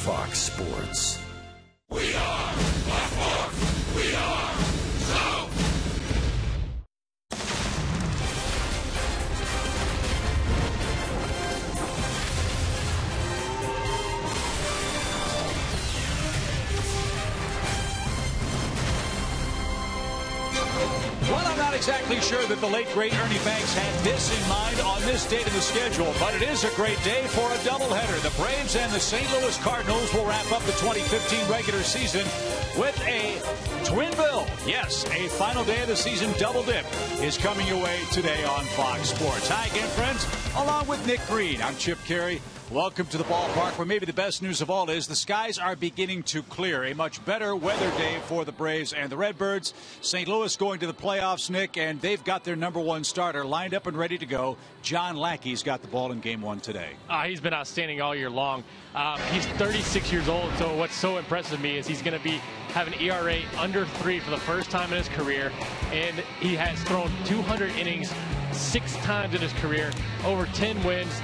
Fox Sports. We are Black. We are South. Well, I'm not exactly sure that the late, great Ernie Banks had this in mind on this date of the schedule, but it is a great day for a doubleheader. The Braves and the St. Louis Cardinals will wrap up the 2015 regular season with a twin bill. Yes, a final day of the season double dip is coming your way today on Fox Sports. Hi again, friends. Along with Nick Green, I'm Chip Carey. Welcome to the ballpark, where maybe the best news of all is the skies are beginning to clear. A much better weather day for the Braves and the Redbirds. St. Louis going to the playoffs, Nick, and they've got their number one starter lined up and ready to go. John Lackey's got the ball in game one today. He's been outstanding all year long. He's 36 years old, so what's so impressive to me is he's going to have an ERA under 3 for the first time in his career, and he has thrown 200 innings 6 times in his career, over 10 wins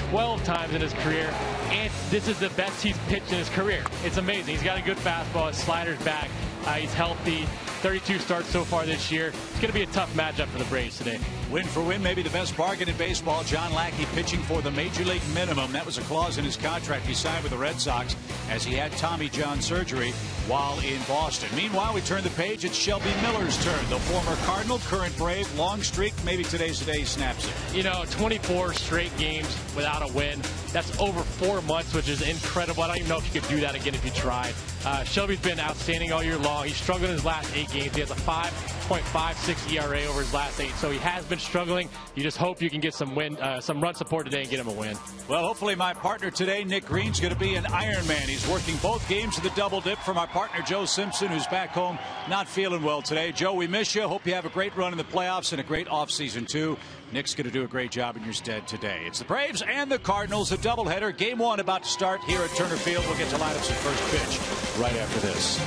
12 times in his career, and this is the best he's pitched in his career. It's amazing. He's got a good fastball. His slider's back. He's healthy. 32 starts so far this year. It's going to be a tough matchup for the Braves today. Win for win, maybe the best bargain in baseball. John Lackey pitching for the Major League minimum. That was a clause in his contract he signed with the Red Sox as he had Tommy John surgery while in Boston. Meanwhile, we turn the page. It's Shelby Miller's turn. The former Cardinal, current Brave, long streak. Maybe today's the day he snaps it. You know, 24 straight games without a win. That's over 4 months, which is incredible. I don't even know if you could do that again if you tried. Shelby's been outstanding all year long. He struggled in his last 8 games. He has a 5.56 ERA over his last 8, so he has been struggling. You just hope you can get some run support today and get him a win. Well, hopefully my partner today, Nick Green's going to be an Iron Man. He's working both games of the double dip from our partner Joe Simpson, who's back home not feeling well today. Joe, we miss you. Hope you have a great run in the playoffs and a great offseason too. Nick's going to do a great job in your stead today. It's the Braves and the Cardinals, a doubleheader. Game one about to start here at Turner Field. We'll get to lineups at first pitch right after this.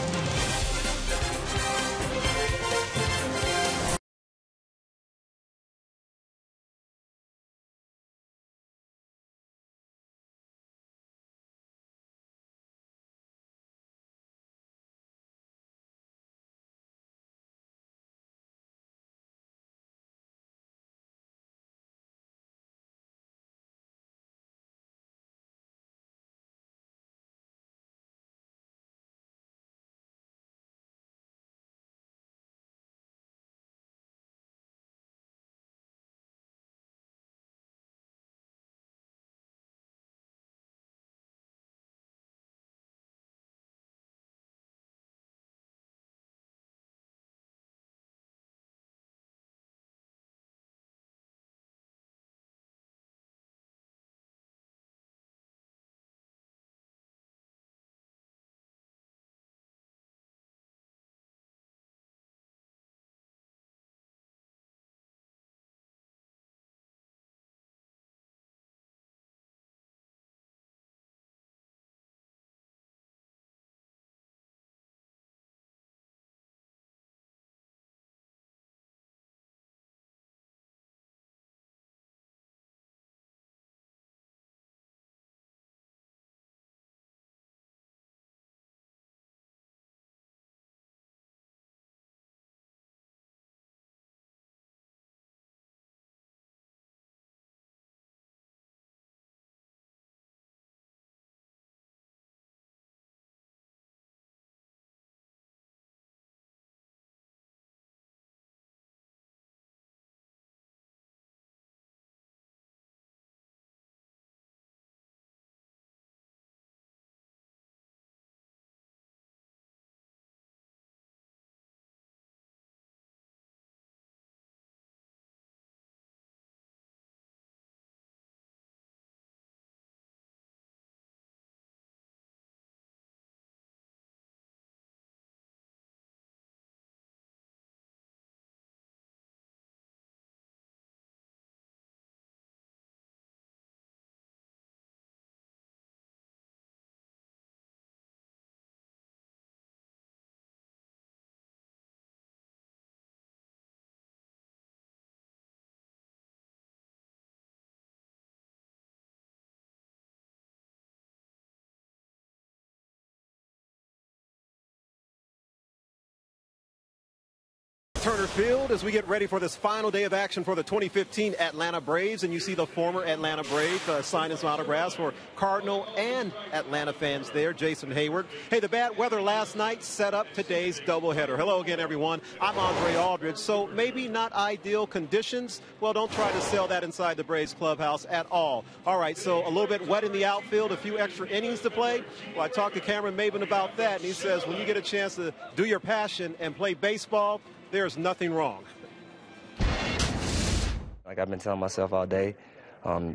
Turner Field as we get ready for this final day of action for the 2015 Atlanta Braves. And you see the former Atlanta Brave signing some autographs for Cardinal and Atlanta fans there. Jason Hayward. Hey, the bad weather last night set up today's doubleheader. Hello again, everyone. I'm Andre Aldridge. So maybe not ideal conditions. Well, don't try to sell that inside the Braves clubhouse at all. All right, so a little bit wet in the outfield, a few extra innings to play. Well, I talked to Cameron Maben about that, and he says when you get a chance to do your passion and play baseball, there's nothing wrong. Like I've been telling myself all day,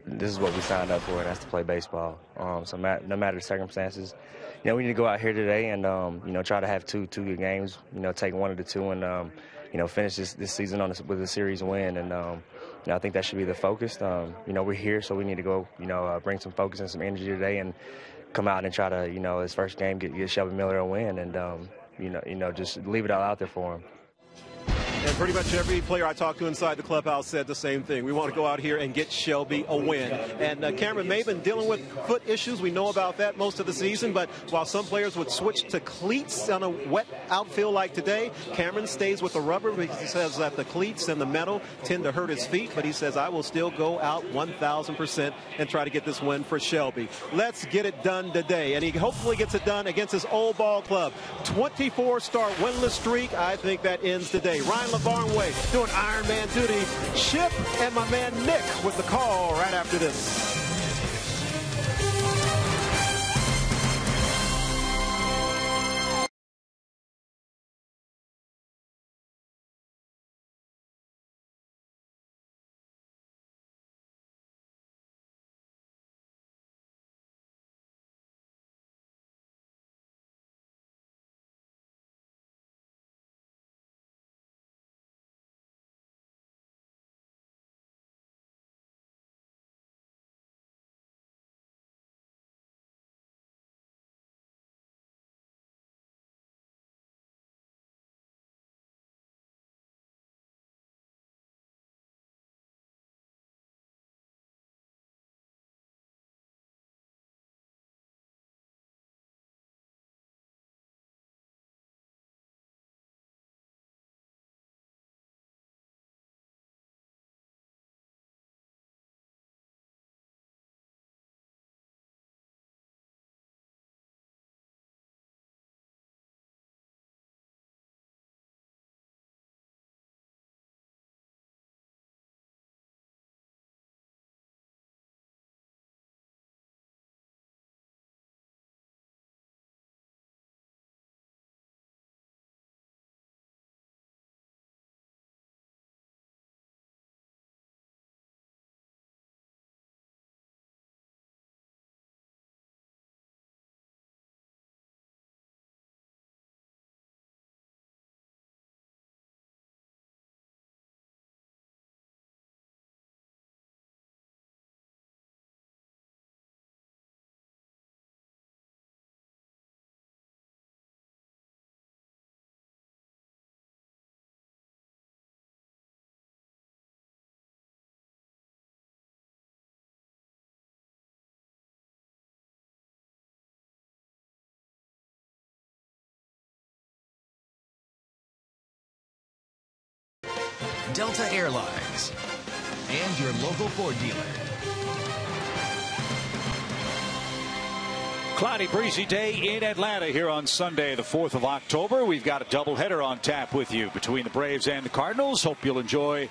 this is what we signed up for, and that's to play baseball. So no matter the circumstances, we need to go out here today and try to have two good games. Take one of the two and finish this season with a series win. And I think that should be the focus. We're here, so we need to go bring some focus and some energy today and come out and try to his first game get Shelby Miller a win and just leave it all out there for him. And pretty much every player I talked to inside the clubhouse said the same thing. We want to go out here and get Shelby a win. And Cameron Maben dealing with foot issues. We know about that most of the season. But while some players would switch to cleats on a wet outfield like today, Cameron stays with the rubber because he says that the cleats and the metal tend to hurt his feet. But he says, I will still go out 1,000% and try to get this win for Shelby. Let's get it done today. And he hopefully gets it done against his old ball club. 24-start winless streak. I think that ends today. Ryan Barnway doing Iron Man duty. Chip and my man Nick with the call right after this. Delta Airlines, and your local Ford dealer. Cloudy, breezy day in Atlanta here on Sunday, the 4th of October. We've got a doubleheader on tap with you between the Braves and the Cardinals. Hope you'll enjoy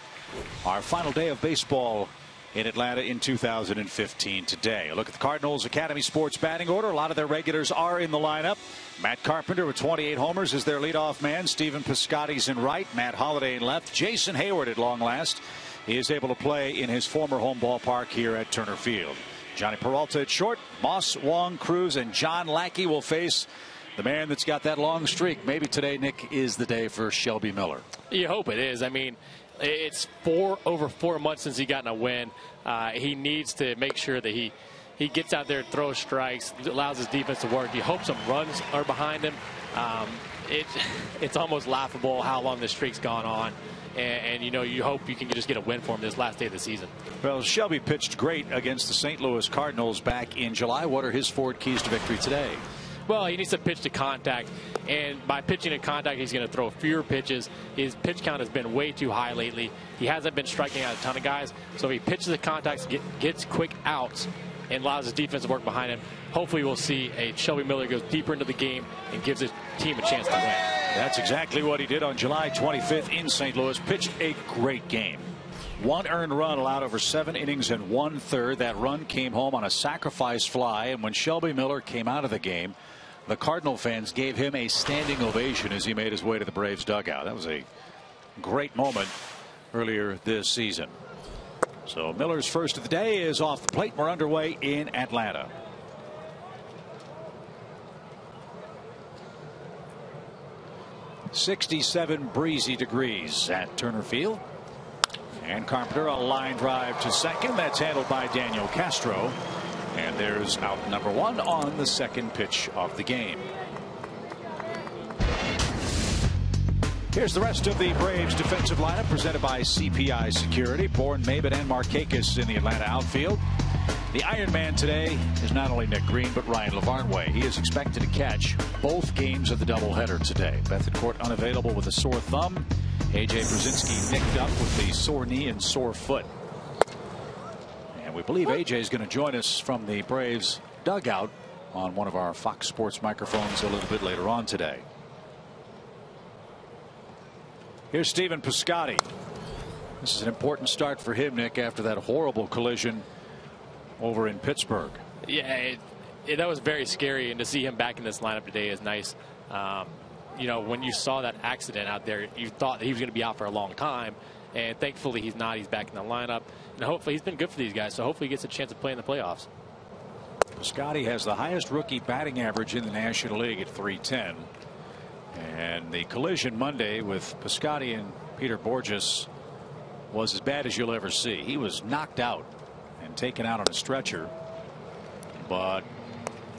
our final day of baseball in Atlanta in 2015 today. A look at the Cardinals Academy Sports batting order. A lot of their regulars are in the lineup. Matt Carpenter with 28 homers is their leadoff man. Stephen Piscotty's in right. Matt Holliday in left. Jason Hayward at long last is able to play in his former home ballpark here at Turner Field. Johnny Peralta at short. Moss, Wong, Cruz, and John Lackey will face the man that's got that long streak. Maybe today, Nick, is the day for Shelby Miller. You hope it is. I mean, it's over 4 months since he gotten a win. He needs to make sure that he gets out there, throws strikes, allows his defense to work. He hopes some runs are behind him. It's almost laughable how long this streak's gone on. And you hope you can just get a win for him this last day of the season. Well, Shelby pitched great against the St. Louis Cardinals back in July. What are his forward keys to victory today? Well, he needs to pitch to contact, and by pitching to contact, he's going to throw fewer pitches. His pitch count has been way too high lately. He hasn't been striking out a ton of guys, so if he pitches to contact, gets quick outs, and allows his defense to work behind him, hopefully we'll see a Shelby Miller goes deeper into the game and gives his team a chance to win. That's exactly what he did on July 25th in St. Louis. Pitched a great game. 1 earned run allowed over 7 innings and 1/3. That run came home on a sacrifice fly, and when Shelby Miller came out of the game, the Cardinal fans gave him a standing ovation as he made his way to the Braves dugout. That was a great moment earlier this season. So Miller's first of the day is off the plate. We're underway in Atlanta. .67 breezy degrees at Turner Field. And Carpenter, a line drive to second. That's handled by Daniel Castro. And there's out number 1 on the second pitch of the game. Here's the rest of the Braves defensive lineup presented by CPI Security. Bourne, Maben, and Markakis in the Atlanta outfield. The Iron Man today is not only Nick Green, but Ryan LaVarnway. He is expected to catch both games of the doubleheader today. Bethancourt unavailable with a sore thumb. A.J. Brzezinski nicked up with the sore knee and sore foot. And we believe A.J. is going to join us from the Braves dugout on one of our Fox Sports microphones a little bit later on today. Here's Stephen Piscotty. This is an important start for him, Nick, after that horrible collision over in Pittsburgh. Yeah, that was very scary, and to see him back in this lineup today is nice. You know, when you saw that accident out there, you thought that he was going to be out for a long time, and thankfully he's not. He's back in the lineup, and hopefully he's been good for these guys, so hopefully he gets a chance to play in the playoffs. Piscotty has the highest rookie batting average in the National League at .310. And the collision Monday with Piscotty and Peter Borges was as bad as you'll ever see. He was knocked out and taken out on a stretcher, but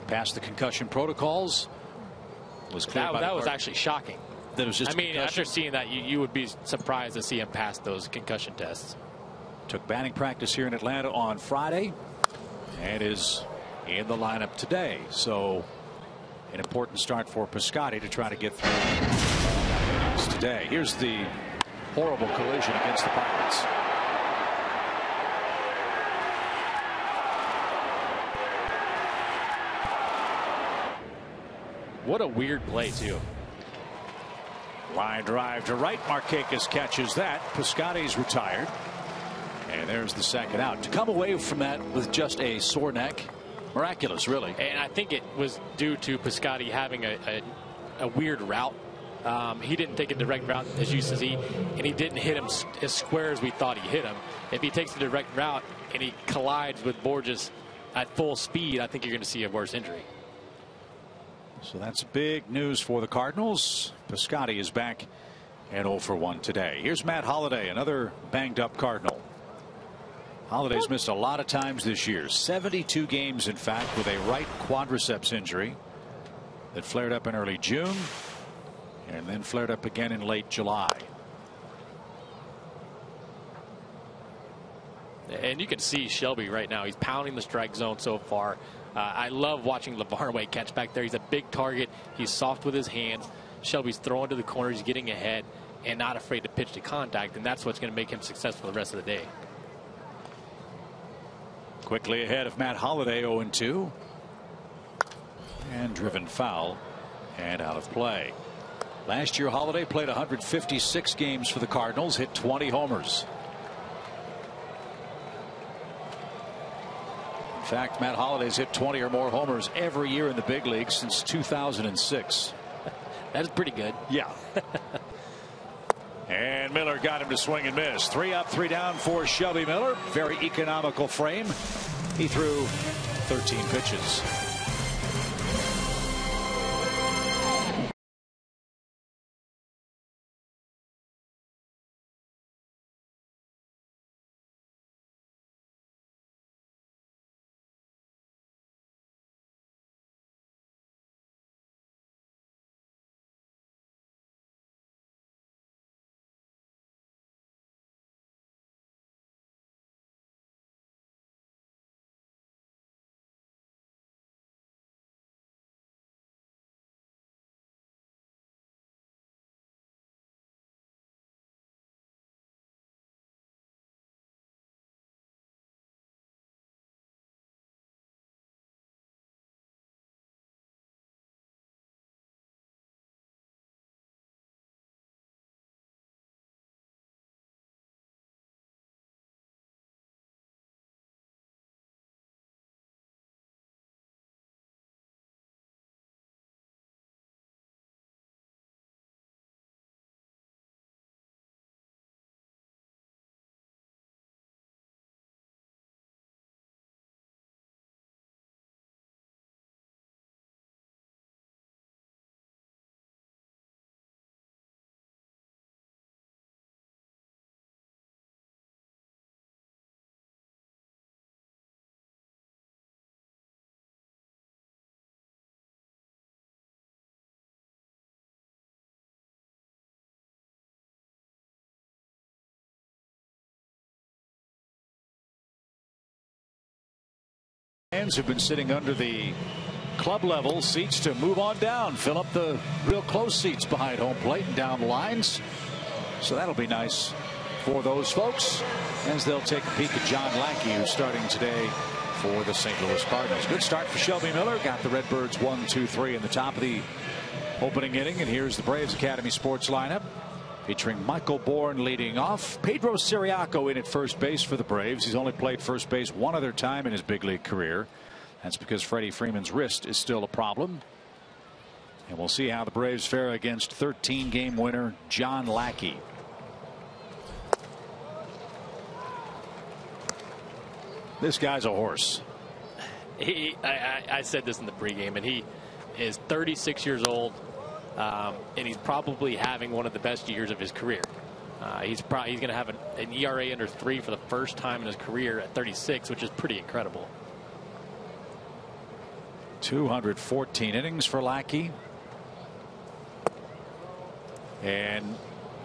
passed the concussion protocols. Was cleared by that was actually shocking. That was just. I mean, after seeing that, you would be surprised to see him pass those concussion tests. Took batting practice here in Atlanta on Friday, and is in the lineup today. So, an important start for Piscotty to try to get through today. Here's the horrible collision against the Pirates. What a weird play, too. Line drive to right. Markakis catches that. Piscotty's retired. And there's the second out. To come away from that with just a sore neck, miraculous, really. And I think it was due to Piscotty having a weird route. He didn't take a direct route as you see, and he didn't hit him as square as we thought he hit him. If he takes the direct route and he collides with Borges at full speed, I think you're going to see a worse injury. So that's big news for the Cardinals. Piscotty is back and 0 for 1 today. Here's Matt Holliday, another banged up Cardinal. Holliday's missed a lot of times this year. 72 games, in fact, with a right quadriceps injury that flared up in early June and then flared up again in late July. And you can see Shelby right now. He's pounding the strike zone so far. I love watching LaVarnway catch back there. He's a big target. He's soft with his hands. Shelby's throwing to the corner. He's getting ahead and not afraid to pitch to contact. And that's what's going to make him successful the rest of the day. Quickly ahead of Matt Holliday, 0-2. And driven foul and out of play. Last year, Holliday played 156 games for the Cardinals, hit 20 homers. In fact, Matt Holliday's hit 20 or more homers every year in the big leagues since 2006. That's pretty good. Yeah. And Miller got him to swing and miss. 3 up, 3 down for Shelby Miller. Very economical frame. He threw 13 pitches. Fans have been sitting under the club level seats to move on down, fill up the real close seats behind home plate and down the lines. So that'll be nice for those folks as they'll take a peek at John Lackey, who's starting today for the St. Louis Cardinals. Good start for Shelby Miller. Got the Redbirds 1-2-3 in the top of the opening inning. And here's the Braves Academy Sports lineup, featuring Michael Bourne leading off. Pedro Siriaco in at first base for the Braves. He's only played first base one other time in his big league career. That's because Freddie Freeman's wrist is still a problem. And we'll see how the Braves fare against 13-game winner John Lackey. This guy's a horse. I said this in the pregame, and he is 36 years old, and he's probably having one of the best years of his career. He's going to have an ERA under 3 for the first time in his career at 36, which is pretty incredible. 214 innings for Lackey. And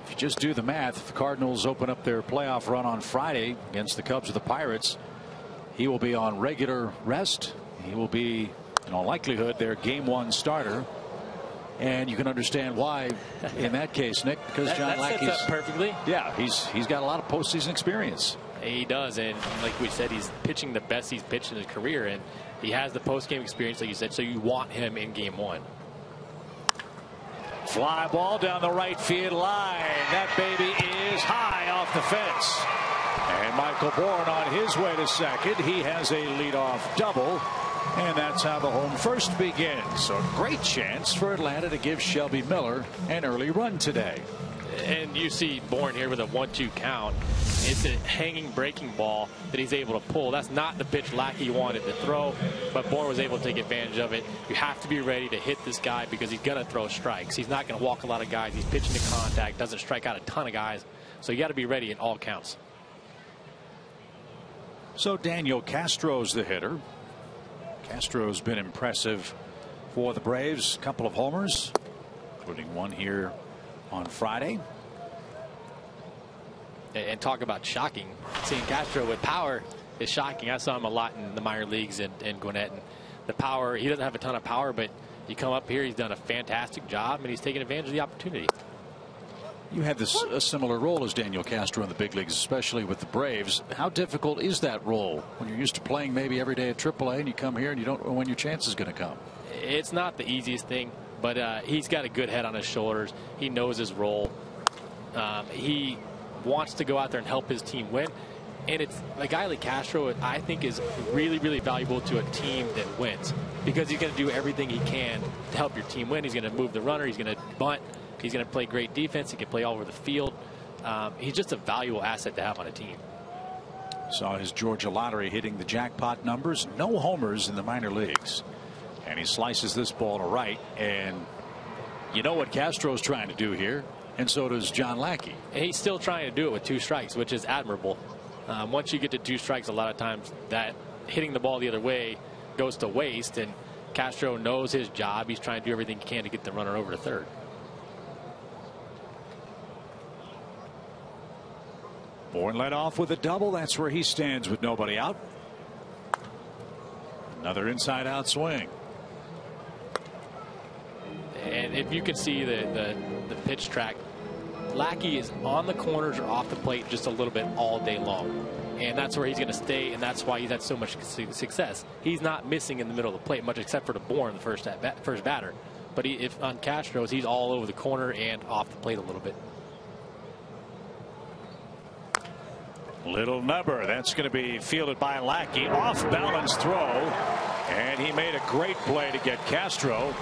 if you just do the math, if the Cardinals open up their playoff run on Friday against the Cubs or the Pirates, he will be on regular rest. He will be, in all likelihood, their game 1 starter. And you can understand why in that case, Nick, because John Lackey's sets up perfectly. Yeah, he's got a lot of postseason experience. He does, and like we said, he's pitching the best he's pitched in his career, and he has the post-game experience, like you said, so you want him in game 1. Fly ball down the right field line. That baby is high off the fence. And Michael Bourne on his way to second. He has a leadoff double. And that's how the home first begins. So a great chance for Atlanta to give Shelby Miller an early run today. And you see Bourne here with a 1-2 count. It's a hanging breaking ball that he's able to pull. That's not the pitch Lackey wanted to throw, but Bourne was able to take advantage of it. You have to be ready to hit this guy because he's going to throw strikes. He's not going to walk a lot of guys. He's pitching to contact, doesn't strike out a ton of guys. So you got to be ready in all counts. So Daniel Castro's the hitter. Castro's been impressive for the Braves. A couple of homers, including one here on Friday. And talk about shocking. Seeing Castro with power is shocking. I saw him a lot in the minor leagues and Gwinnett. And the power, he doesn't have a ton of power, but you come up here, he's done a fantastic job, and he's taken advantage of the opportunity. You had a similar role as Daniel Castro in the big leagues, especially with the Braves. How difficult is that role when you're used to playing maybe every day at AAA and you come here and you don't know when your chance is going to come? It's not the easiest thing, but he's got a good head on his shoulders. He knows his role. He wants to go out there and help his team win. And it's a guy like Castro, I think, is really, really valuable to a team that wins because he's going to do everything he can to help your team win. He's going to move the runner. He's going to bunt. He's going to play great defense. He can play all over the field. He's just a valuable asset to have on a team. Saw his Georgia lottery hitting the jackpot numbers. No homers in the minor leagues. And he slices this ball to right. And you know what Castro's trying to do here. And so does John Lackey. And he's still trying to do it with 2 strikes, which is admirable. Once you get to 2 strikes, a lot of times that hitting the ball the other way goes to waste. And Castro knows his job. He's trying to do everything he can to get the runner over to third. Bourne led off with a double. That's where he stands with nobody out. Another inside out swing. And if you can see the pitch track, Lackey is on the corners or off the plate just a little bit all day long. And that's where he's going to stay, and that's why he's had so much success. He's not missing in the middle of the plate much except for to Bourne, the first batter. But if on Castro's, he's all over the corner and off the plate a little bit. Little number. That's going to be fielded by Lackey. Off balance throw. And he made a great play to get Castro,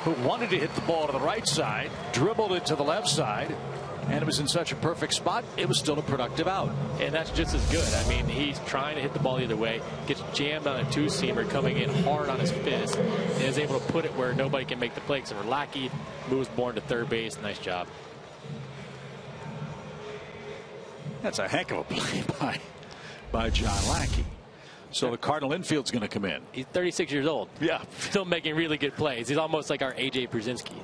who wanted to hit the ball to the right side, dribbled it to the left side, and it was in such a perfect spot, it was still a productive out. And that's just as good. I mean, he's trying to hit the ball the other way, gets jammed on a 2-seamer coming in hard on his fist, and is able to put it where nobody can make the play. So Lackey moves Bourne to third base. Nice job. That's a heck of a play by John Lackey. So the Cardinal infield's going to come in. He's 36 years old. Yeah. Still making really good plays. He's almost like our A.J. Brzezinski.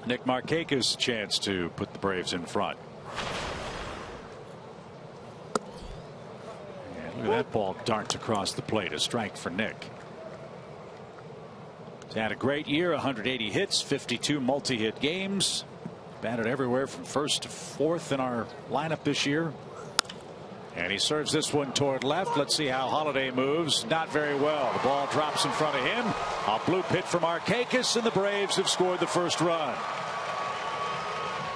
Nick Markakis' chance to put the Braves in front. And Look at that ball darts across the plate. A strike for Nick. He's had a great year. 180 hits, 52 multi-hit games. Batted everywhere from first to fourth in our lineup this year. And he serves this one toward left. Let's see how Holiday moves. Not very well. The ball drops in front of him. A bloop hit from Markakis, and the Braves have scored the first run.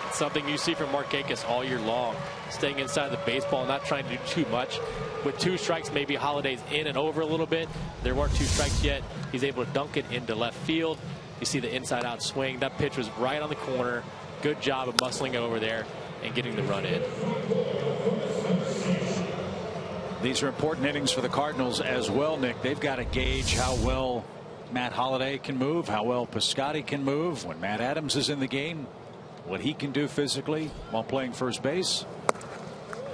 It's something you see from Markakis all year long. Staying inside the baseball, not trying to do too much. With 2 strikes, maybe Holiday's in and over a little bit. There weren't 2 strikes yet. He's able to dunk it into left field. You see the inside out swing. That pitch was right on the corner. Good job of muscling over there and getting the run in. These are important innings for the Cardinals as well, Nick. They've got to gauge how well Matt Holliday can move, how well Piscotty can move when Matt Adams is in the game, what he can do physically while playing first base.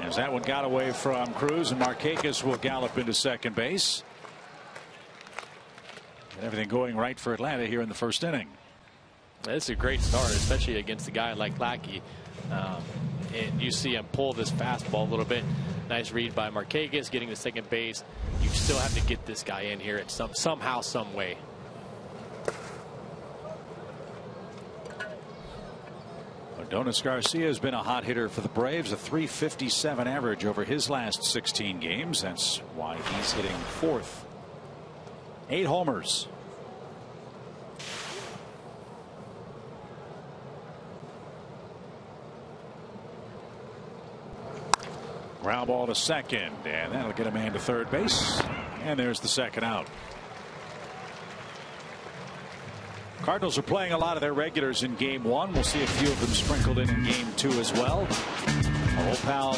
As that one got away from Cruz, and Markakis will gallop into second base. And everything going right for Atlanta here in the first inning. This is a great start, especially against a guy like Lackey. And you see him pull this fastball a little bit. Nice read by Markakis, getting to second base. You still have to get this guy in here at somehow, some way. Adonis Garcia has been a hot hitter for the Braves, a .357 average over his last 16 games. That's why he's hitting 4th. 8 homers. Ground ball to second, and that'll get a man to third base. And there's the second out. Cardinals are playing a lot of their regulars in game 1. We'll see a few of them sprinkled in game 2 as well. Our old pal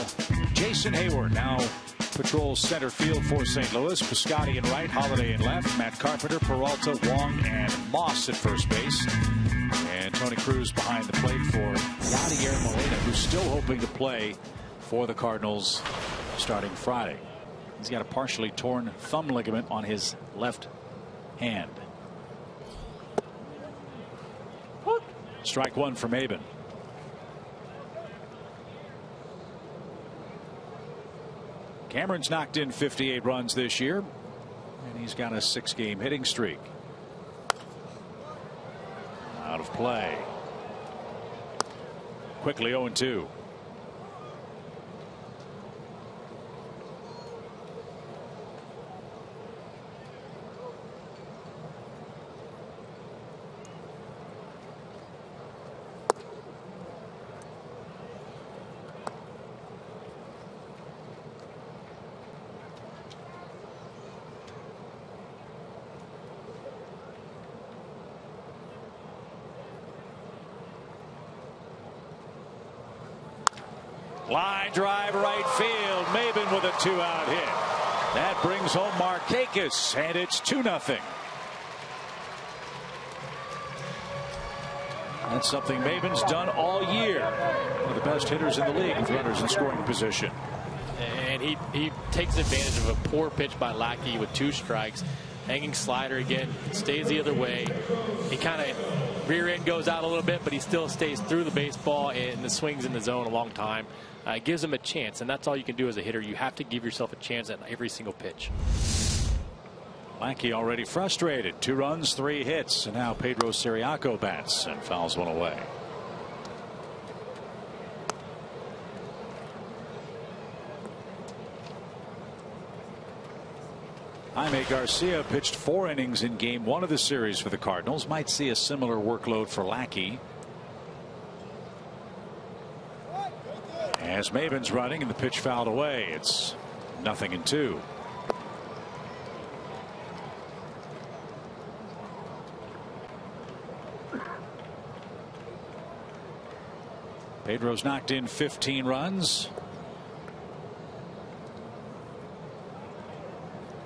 Jason Hayward now patrols center field for St. Louis. Piscotty in right, Holiday in left, Matt Carpenter, Peralta, Wong, and Moss at first base. And Tony Cruz behind the plate for Yadier Molina, who's still hoping to play for the Cardinals starting Friday. He's got a partially torn thumb ligament on his left hand. Strike 1 from Maben. Cameron's knocked in 58 runs this year, and he's got a 6-game hitting streak. Out of play. Quickly 0-2. Line drive right field. Maben with a 2-out hit. That brings home Markakis, and it's 2-0. That's something Maben's done all year. One of the best hitters in the league with runners in scoring position. And he takes advantage of a poor pitch by Lackey with 2 strikes. Hanging slider again, stays the other way. He kind of rear end goes out a little bit, but he still stays through the baseball and the swings in the zone a long time. It gives him a chance, and that's all you can do as a hitter. You have to give yourself a chance at every single pitch. Lackey already frustrated. 2 runs, 3 hits, and now Pedro Siriaco bats and fouls one away. Jaime Garcia pitched 4 innings in game 1 of the series for the Cardinals. Might see a similar workload for Lackey. As Maben's running and the pitch fouled away, it's 0-2. Pedro's knocked in 15 runs.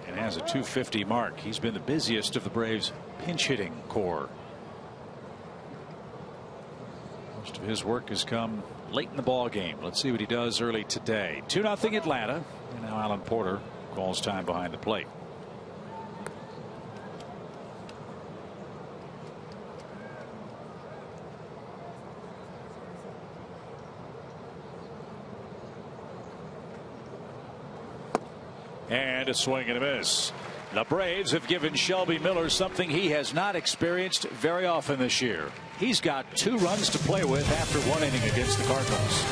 And has a .250 mark. He's been the busiest of the Braves' pinch hitting core. Most of his work has come late in the ball game. Let's see what he does early today. 2-0 Atlanta. And now Alan Porter calls time behind the plate. And a swing and a miss. The Braves have given Shelby Miller something he has not experienced very often this year. He's got 2 runs to play with after 1 inning against the Cardinals.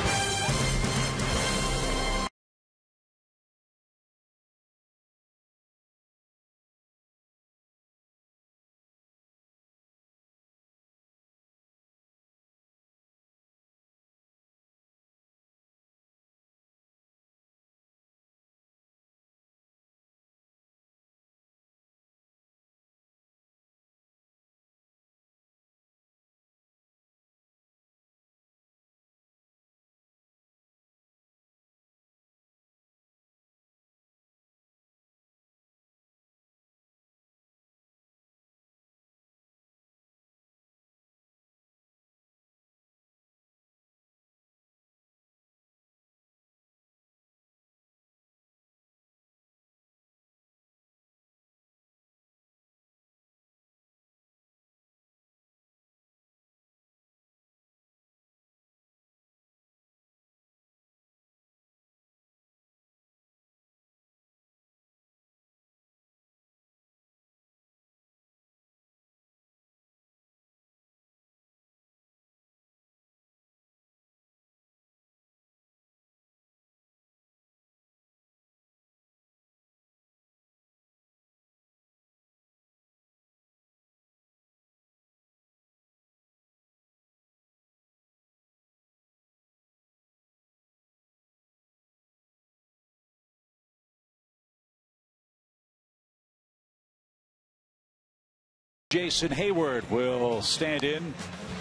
Jason Hayward will stand in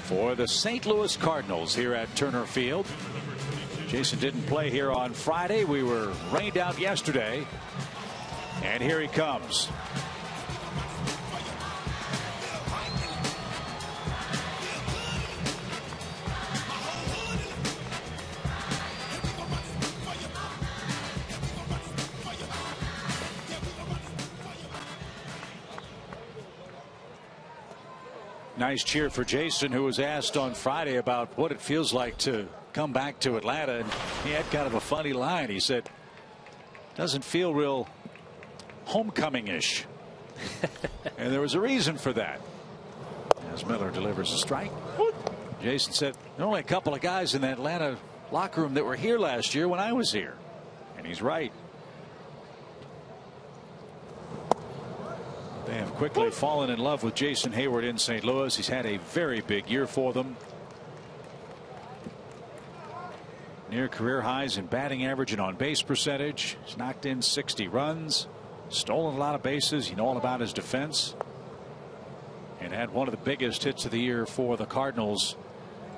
for the St. Louis Cardinals here at Turner Field. Jason didn't play here on Friday. We were rained out yesterday. And here he comes. Nice cheer for Jason, who was asked on Friday about what it feels like to come back to Atlanta. And he had kind of a funny line. He said, doesn't feel real homecoming-ish. And there was a reason for that. As Miller delivers a strike. Jason said, there are only a couple of guys in the Atlanta locker room that were here last year when I was here. And he's right. They have quickly fallen in love with Jason Hayward in St. Louis. He's had a very big year for them. Near career highs in batting average and on base percentage. He's knocked in 60 runs, stolen a lot of bases. You know all about his defense, and had one of the biggest hits of the year for the Cardinals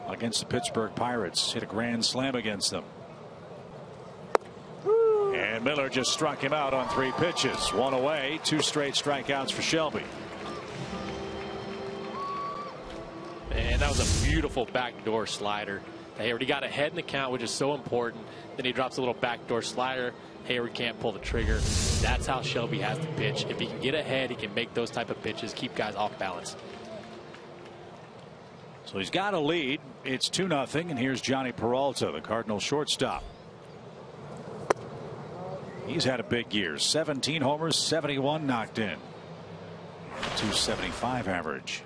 against the Pittsburgh Pirates. Hit a grand slam against them. And Miller just struck him out on 3 pitches. 1 away, 2 straight strikeouts for Shelby. And that was a beautiful backdoor slider. Hayward, he got ahead in the count, which is so important. Then he drops a little backdoor slider. Hayward can't pull the trigger. That's how Shelby has to pitch. If he can get ahead, he can make those type of pitches, keep guys off balance. So he's got a lead. It's 2-0, and here's Johnny Peralta, the Cardinals shortstop. He's had a big year. 17 homers, 71 knocked in. 275 average.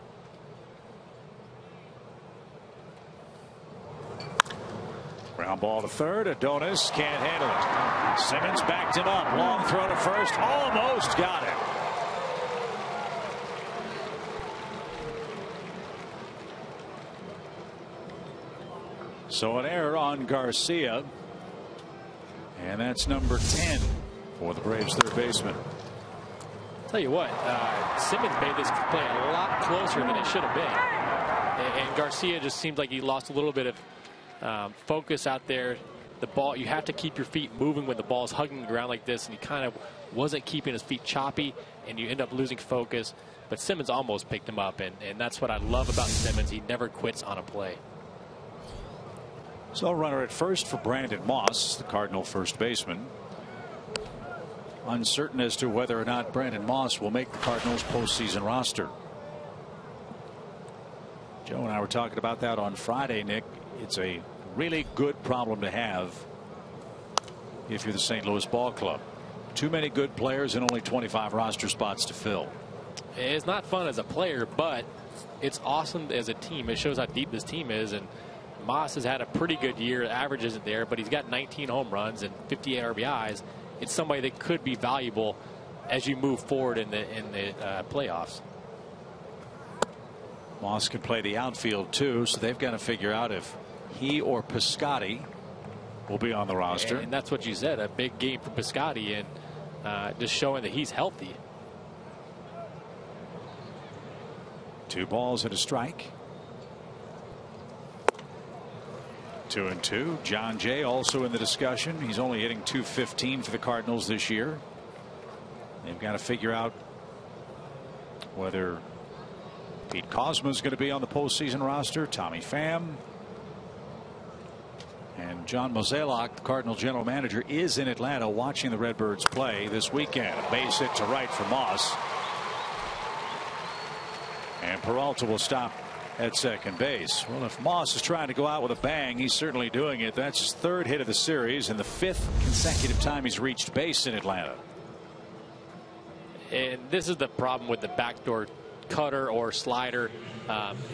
Ground ball to third. Adonis can't handle it. Simmons backed him up. Long throw to first. Almost got it. So an error on Garcia. And that's number 10 for the Braves third baseman. Tell you what, Simmons made this play a lot closer than it should have been. And Garcia just seemed like he lost a little bit of focus out there. The ball, you have to keep your feet moving when the ball is hugging the ground like this, and he kind of wasn't keeping his feet choppy, and you end up losing focus. But Simmons almost picked him up, and that's what I love about Simmons. He never quits on a play. So runner at first for Brandon Moss, the Cardinal first baseman. Uncertain as to whether or not Brandon Moss will make the Cardinals postseason roster. Joe and I were talking about that on Friday, Nick. It's a really good problem to have if you're the St. Louis Ball Club. Too many good players and only 25 roster spots to fill. It's not fun as a player, but it's awesome as a team. It shows how deep this team is. And Moss has had a pretty good year. The average isn't there, but he's got 19 home runs and 58 RBIs. It's somebody that could be valuable as you move forward in the playoffs. Moss can play the outfield too, so they've got to figure out if he or Piscotty will be on the roster. And that's what you said, a big game for Piscotty, and just showing that he's healthy. 2 balls and a strike. 2-2. John Jay also in the discussion. He's only hitting .215 for the Cardinals this year. They've got to figure out whether Pete Kozma is going to be on the postseason roster. Tommy Pham and John Mozeliak, the Cardinal general manager, is in Atlanta watching the Redbirds play this weekend. A base hit to right for Moss. And Peralta will stop at second base. Well, if Moss is trying to go out with a bang, he's certainly doing it. That's his 3rd hit of the series and the 5th consecutive time he's reached base in Atlanta. And this is the problem with the backdoor cutter or slider.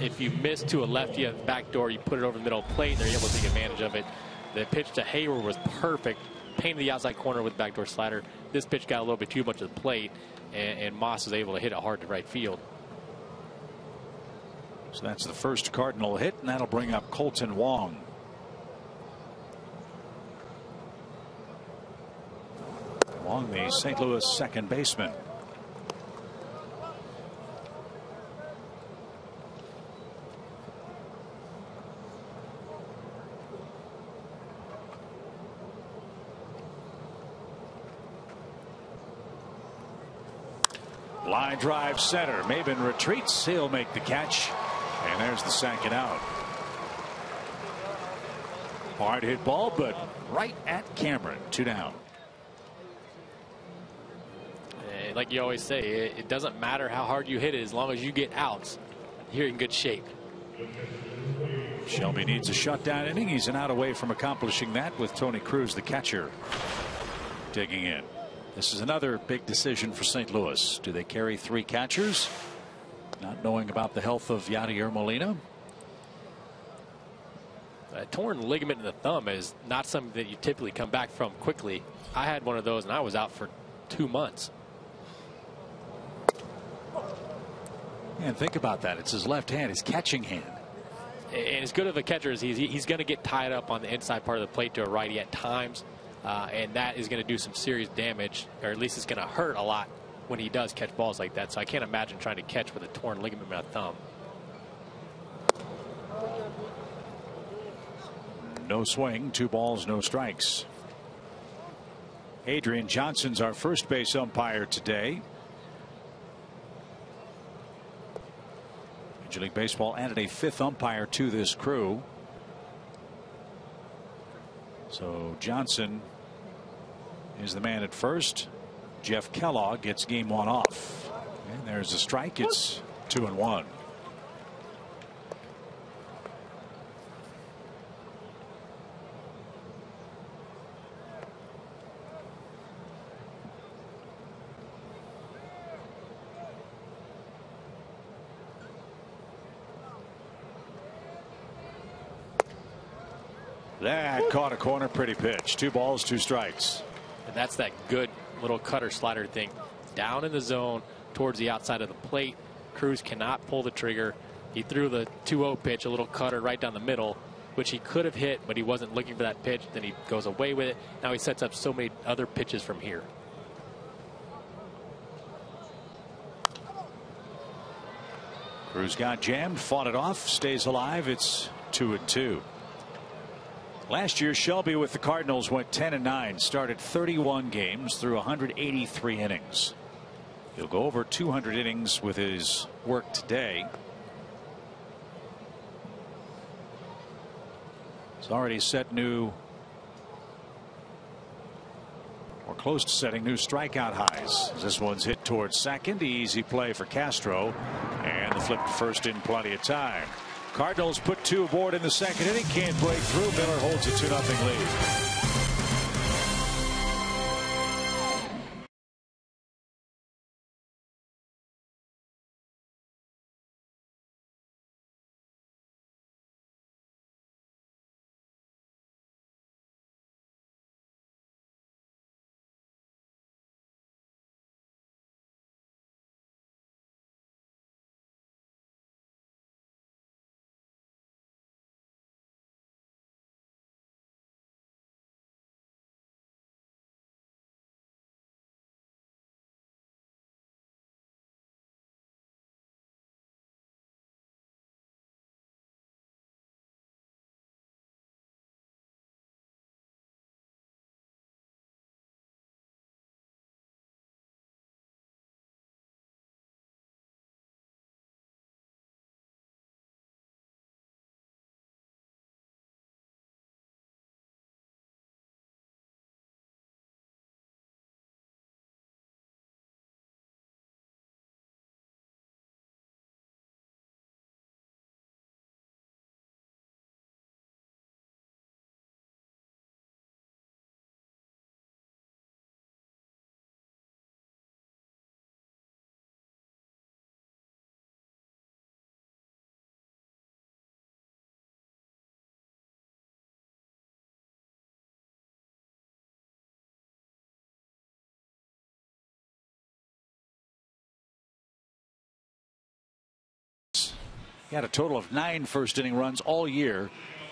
If you miss to a lefty at the backdoor, you put it over the middle of the plate, they're able to take advantage of it. The pitch to Hayward was perfect. Painted the outside corner with the backdoor slider. This pitch got a little bit too much of the plate, and Moss was able to hit it hard to right field. So that's the first Cardinal hit, and that'll bring up Colton Wong. Wong, the St. Louis second baseman. Line drive center. Maben retreats. He'll make the catch. And there's the second out. Hard hit ball, but right at Cameron. 2 down. Like you always say, it doesn't matter how hard you hit it as long as you get outs. You're in good shape. Shelby needs a shutdown inning. He's an out away from accomplishing that with Tony Cruz, the catcher, digging in. This is another big decision for St. Louis. Do they carry 3 catchers? Not knowing about the health of Yadier Molina. A torn ligament in the thumb is not something that you typically come back from quickly. I had one of those and I was out for 2 months. And think about that. It's his left hand, his catching hand. And as good of a catcher as he's going to get tied up on the inside part of the plate to a righty at times. And that is going to do some serious damage, or at least it's going to hurt a lot when he does catch balls like that. So I can't imagine trying to catch with a torn ligament in my thumb. No swing, 2 balls, no strikes. Adrian Johnson's our first base umpire today. Major League Baseball added a 5th umpire to this crew. So Johnson is the man at first. Jeff Kellogg gets game 1 off. And there's a strike. It's 2-1. That caught a corner. Pretty pitch. 2 balls, 2 strikes. And that's that good little cutter slider thing. Down in the zone towards the outside of the plate. Cruz cannot pull the trigger. He threw the 2-0 pitch, a little cutter right down the middle, which he could have hit, but he wasn't looking for that pitch. Then he goes away with it. Now he sets up so many other pitches from here. Cruz got jammed, fought it off, stays alive. It's 2-2. Last year, Shelby with the Cardinals went 10-9, started 31 games through 183 innings. He'll go over 200 innings with his work today. He's already set new, or close to setting new strikeout highs. This one's hit towards second. Easy play for Castro, and the flip to first in plenty of time. Cardinals put 2 aboard in the second inning. Can't break through. Miller holds a 2-0 lead. He had a total of 9 first-inning runs all year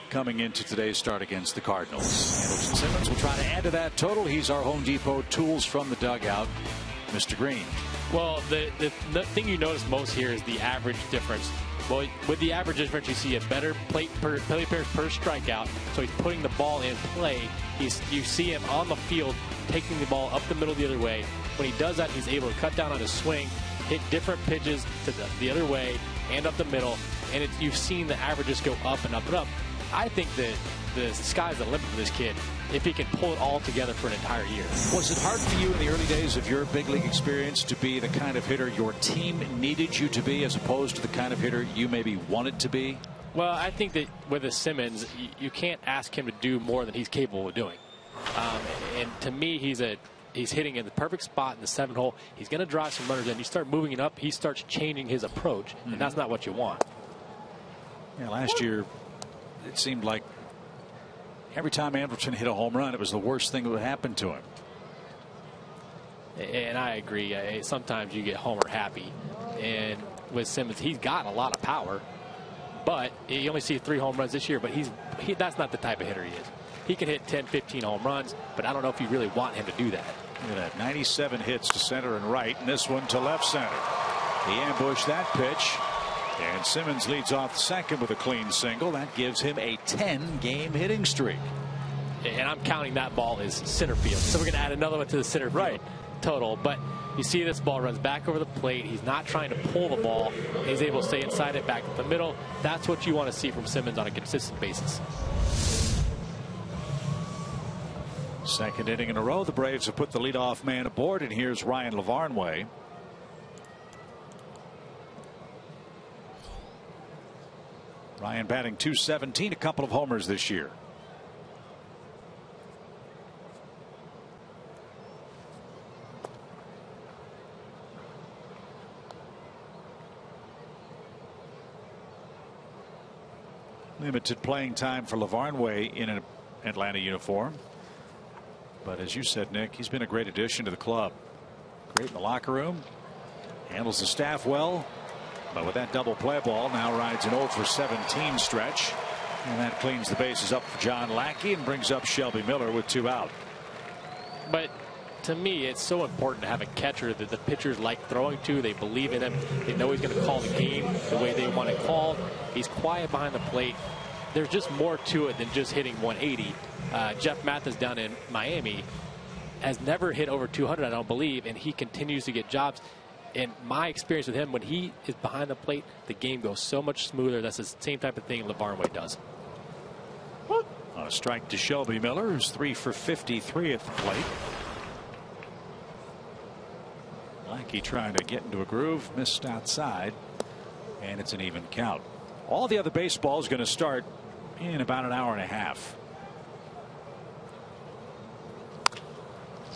coming into today's start against the Cardinals. Andrelton Simmons will try to add to that total. He's our Home Depot tools from the dugout, Mr. Green. Well, the thing you notice most here is the average difference. Well, with the average difference, you see a better plate pairs per strikeout. So he's putting the ball in play. You see him on the field taking the ball up the middle the other way. When he does that, he's able to cut down on his swing, hit different pitches to the other way and up the middle. And you've seen the averages go up and up and up. I think that the sky's the limit for this kid if he can pull it all together for an entire year. Was it hard for you in the early days of your big league experience to be the kind of hitter your team needed you to be as opposed to the kind of hitter you maybe wanted to be? Well, I think that with a Simmons, you can't ask him to do more than he's capable of doing. And to me, he's hitting in the perfect spot in the 7th hole. He's going to drive some runners in. You start moving it up, he starts changing his approach, and that's not what you want. Yeah, last year, it seemed like every time Andrelton hit a home run, it was the worst thing that would happen to him. And I agree. Sometimes you get homer happy. And with Simmons, he's got a lot of power. But you only see 3 home runs this year. But that's not the type of hitter he is. He can hit 10, 15 home runs. But I don't know if you really want him to do that. Look at that. 97 hits to center and right. And this one to left center. He ambushed that pitch. And Simmons leads off the second with a clean single. That gives him a 10-game hitting streak. And I'm counting that ball as center field. So we're going to add another one to the center field total. But you see this ball runs back over the plate. He's not trying to pull the ball. He's able to stay inside it, back up the middle. That's what you want to see from Simmons on a consistent basis. Second inning in a row. The Braves have put the leadoff man aboard. And here's Ryan Lavarnway. Ryan batting .217, a couple of homers this year. Limited playing time for Lavarnway in an Atlanta uniform. But as you said, Nick, he's been a great addition to the club. Great in the locker room. Handles the staff well. But with that double play ball, now rides an 0 for 17 stretch. And that cleans the bases up for John Lackey and brings up Shelby Miller with 2 out. But to me, it's so important to have a catcher that the pitchers like throwing to. They believe in him. They know he's going to call the game the way they want it called. He's quiet behind the plate. There's just more to it than just hitting 180. Jeff Mathis down in Miami has never hit over 200, I don't believe, and he continues to get jobs. In my experience with him, when he is behind the plate, the game goes so much smoother. That's the same type of thing Lavarnway does. A strike to Shelby Miller, who's 3 for 53 at the plate. Lackey trying to get into a groove, missed outside, and it's an even count. All the other baseball is going to start in about an hour and a half.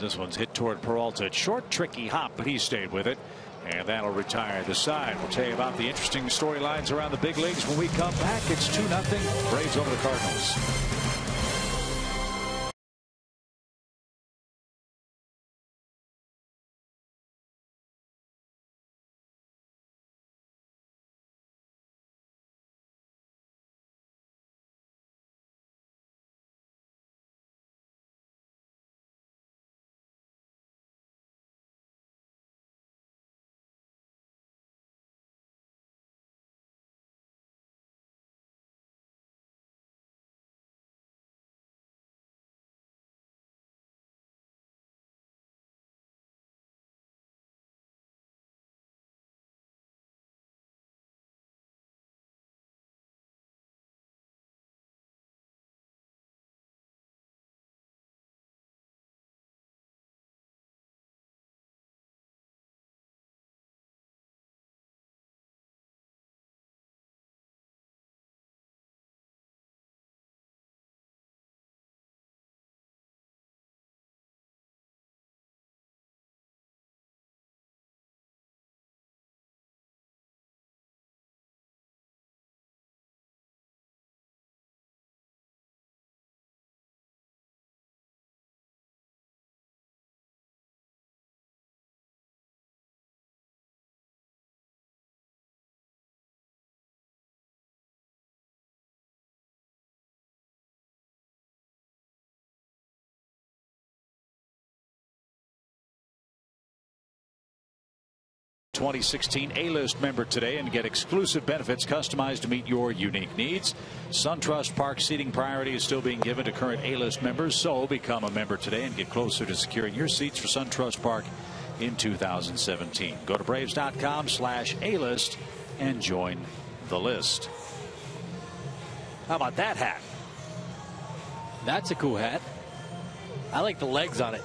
This one's hit toward Peralta. Short, tricky hop, but he stayed with it. And that'll retire the side. We'll tell you about the interesting storylines around the big leagues when we come back. It's 2-0. Braves over the Cardinals. 2016 A-List member today and get exclusive benefits customized to meet your unique needs. SunTrust Park seating priority is still being given to current A-List members, so become a member today and get closer to securing your seats for SunTrust Park in 2017. Go to Braves.com/A-List and join the list. How about that hat? That's a cool hat. I like the legs on it.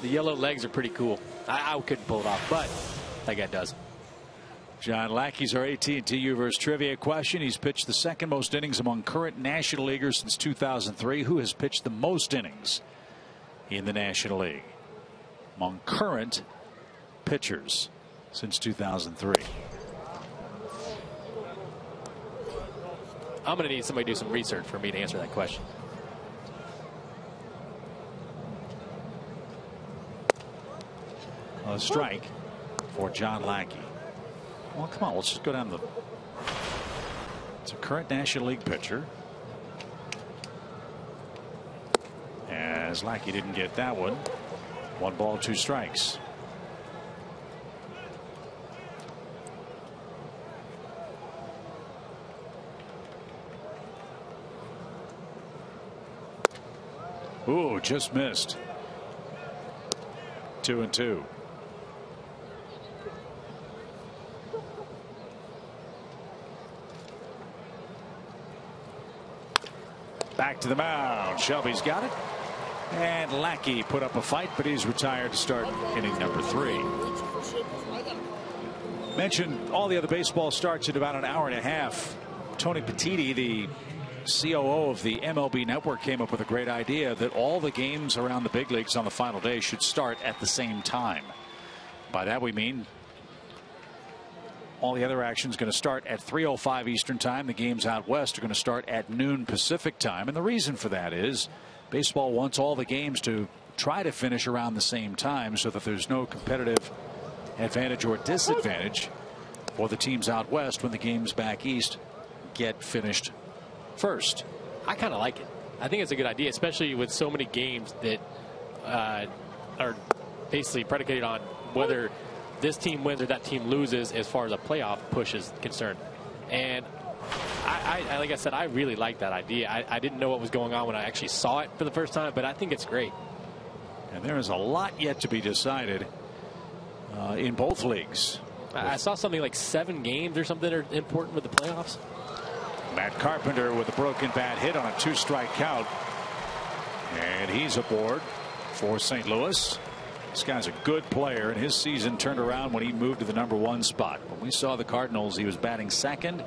The yellow legs are pretty cool. I couldn't pull it off, but that guy does. John Lackey's our AT&T Uverse trivia question. He's pitched the second most innings among current National Leaguers since 2003. Who has pitched the most innings in the National League among current pitchers since 2003? I'm going to need somebody to do some research for me to answer that question. A strike for John Lackey. Well, come on, let's just go down the. It's a current National League pitcher. As Lackey didn't get that one. 1 ball, 2 strikes. Ooh, just missed. 2-2. Back to the mound. Shelby's got it. And Lackey put up a fight, but he's retired to start inning number 3. Mentioned all the other baseball starts in about an hour and a half. Tony Petitti, the COO of the MLB Network, came up with a great idea that all the games around the big leagues on the final day should start at the same time. By that we mean all the other action is going to start at 3:05 Eastern time. The games out west are going to start at noon Pacific time. And the reason for that is baseball wants all the games to try to finish around the same time so that there's no competitive advantage or disadvantage for the teams out west when the games back east get finished first. I kind of like it. I think it's a good idea, especially with so many games that are basically predicated on whether this team wins or that team loses as far as a playoff push is concerned. And I like I said, I really like that idea. I didn't know what was going on when I actually saw it for the first time, but I think it's great. And there is a lot yet to be decided in both leagues. I saw something like 7 games or something are important with the playoffs. Matt Carpenter with a broken bat hit on a 2-strike count. And he's aboard for St. Louis. This guy's a good player, and his season turned around when he moved to the #1 spot. When we saw the Cardinals, he was batting second.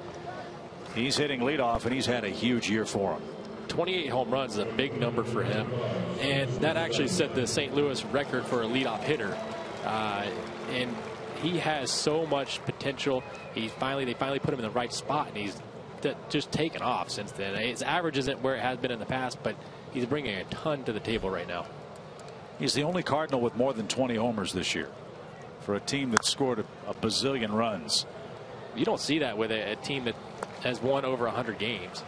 He's hitting leadoff, and he's had a huge year for him. 28 home runs is a big number for him, and that actually set the St. Louis record for a leadoff hitter. And he has so much potential. They finally put him in the right spot, and he's just taken off since then. His average isn't where it has been in the past, but he's bringing a ton to the table right now. He's the only Cardinal with more than 20 homers this year for a team that scored a bazillion runs. You don't see that with a team that has won over 100 games.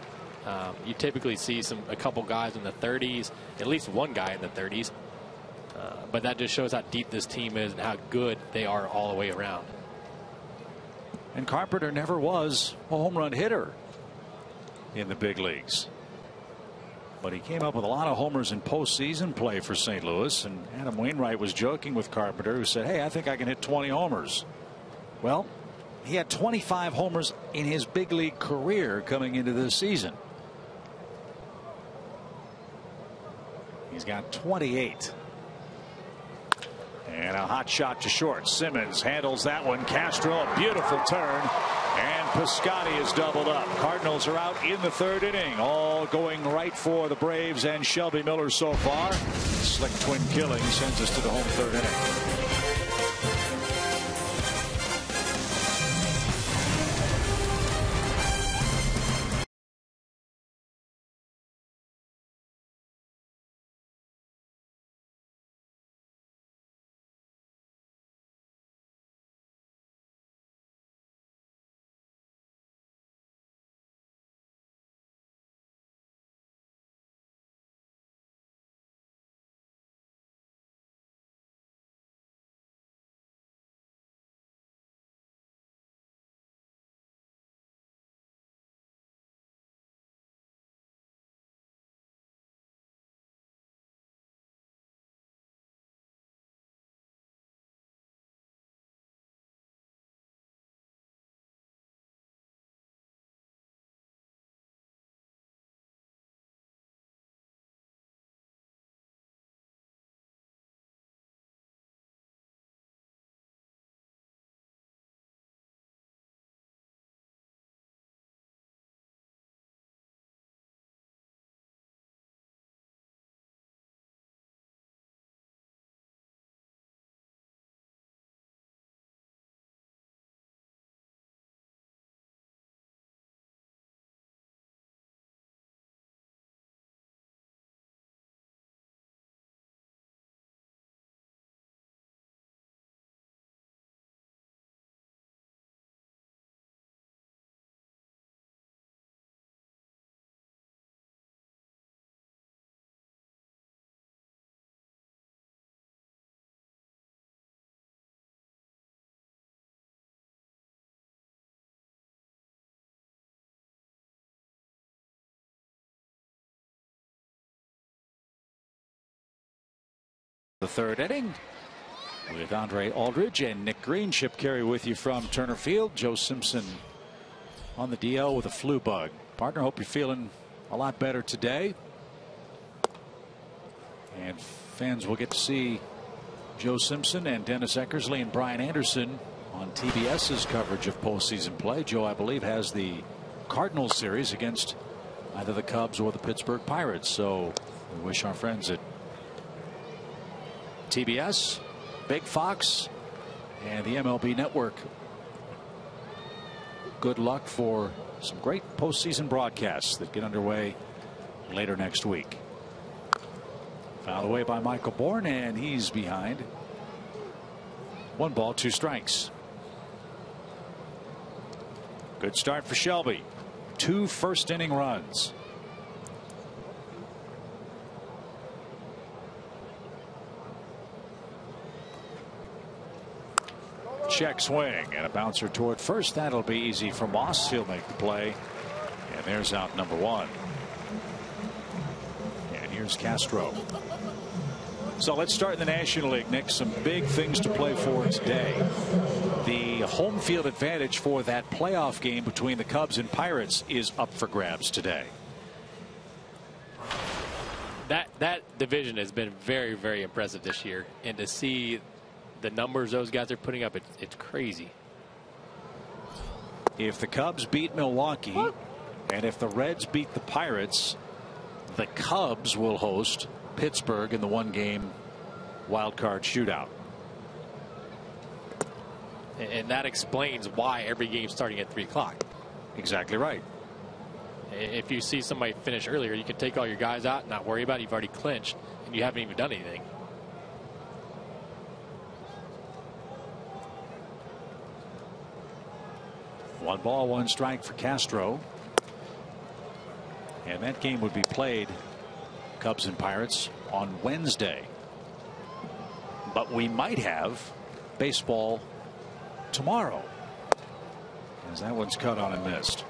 You typically see a couple guys in the 30s, at least one guy in the 30s. But that just shows how deep this team is and how good they are all the way around. And Carpenter never was a home run hitter in the big leagues. But he came up with a lot of homers in postseason play for St. Louis. And Adam Wainwright was joking with Carpenter, who said, hey, I think I can hit 20 homers. Well, he had 25 homers in his big league career coming into this season. He's got 28. And a hot shot to short. Simmons handles that one. Castro, a beautiful turn. And Piscotty is doubled up. Cardinals are out in the 3rd inning. All going right for the Braves and Shelby Miller so far. Slick twin killing sends us to the home 3rd inning. The third inning with Andre Aldridge and Nick Green. Chip Carey with you from Turner Field. Joe Simpson on the DL with a flu bug. Partner, hope you're feeling a lot better today. And fans will get to see Joe Simpson and Dennis Eckersley and Brian Anderson on TBS's coverage of postseason play. Joe, I believe, has the Cardinals series against either the Cubs or the Pittsburgh Pirates. So we wish our friends at TBS, Big Fox, and the MLB Network good luck for some great postseason broadcasts that get underway later next week. Fouled away by Michael Bourne, and he's behind. 1 ball, 2 strikes. Good start for Shelby. 2 first-inning runs. Check swing and a bouncer toward first. That'll be easy for Moss. He'll make the play. And there's out number 1. And here's Castro. So let's start in the National League, Nick. Some big things to play for today. The home field advantage for that playoff game between the Cubs and Pirates is up for grabs today. That division has been very, very impressive this year, and to see the numbers those guys are putting up, it's crazy. If the Cubs beat Milwaukee and if the Reds beat the Pirates, the Cubs will host Pittsburgh in the 1-game wild card shootout. And that explains why every game's starting at 3 o'clock. Exactly right. If you see somebody finish earlier, you can take all your guys out and not worry about it. You've already clinched and you haven't even done anything. One ball, 1 strike for Castro. And that game would be played, Cubs and Pirates, on Wednesday. But we might have baseball tomorrow, as that one's cut on and missed.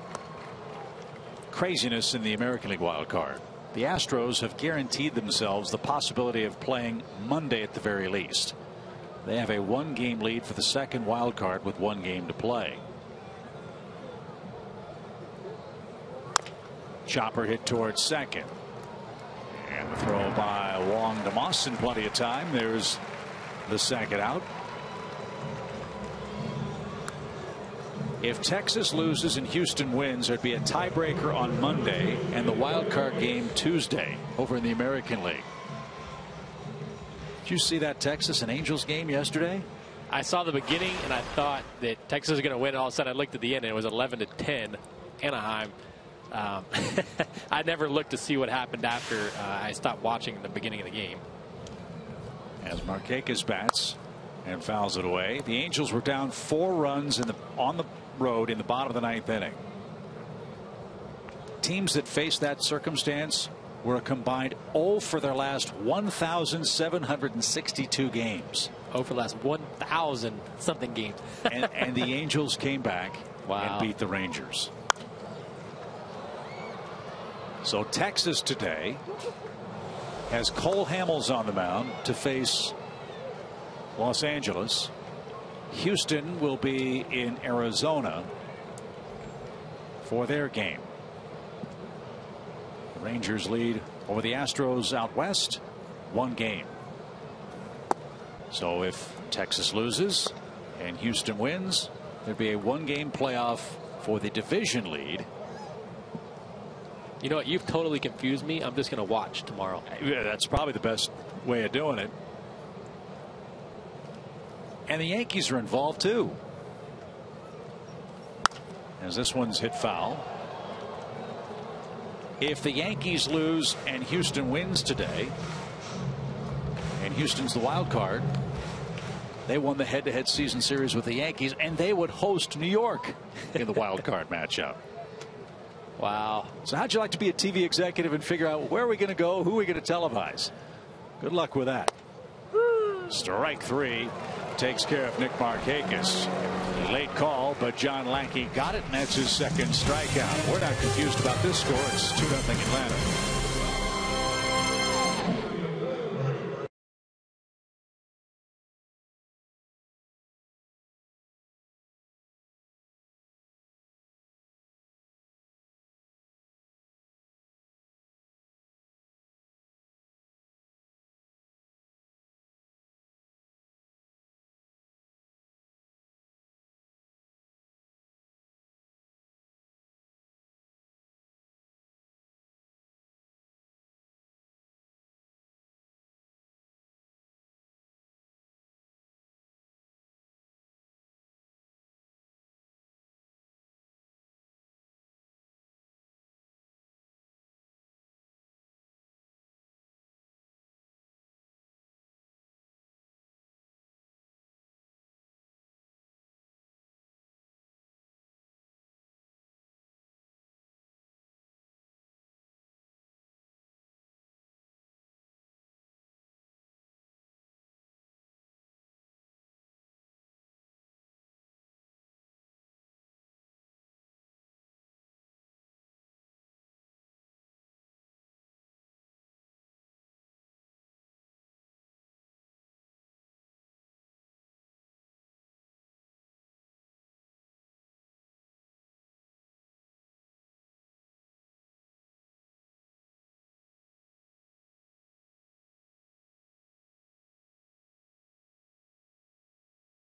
Craziness in the American League wild card. The Astros have guaranteed themselves the possibility of playing Monday at the very least. They have a 1-game lead for the second wild card with 1 game to play. Chopper hit towards second. And the throw by Wong to Moss in plenty of time. There's the second out. If Texas loses and Houston wins, there'd be a tiebreaker on Monday and the wild card game Tuesday over in the American League. Did you see that Texas and Angels game yesterday? I saw the beginning and I thought that Texas was going to win. All of a sudden I looked at the end and it was 11-10 Anaheim. I never looked to see what happened after I stopped watching the beginning of the game. As Markakis bats and fouls it away. The Angels were down 4 runs on the road in the bottom of the 9th inning. Teams that faced that circumstance were a combined 0 for their last 1,762 games. 0 for the last 1,000 something games. and the Angels came back and beat the Rangers. So Texas today has Cole Hamels on the mound to face Los Angeles. Houston will be in Arizona for their game. The Rangers lead over the Astros out west 1 game. So if Texas loses and Houston wins, there'd be a 1-game playoff for the division lead. You know what? You've totally confused me. I'm just going to watch tomorrow. Yeah, that's probably the best way of doing it. And the Yankees are involved too, as this one's hit foul. If the Yankees lose and Houston wins today, and Houston's the wild card, they won the head-to-head season series with the Yankees, and they would host New York in the wild card matchup. Wow. So how'd you like to be a TV executive and figure out where are we going to go, who are we going to televise? Good luck with that. Strike 3 takes care of Nick Markakis. Late call, but John Lackey got it, and that's his second strikeout. We're not confused about this score. It's 2-0 Atlanta.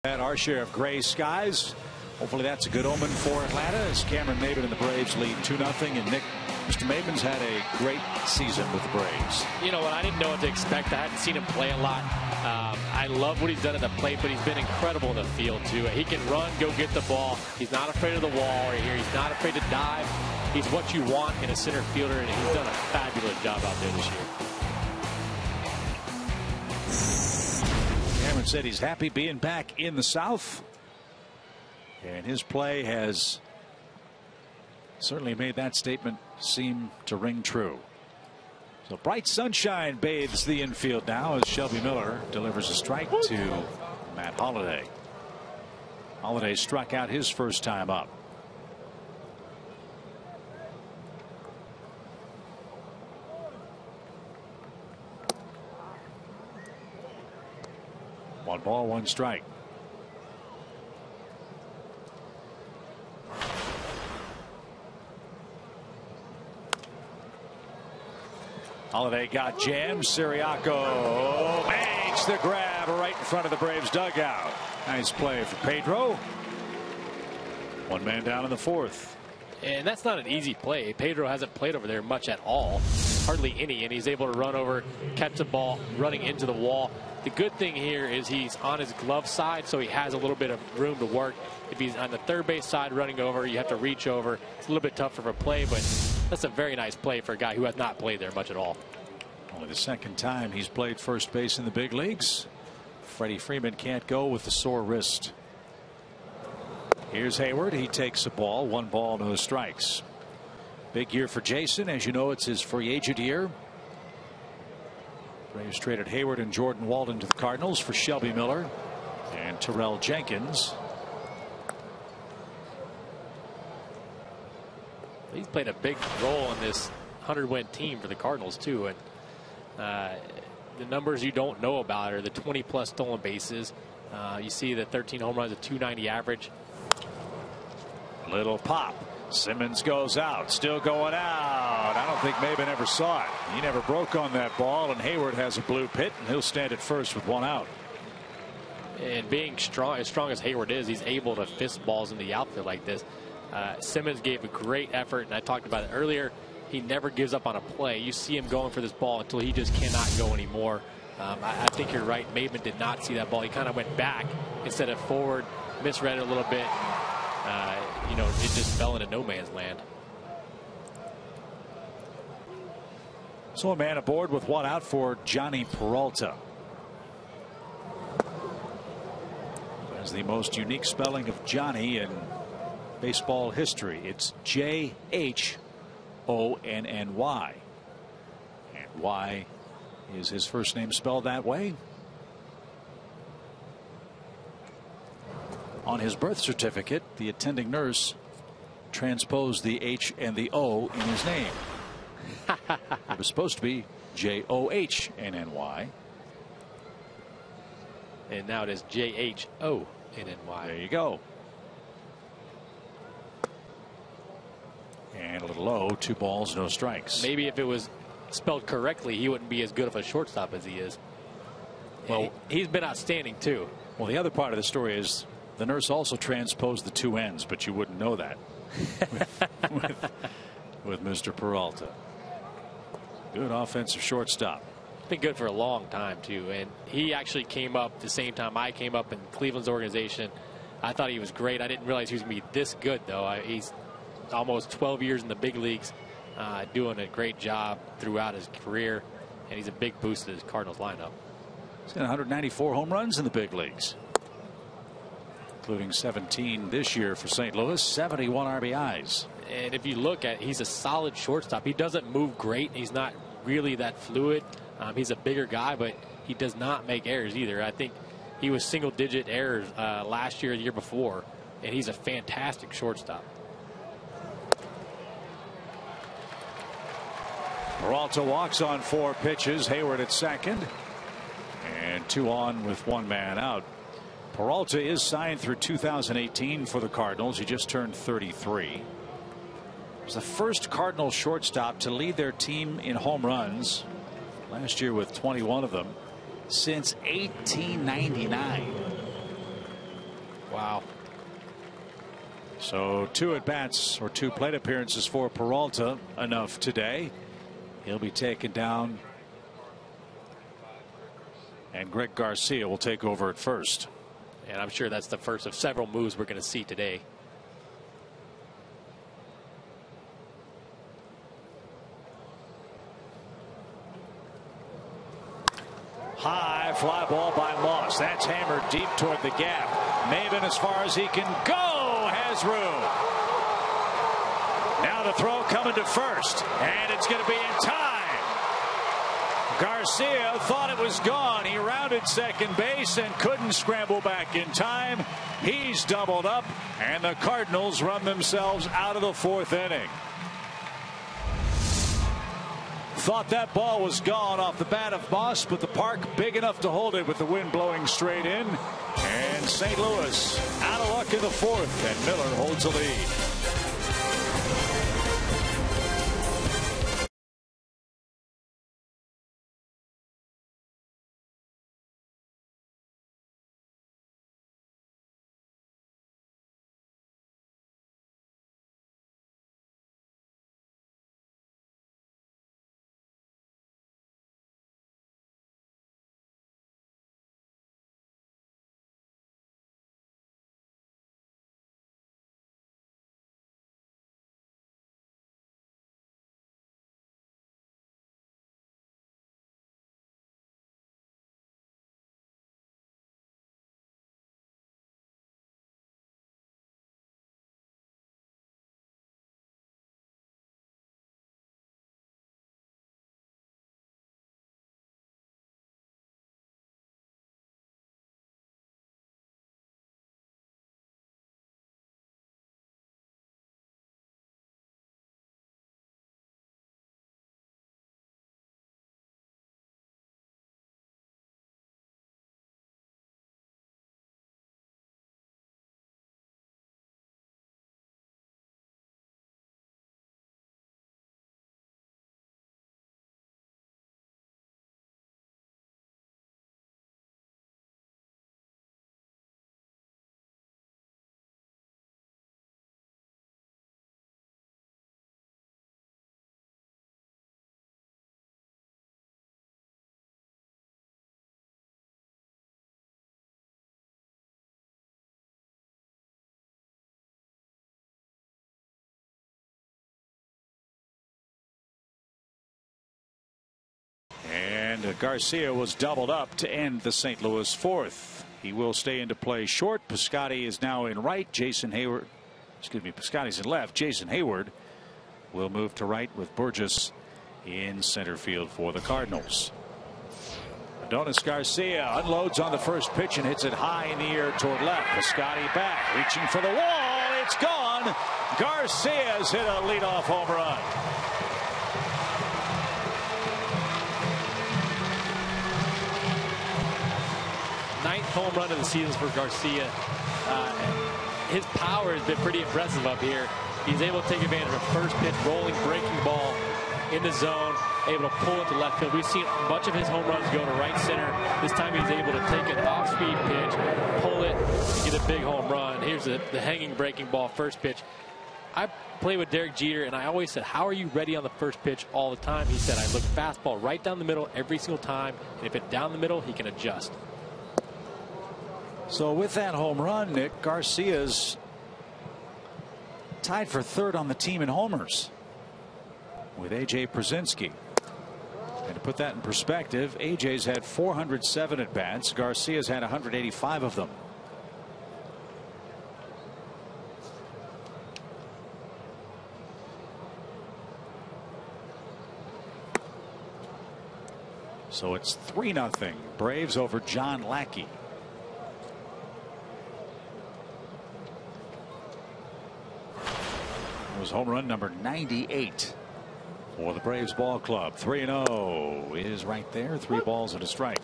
At our share of gray skies. Hopefully that's a good omen for Atlanta as Cameron Maybin and the Braves lead 2-0. And Nick, Mr. Maybin's had a great season with the Braves. You know what? I didn't know what to expect. I hadn't seen him play a lot. I love what he's done at the plate, but he's been incredible in the field too. He can run, go get the ball. He's not afraid of the wall right here. He's not afraid to dive. He's what you want in a center fielder, and he's done a fabulous job out there this year. Cameron said he's happy being back in the South. And his play has certainly made that statement seem to ring true. So bright sunshine bathes the infield now as Shelby Miller delivers a strike to Matt Holliday. Holliday struck out his first time up. One ball, one strike. Holliday got jammed. Siriaco makes the grab right in front of the Braves dugout. Nice play for Pedro. One man down in the fourth. And that's not an easy play. Pedro hasn't played over there much at all. Hardly any. And he's able to run over, catch the ball, running into the wall. The good thing here is he's on his glove side, so he has a little bit of room to work. If he's on the third base side running over, you have to reach over. It's a little bit tougher for play, but that's a very nice play for a guy who has not played there much at all. Only the second time he's played first base in the big leagues. Freddie Freeman can't go with the sore wrist. Here's Hayward. He takes the ball. One ball, no strikes. Big year for Jason. As you know, it's his free agent year. Braves traded Hayward and Jordan Walden to the Cardinals for Shelby Miller and Terrell Jenkins. He's played a big role in this 100-win team for the Cardinals too, and the numbers you don't know about are the 20+ stolen bases. You see the 13 home runs, a .290 average. Little pop. Simmons goes out, still going out. I don't think Maybin ever saw it. He never broke on that ball, and Hayward has a blue pit, and he'll stand at first with one out. And being strong as Hayward is, he's able to fist balls in the outfield like this. Simmons gave a great effort, and I talked about it earlier. He never gives up on a play. You see him going for this ball until he just cannot go anymore. I think you're right. Maybin did not see that ball. He kind of went back instead of forward, misread it a little bit. You know, it just fell into no man's land. So a man aboard with one out for Johnny Peralta. That's the most unique spelling of Johnny in baseball history. It's J-H-O-N-N-Y. And why is his first name spelled that way? On his birth certificate, the attending nurse transposed the H and the O in his name. It was supposed to be J-O-H-N-N-Y. And now it is J-H-O-N-N-Y. There you go. And a little low, 2 balls, no strikes. Maybe if it was spelled correctly, he wouldn't be as good of a shortstop as he is. Well, he's been outstanding too. Well, the other part of the story is the nurse also transposed the 2 N's, but you wouldn't know that with Mr. Peralta. Good offensive shortstop. Been good for a long time too, and he actually came up the same time I came up in Cleveland's organization. I thought he was great. I didn't realize he was going to be this good though. He's almost 12 years in the big leagues, doing a great job throughout his career, and he's a big boost to his Cardinals lineup. He's got 194 home runs in the big leagues, including 17 this year for St. Louis, 71 RBIs. And if you look at, he's a solid shortstop. He doesn't move great. He's not really that fluid. He's a bigger guy, but he does not make errors either. I think he was single-digit errors last year, the year before, and he's a fantastic shortstop. Peralta walks on 4 pitches. Hayward at second, and 2 on with 1 man out. Peralta is signed through 2018 for the Cardinals. He just turned 33. He's the first Cardinal shortstop to lead their team in home runs, last year with 21 of them, since 1899. Wow. So 2 at-bats or 2 plate appearances for Peralta, enough today. He'll be taken down, and Greg Garcia will take over at first. And I'm sure that's the first of several moves we're going to see today. High fly ball by Moss. That's hammered deep toward the gap. Maven, as far as he can go, has room. Now the throw coming to first, and it's going to be in time. Garcia thought it was gone. He rounded second base and couldn't scramble back in time. He's doubled up, and the Cardinals run themselves out of the 4th inning. Thought that ball was gone off the bat of Moss, but the park big enough to hold it with the wind blowing straight in. And St. Louis out of luck in the 4th, and Miller holds a lead. And Garcia was doubled up to end the St. Louis 4th. He will stay into play short. Piscotty is now in right. Piscotty's in left. Jason Hayward will move to right with Burgess in center field for the Cardinals. Adonis Garcia unloads on the first pitch and hits it high in the air toward left. Piscotty back, reaching for the wall. It's gone. Garcia's hit a leadoff home run. Ninth home run of the season for Garcia. His power has been pretty impressive up here. He's able to take advantage of a first pitch rolling breaking ball in the zone, able to pull it to left field. We've seen much of his home runs go to right center. This time he's able to take an off-speed pitch, pull it, and get a big home run. Here's the hanging breaking ball first pitch. I played with Derek Jeter, and I always said, how are you ready on the first pitch all the time? He said, I look fastball right down the middle every single time, and if it's down the middle, he can adjust. So with that home run, Nick, Garcia's tied for 3rd on the team in homers with A.J. Przinsky. And to put that in perspective, A.J.'s had 407 at bats. Garcia's had 185 of them. So it's 3-0 Braves over John Lackey. It was home run number 98 for the Braves ball club. 3-0 is right there. 3 balls and a strike.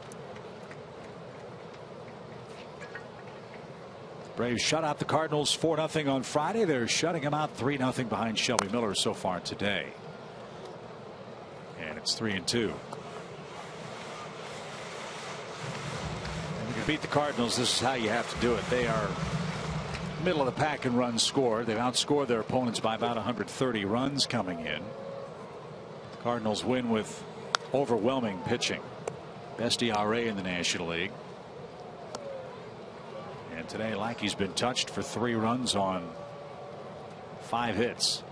Braves shut out the Cardinals 4-0 on Friday. They're shutting them out 3-0 behind Shelby Miller so far today. And it's 3-2. And you can beat the Cardinals. This is how you have to do it. They are middle of the pack in runs scored. They've outscored their opponents by about 130 runs coming in. The Cardinals win with overwhelming pitching. Best ERA in the National League. And today Lackey's been touched for 3 runs on 5 hits.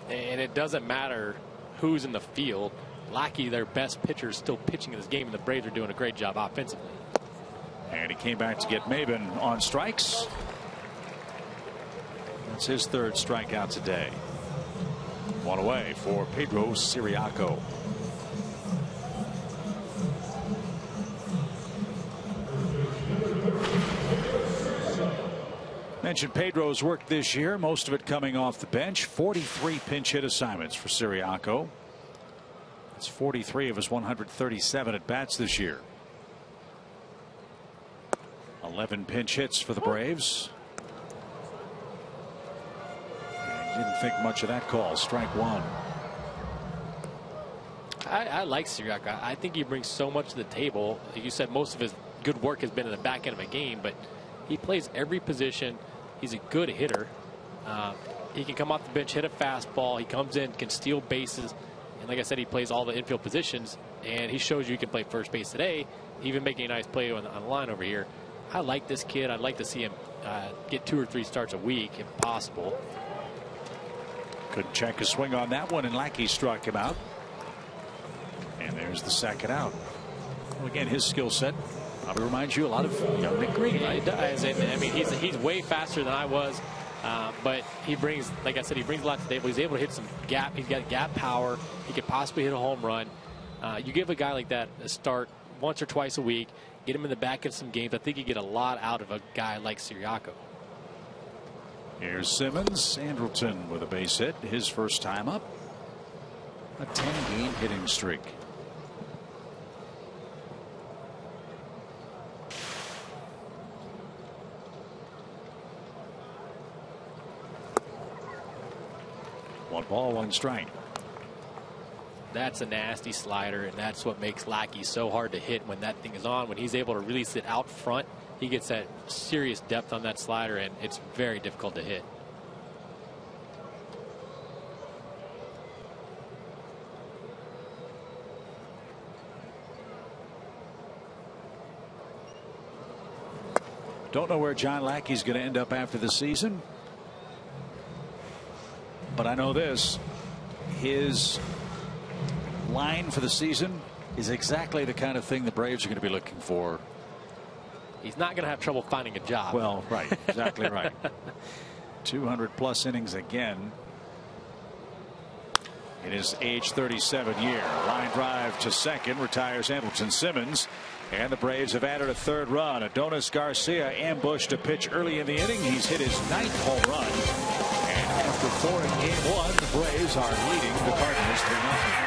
And it doesn't matter who's in the field. Lackey, their best pitcher, is still pitching in this game, and the Braves are doing a great job offensively. And he came back to get Maben on strikes. That's his 3rd strikeout today. 1 away for Pedro Ciriaco. Mentioned Pedro's work this year, most of it coming off the bench. 43 pinch hit assignments for Ciriaco. That's 43 of his 137 at bats this year. 11 pinch hits for the Braves. And didn't think much of that call. Strike 1. I like Ciriaco. I think he brings so much to the table. Like you said, most of his good work has been in the back end of a game, but he plays every position. He's a good hitter. He can come off the bench, hit a fastball. He comes in, can steal bases. And like I said, he plays all the infield positions, and he shows you can play first base today, even making a nice play on the line over here. I like this kid. I'd like to see him get 2 or 3 starts a week if possible. Couldn't check a swing on that one, and Lackey struck him out. And there's the second out. Well, again, his skill set probably reminds you a lot of young Nick Green. Yeah, he does. And, I mean, he's way faster than I was. But he brings, like I said, he brings a lot to the table. He's able to hit some gap. He's got gap power. He could possibly hit a home run. You give a guy like that a start once or twice a week, get him in the back of some games. I think you get a lot out of a guy like Ciriaco. Here's Simmons. Andrelton with a base hit, his first time up. A 10-game hitting streak. One ball, 1 strike. That's a nasty slider, and that's what makes Lackey so hard to hit when that thing is on. When he's able to release it out front, he gets that serious depth on that slider, and it's very difficult to hit. Don't know where John Lackey's going to end up after the season. But I know this, his line for the season is exactly the kind of thing the Braves are going to be looking for. He's not going to have trouble finding a job. Well, right, exactly right. 200+ innings again in his age 37 year. Line drive to second retires Andrelton Simmons. And the Braves have added a 3rd run. Adonis Garcia ambushed a pitch early in the inning. He's hit his 9th home run. After 4 in game 1, the Braves are leading the Cardinals 3-0.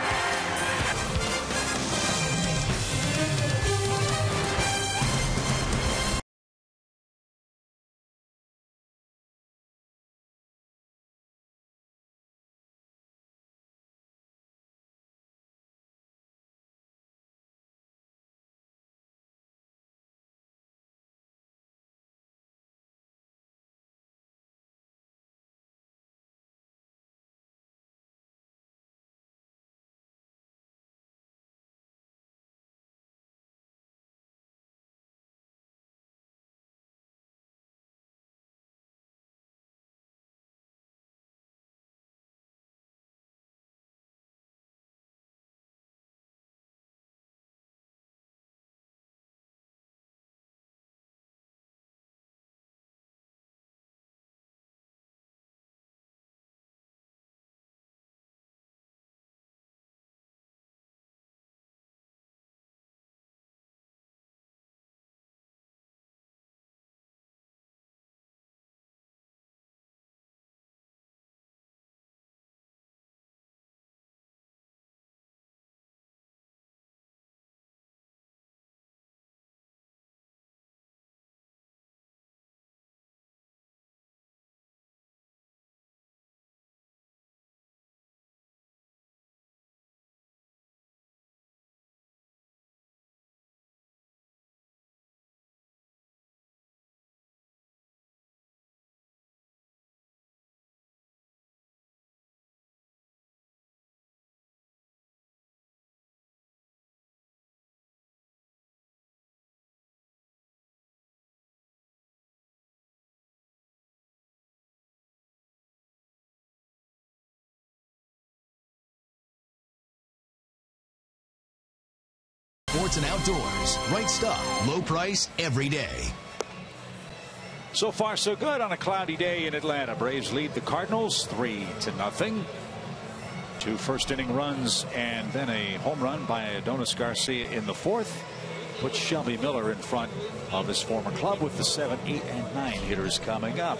sports and outdoors. Right stuff, low price, every day. So far, so good on a cloudy day in Atlanta. Braves lead the Cardinals 3-0. 2 first-inning runs and then a home run by Adonis Garcia in the 4th. Puts Shelby Miller in front of his former club with the 7, 8, and 9 hitters coming up.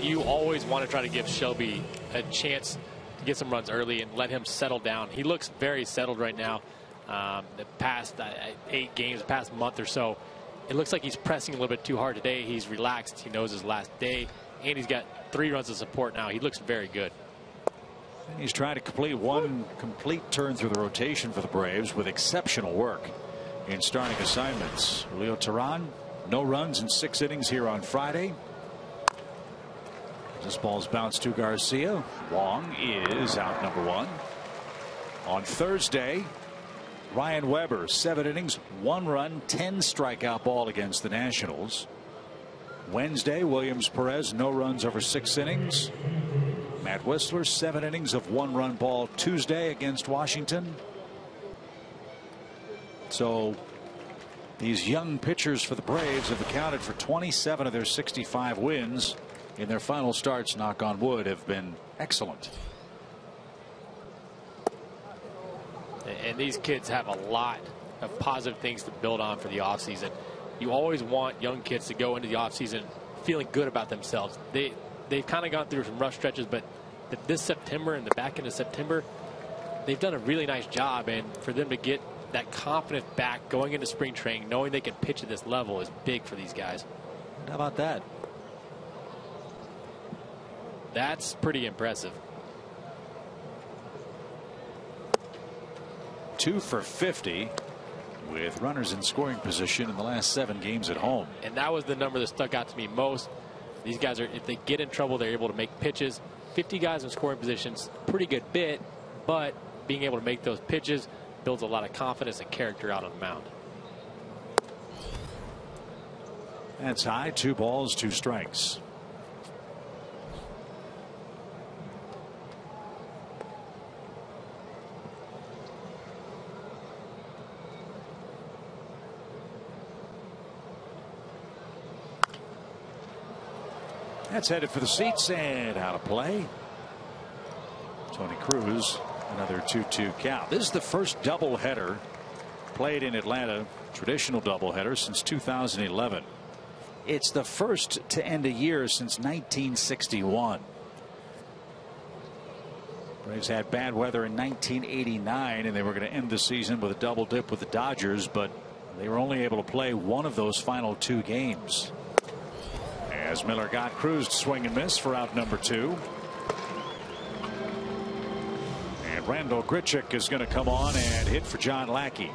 You always want to try to give Shelby a chance to get some runs early and let him settle down. He looks very settled right now. The past 8 games, the past month or so, it looks like he's pressing a little bit too hard today. He's relaxed. He knows his last day, and he's got 3 runs of support now. He looks very good. He's trying to complete one complete turn through the rotation for the Braves with exceptional work in starting assignments. Leo Tehran, no runs in 6 innings here on Friday. This ball's bounced to Garcia. Wong is out number 1. On Thursday, Ryan Weber, 7 innings, 1 run, 10 strikeout ball against the Nationals. Wednesday, Williams Perez, no runs over 6 innings. Matt Whistler, 7 innings of 1 run ball Tuesday against Washington. So these young pitchers for the Braves have accounted for 27 of their 65 wins in their final starts. Knock on wood, have been excellent. And these kids have a lot of positive things to build on for the offseason. You always want young kids to go into the offseason feeling good about themselves. They've kind of gone through some rough stretches, but this September and the back end of September, they've done a really nice job. And for them to get that confidence back going into spring training, knowing they can pitch at this level, is big for these guys. How about that? That's pretty impressive. 2 for 50 with runners in scoring position in the last 7 games at home. And that was the number that stuck out to me most. These guys are, if they get in trouble, they're able to make pitches. 50 guys in scoring positions, pretty good bit, but being able to make those pitches builds a lot of confidence and character out on the mound. That's high. 2 balls, 2 strikes. That's headed for the seats and out of play. Tony Cruz, another 2-2 count. This is the first doubleheader played in Atlanta, traditional doubleheader, since 2011. It's the first to end a year since 1961. Braves had bad weather in 1989, and they were going to end the season with a double dip with the Dodgers, but they were only able to play one of those final 2 games. As Miller got Cruz to swing and miss for out number 2. And Randall Grichuk is going to come on and hit for John Lackey.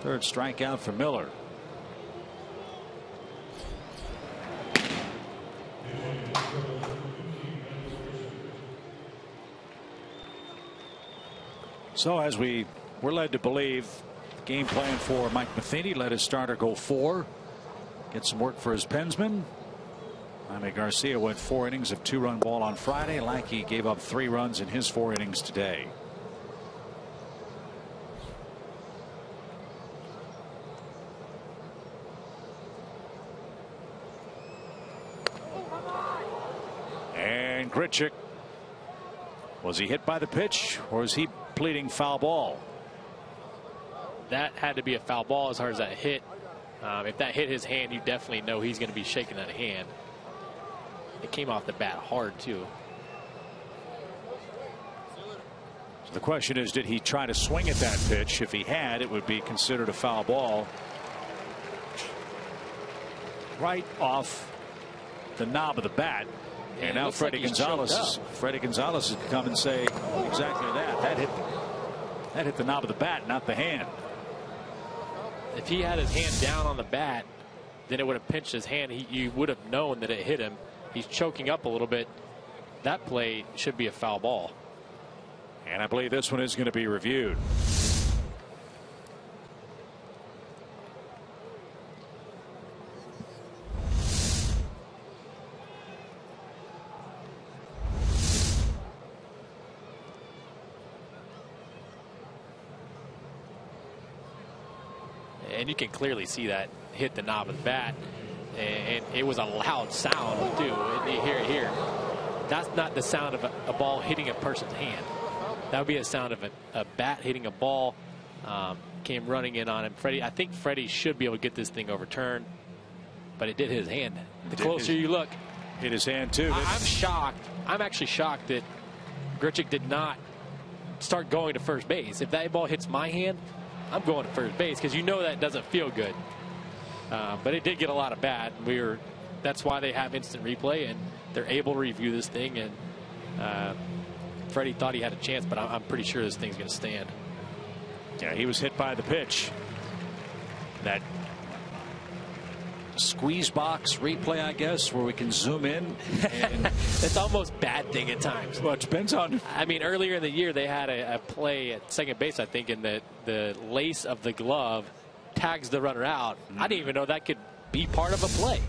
Third strikeout for Miller. So as we're led to believe, the game plan for Mike Matheny, let his starter go 4. Get some work for his pensman. Jaime Garcia went 4 innings of 2-run ball on Friday. Lackey gave up 3 runs in his 4 innings today. And Grichuk, was he hit by the pitch, or is he pleading foul ball? That had to be a foul ball as hard as that hit. If that hit his hand, you definitely know he's going to be shaking that hand. It came off the bat hard, too. So the question is, did he try to swing at that pitch? If he had, it would be considered a foul ball. Right off the knob of the bat. And now Freddie Gonzalez has come and say exactly that. That hit the knob of the bat, not the hand. If he had his hand down on the bat, then it would have pinched his hand. You would have known that it hit him. He's choking up a little bit. That play should be a foul ball. And I believe this one is going to be reviewed. and you can clearly see that hit the knob of the bat, and it was a loud sound too. And you hear it here. That's not the sound of a ball hitting a person's hand. That would be a sound of a bat hitting a ball. Came running in on him. I think Freddie should be able to get this thing overturned, but it did hit his hand. The closer you look, hit his hand too. I'm shocked. I'm actually shocked that Grichuk did not start going to first base. If that ball hits my hand, I'm going to first base, because you know that doesn't feel good. But it did get a lot of bat. That's why they have instant replay, and they're able to review this thing. And Freddie thought he had a chance, but I'm pretty sure this thing's going to stand. Yeah, he was hit by the pitch. That squeeze box replay, I guess, where we can zoom in. And it's almost bad thing at times. Well, it depends on. I mean, earlier in the year, they had a play at second base, I think, and the lace of the glove tags the runner out. I didn't even know that could be part of a play.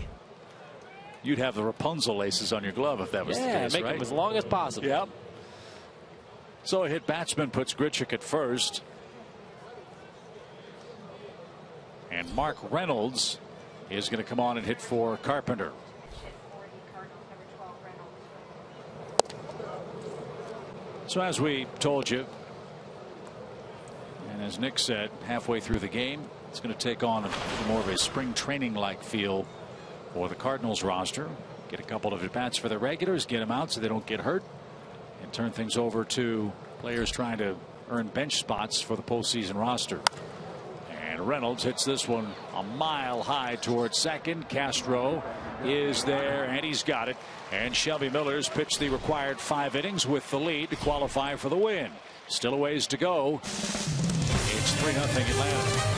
You'd have the Rapunzel laces on your glove if that was the case, make right? them as long as possible. Yep. So a hit batsman puts Grichuk at first. And Mark Reynolds is going to come on and hit for Carpenter. So as we told you, and as Nick said, halfway through the game, it's going to take on more of a spring training like feel for the Cardinals roster. Get a couple of at-bats for the regulars, get them out so they don't get hurt, and turn things over to players trying to earn bench spots for the postseason roster. And Reynolds hits this one a mile high towards second. Castro is there, and he's got it. And Shelby Miller's pitched the required 5 innings with the lead to qualify for the win. Still a ways to go. It's 3-0 Atlanta.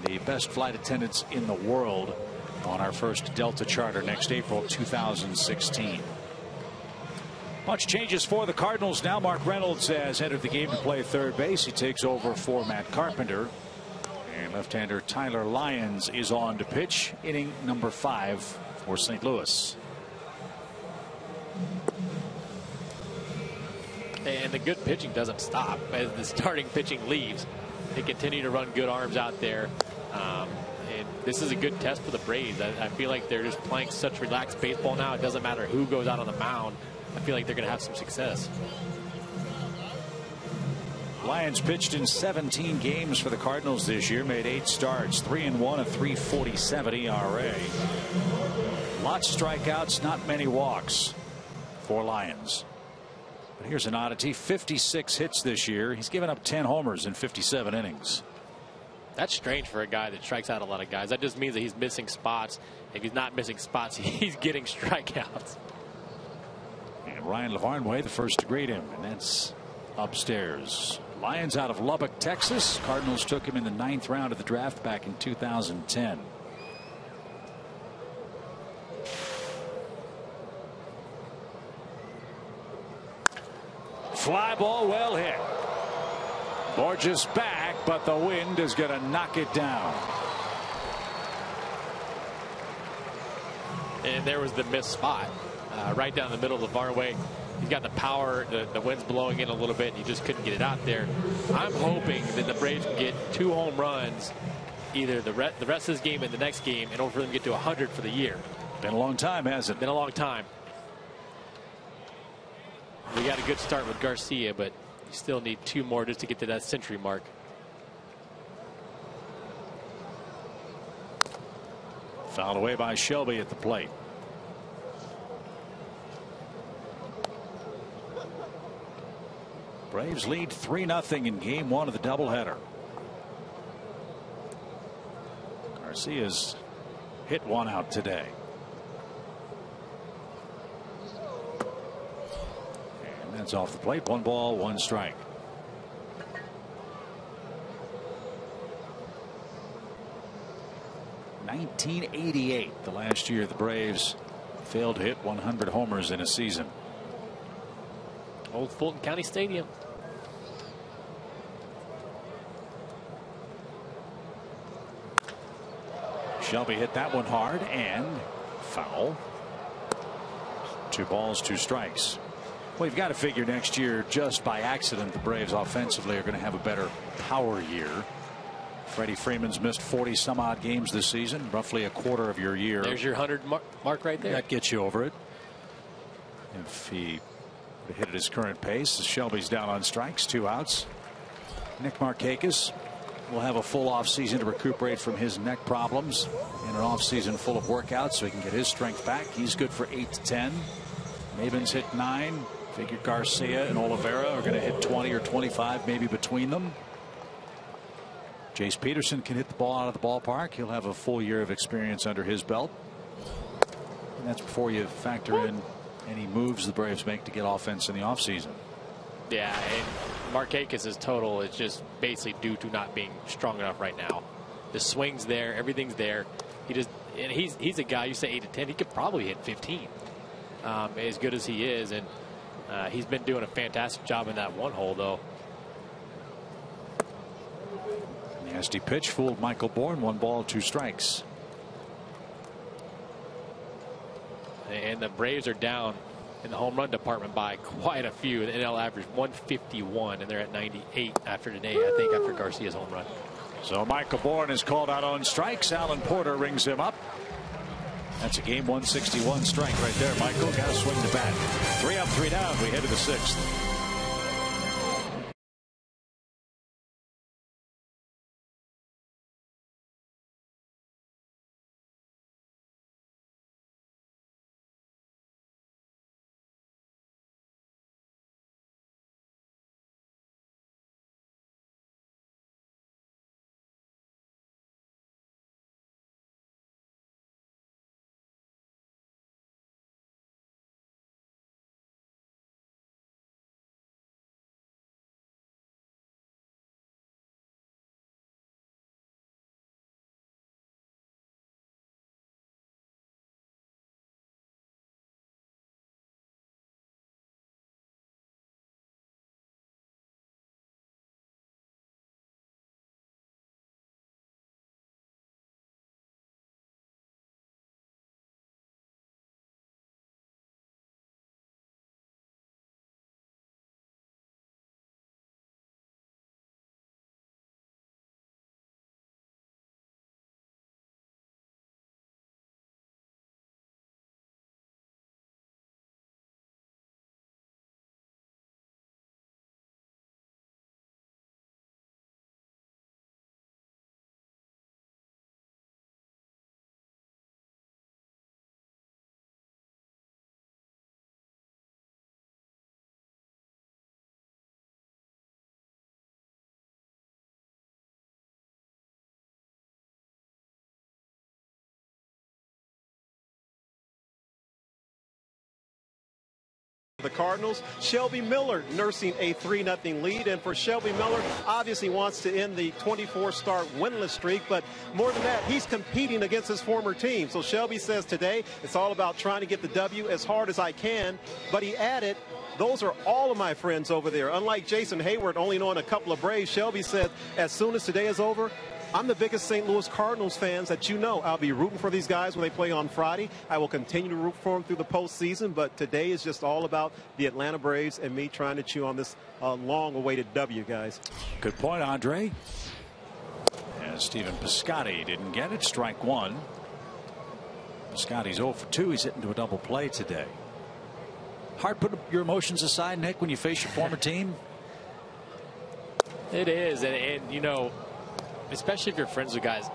The best flight attendants in the world on our first Delta charter next April 2016. Much changes for the Cardinals now. Mark Reynolds has entered the game to play third base. He takes over for Matt Carpenter. And left-hander Tyler Lyons is on to pitch inning number 5 for St. Louis. And the good pitching doesn't stop as the starting pitching leaves. They continue to run good arms out there. And this is a good test for the Braves. I feel like they're just playing such relaxed baseball now. It doesn't matter who goes out on the mound. I feel like they're going to have some success. Lyons pitched in 17 games for the Cardinals this year, made 8 starts, 3-1, a 3.47 ERA. Lots of strikeouts, not many walks for Lyons. But here's an oddity: 56 hits this year. He's given up 10 homers in 57 innings. That's strange for a guy that strikes out a lot of guys. That just means that he's missing spots. If he's not missing spots, he's getting strikeouts. And Ryan LaVarnway, the first to greet him, and that's upstairs. Lions out of Lubbock, Texas. Cardinals took him in the 9th round of the draft back in 2010. Fly ball well hit. Borges back, but the wind is going to knock it down. And there was the missed spot right down the middle of the fairway. He's got the power. The wind's blowing in a little bit, and he just couldn't get it out there. I'm hoping that the Braves can get 2 home runs, either the rest of this game and the next game, in order for them to get to 100 for the year. Been a long time, hasn't it? Been a long time. We got a good start with Garcia, but you still need 2 more just to get to that century mark. Fouled away by Shelby at the plate. Braves lead 3-0 in game 1 of the doubleheader. Garcia's hit 1 out today. And that's off the plate. 1 ball, 1 strike. (1988), the last year the Braves failed to hit 100 homers in a season. Old Fulton County Stadium. Shelby hit that one hard and foul. 2 balls, 2 strikes. Well, you've got to figure next year, just by accident, the Braves offensively are going to have a better power year. Freddie Freeman's missed 40 some odd games this season, roughly a quarter of your year. There's your 100 mark right there. That gets you over it. If he hit at his current pace, Shelby's down on strikes, 2 outs. Nick Markakis will have a full off season to recuperate from his neck problems, and an off season full of workouts so he can get his strength back. He's good for 8 to 10. Maven's hit 9. Figure Garcia and Oliveira are going to hit 20 or 25 maybe between them. Jace Peterson can hit the ball out of the ballpark. He'll have a full year of experience under his belt. And that's before you factor in any moves the Braves make to get offense in the offseason. Yeah, and Markakis' total is just basically due to not being strong enough right now. The swing's there, everything's there. And he's a guy, you say 8 to 10, he could probably hit 15. As good as he is, and he's been doing a fantastic job in that 1 hole, though. Nasty pitch fooled Michael Bourne. 1 ball, 2 strikes. And the Braves are down in the home run department by quite a few. The NL average 151, and they're at 98 after today, I think, after Garcia's home run. So Michael Bourne is called out on strikes. Alan Porter rings him up. That's a game 161 strike right there. Michael got to swing the bat. 3 up, 3 down. We head to the 6th. the Cardinals. Shelby Miller nursing a 3-0 lead. And for Shelby Miller, obviously wants to end the 24-start winless streak. But more than that, he's competing against his former team. So Shelby says today it's all about trying to get the W as hard as I can. But he added, those are all of my friends over there. Unlike Jason Hayward only knowing a couple of Braves, Shelby said as soon as today is over, I'm the biggest St. Louis Cardinals fans that you know. I'll be rooting for these guys when they play on Friday. I will continue to root for them through the postseason, but today is just all about the Atlanta Braves and me trying to chew on this long-awaited W, guys. Good point, Andre. And Stephen Piscotty didn't get it. Strike one. Piscotty's 0 for 2. He's hitting to a double play today. Hard put your emotions aside, Nick, when you face your former team? It is, and you know, especially if you're friends with guys.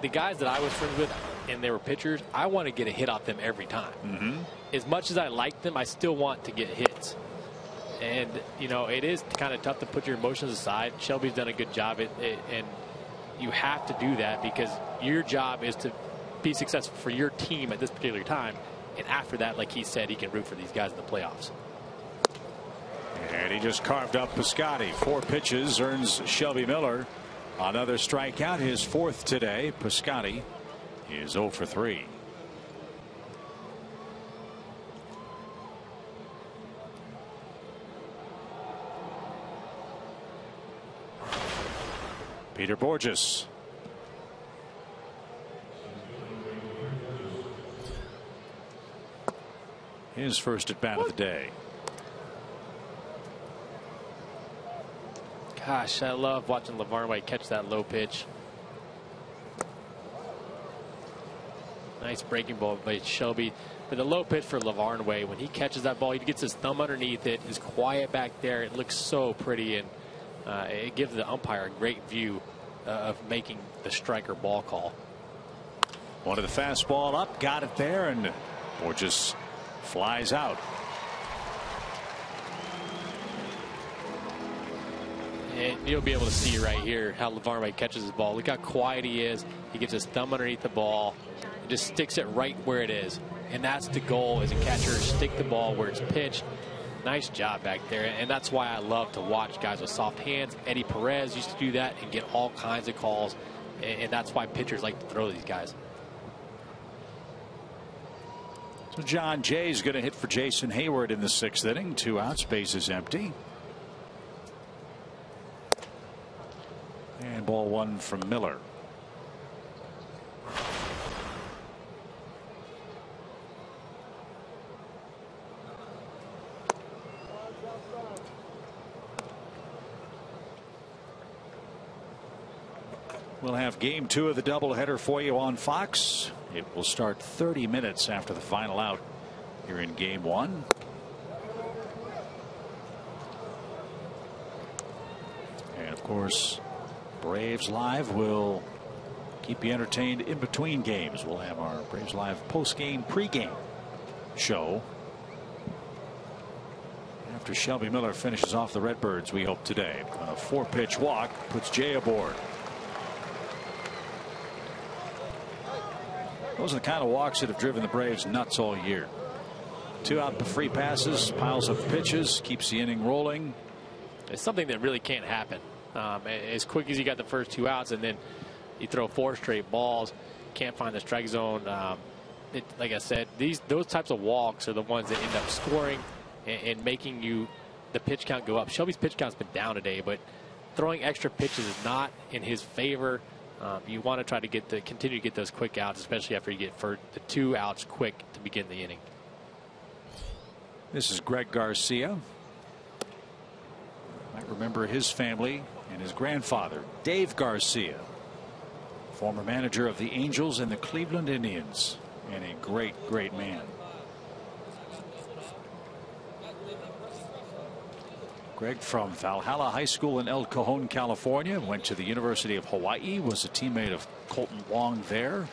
The guys that I was friends with and they were pitchers, I want to get a hit off them every time. As much as I like them, I still want to get hits. And, you know, it is kind of tough to put your emotions aside. Shelby's done a good job and you have to do that because your job is to be successful for your team at this particular time. And after that, like he said, he can root for these guys in the playoffs. And he just carved up Piscotty. 4 pitches, earns Shelby Miller another strikeout, his 4th today. Piscotty is 0 for 3. Peter Borges. His first at bat of the day. Gosh, I love watching LeVar White catch that low pitch. Nice breaking ball by Shelby. But the low pitch for LeVar White, when he catches that ball, he gets his thumb underneath it. Is quiet back there. It looks so pretty, and it gives the umpire a great view of making the striker ball call. Wanted the fastball up, got it there, and Borges flies out. And you'll be able to see right here how LeVar White catches his ball. Look how quiet he is. He gets his thumb underneath the ball and just sticks it right where it is. And that's the goal as a catcher, stick the ball where it's pitched. Nice job back there. And that's why I love to watch guys with soft hands. Eddie Perez used to do that and get all kinds of calls. And that's why pitchers like to throw these guys. So John Jay's going to hit for Jason Hayward in the 6th inning. 2 outs, base is empty. And ball 1 from Miller. We'll have game 2 of the doubleheader for you on Fox. It will start 30 minutes after the final out here in game 1. And of course, Braves Live will keep you entertained in between games. We'll have our Braves Live post-game, pre-game show after Shelby Miller finishes off the Redbirds, we hope today. A 4-pitch walk puts Jay aboard. Those are the kind of walks that have driven the Braves nuts all year. 2 out free passes, piles of pitches, keeps the inning rolling. It's something that really can't happen. As quick as you got the first 2 outs and then you throw 4 straight balls, can't find the strike zone. Like I said, those types of walks are the ones that end up scoring and making the pitch count go up. Shelby's pitch count's been down today, but throwing extra pitches is not in his favor. You want to try to continue to get those quick outs, especially after you get the 2 outs quick to begin the inning. This is Greg Garcia. Might remember his family and his grandfather, Dave Garcia, former manager of the Angels and the Cleveland Indians, and a great, great man. Greg from Valhalla High School in El Cajon, California, went to the University of Hawaii, was a teammate of Colton Wong there.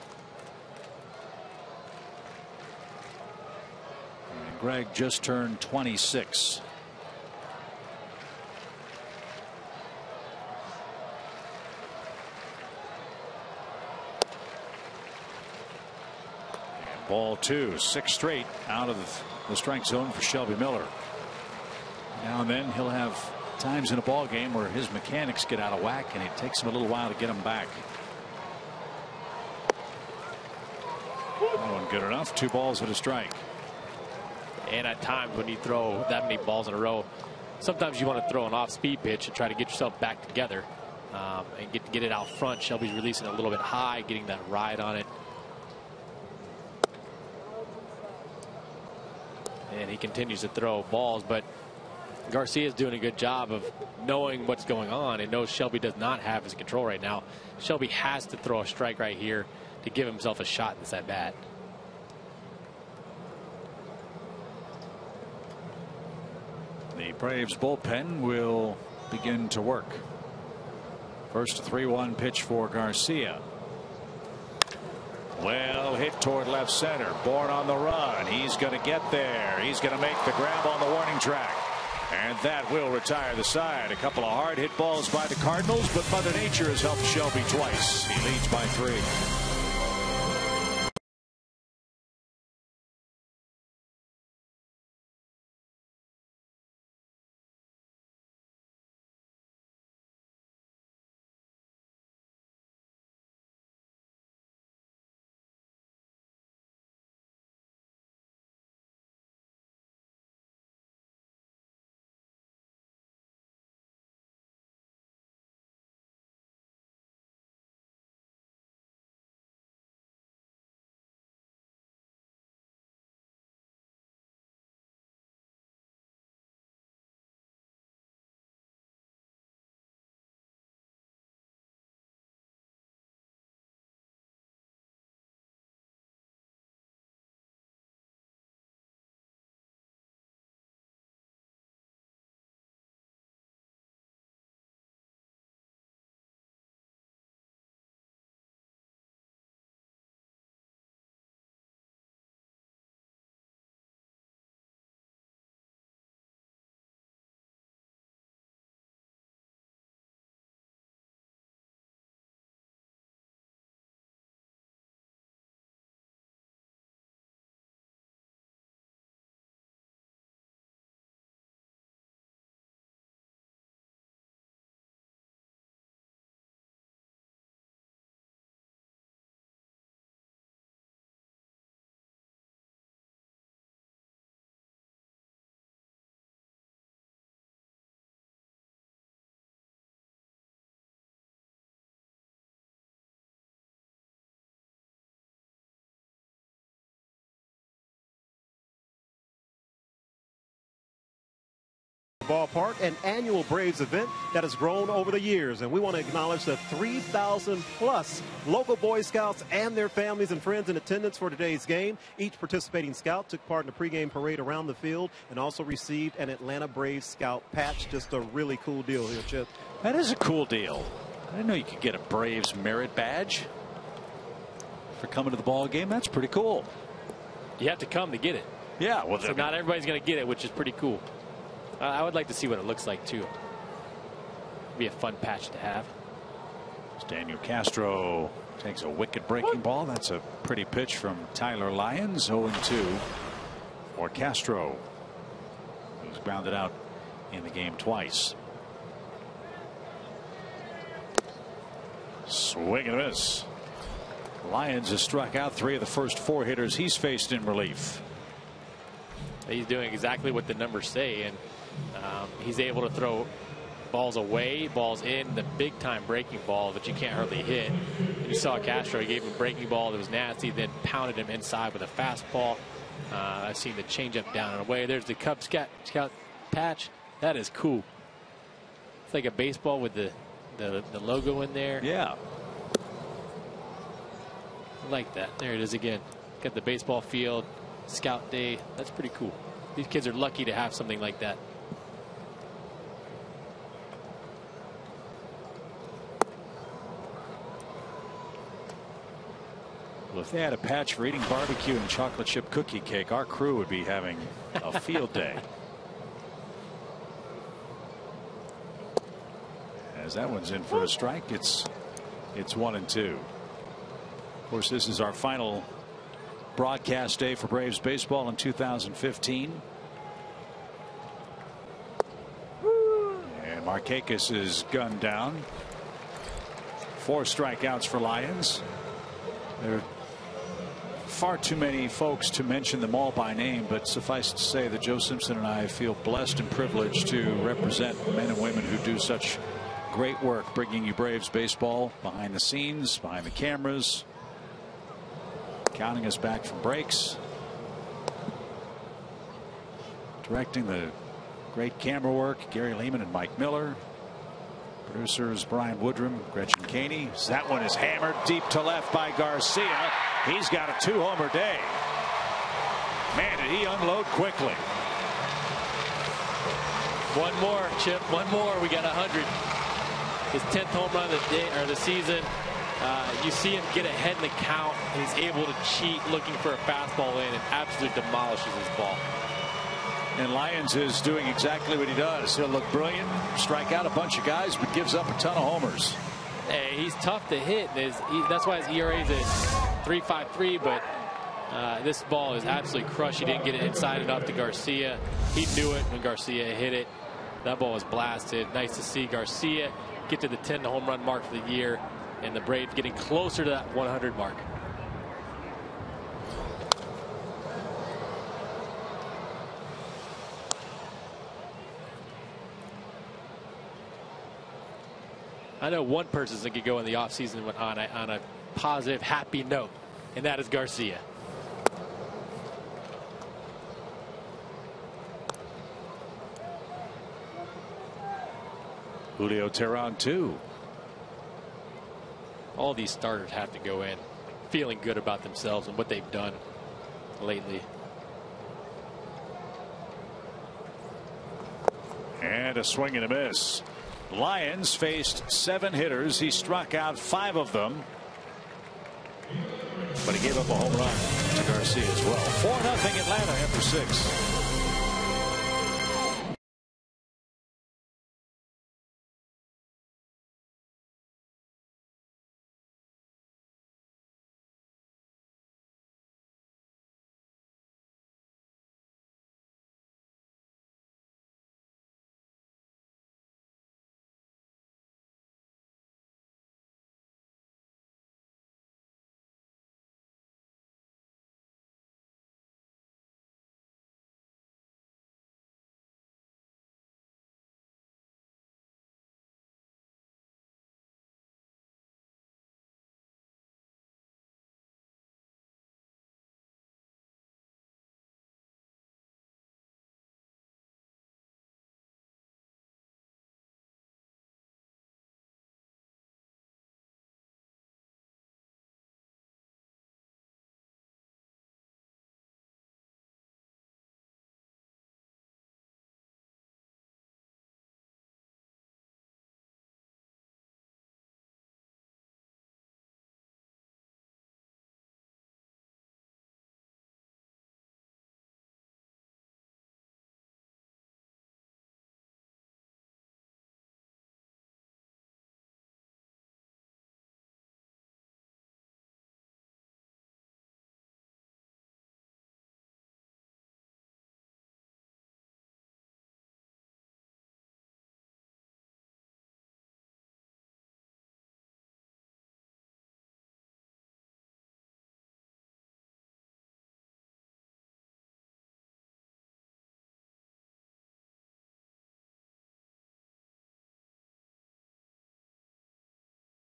And Greg just turned 26. 2, 6 straight out of the strike zone for Shelby Miller. Now and then he'll have times in a ball game where his mechanics get out of whack, and it takes him a little while to get them back. That one good enough. 2 balls and a strike. And at times when you throw that many balls in a row, sometimes you want to throw an off-speed pitch and try to get yourself back together and get it out front. Shelby's releasing a little bit high, getting that ride on it. And he continues to throw balls, but Garcia's doing a good job of knowing what's going on and knows Shelby does not have his control right now. Shelby has to throw a strike right here to give himself a shot in this at bat. The Braves bullpen will begin to work. First 3-1 pitch for Garcia. Well hit toward left center. Bourne on the run. He's going to get there. He's going to make the grab on the warning track. And that will retire the side. A couple of hard hit balls by the Cardinals, but Mother Nature has helped Shelby twice. He leads by 3. Ballpark, an annual Braves event that has grown over the years, and we want to acknowledge the 3,000 plus local Boy Scouts and their families and friends in attendance for today's game. Each participating scout took part in the pregame parade around the field and also received an Atlanta Braves scout patch. Just a really cool deal here, Chip. That is a cool deal. I didn't know you could get a Braves merit badge for coming to the ball game. That's pretty cool. You have to come to get it. Yeah, well, so not everybody's going to get it, which is pretty cool. I would like to see what it looks like too. Be a fun patch to have. Daniel Castro takes a wicket breaking ball. That's a pretty pitch from Tyler Lyons. 0-2 for Castro, who's grounded out in the game twice. Swing and a miss. Lyons has struck out 3 of the first 4 hitters he's faced in relief. He's doing exactly what the numbers say, and he's able to throw balls away, balls in, the big time breaking ball that you can't hardly hit. And you saw Castro, he gave him a breaking ball that was nasty, then pounded him inside with a fastball. I've seen the changeup down and away. There's the Cub Scout patch. That is cool. It's like a baseball with the logo in there. Yeah. I like that. There it is again. Got the baseball field, Scout Day. That's pretty cool. These kids are lucky to have something like that. Well, if they had a patch for eating barbecue and chocolate chip cookie cake, our crew would be having a field day. As that one's in for a strike, it's 1-2. Of course, this is our final broadcast day for Braves baseball in 2015. And Markakis is gunned down. 4 strikeouts for Lyons. There are far too many folks to mention them all by name, but suffice to say that Joe Simpson and I feel blessed and privileged to represent men and women who do such great work bringing you Braves baseball behind the scenes, behind the cameras, counting us back from breaks, directing the great camera work, Gary Lehman and Mike Miller. Producers Brian Woodrum, Gretchen Caney. That one is hammered deep to left by Garcia. He's got a 2-homer day. Man, did he unload quickly. One more, Chip. One more. We got 100. His 10th home run of the day or the season. You see him get ahead in the count, and he's able to cheat, looking for a fastball in, and absolutely demolishes his ball. And Lyons is doing exactly what he does. He'll look brilliant, strike out a bunch of guys, but gives up a ton of homers. Hey, he's tough to hit. That's why his ERA is at 3.53, but this ball is absolutely crushed. He didn't get it inside enough to Garcia. He knew it when Garcia hit it. That ball was blasted. Nice to see Garcia get to the 10 home run mark for the year, and the Braves getting closer to that 100 mark. I know one person that could go in the offseason on a positive, happy note, and that is Garcia. Julio Teheran, too. All these starters have to go in feeling good about themselves and what they've done lately. And a swing and a miss. Lyons faced 7 hitters. He struck out 5 of them, but he gave up a home run to Garcia as well. 4-0 Atlanta after 6.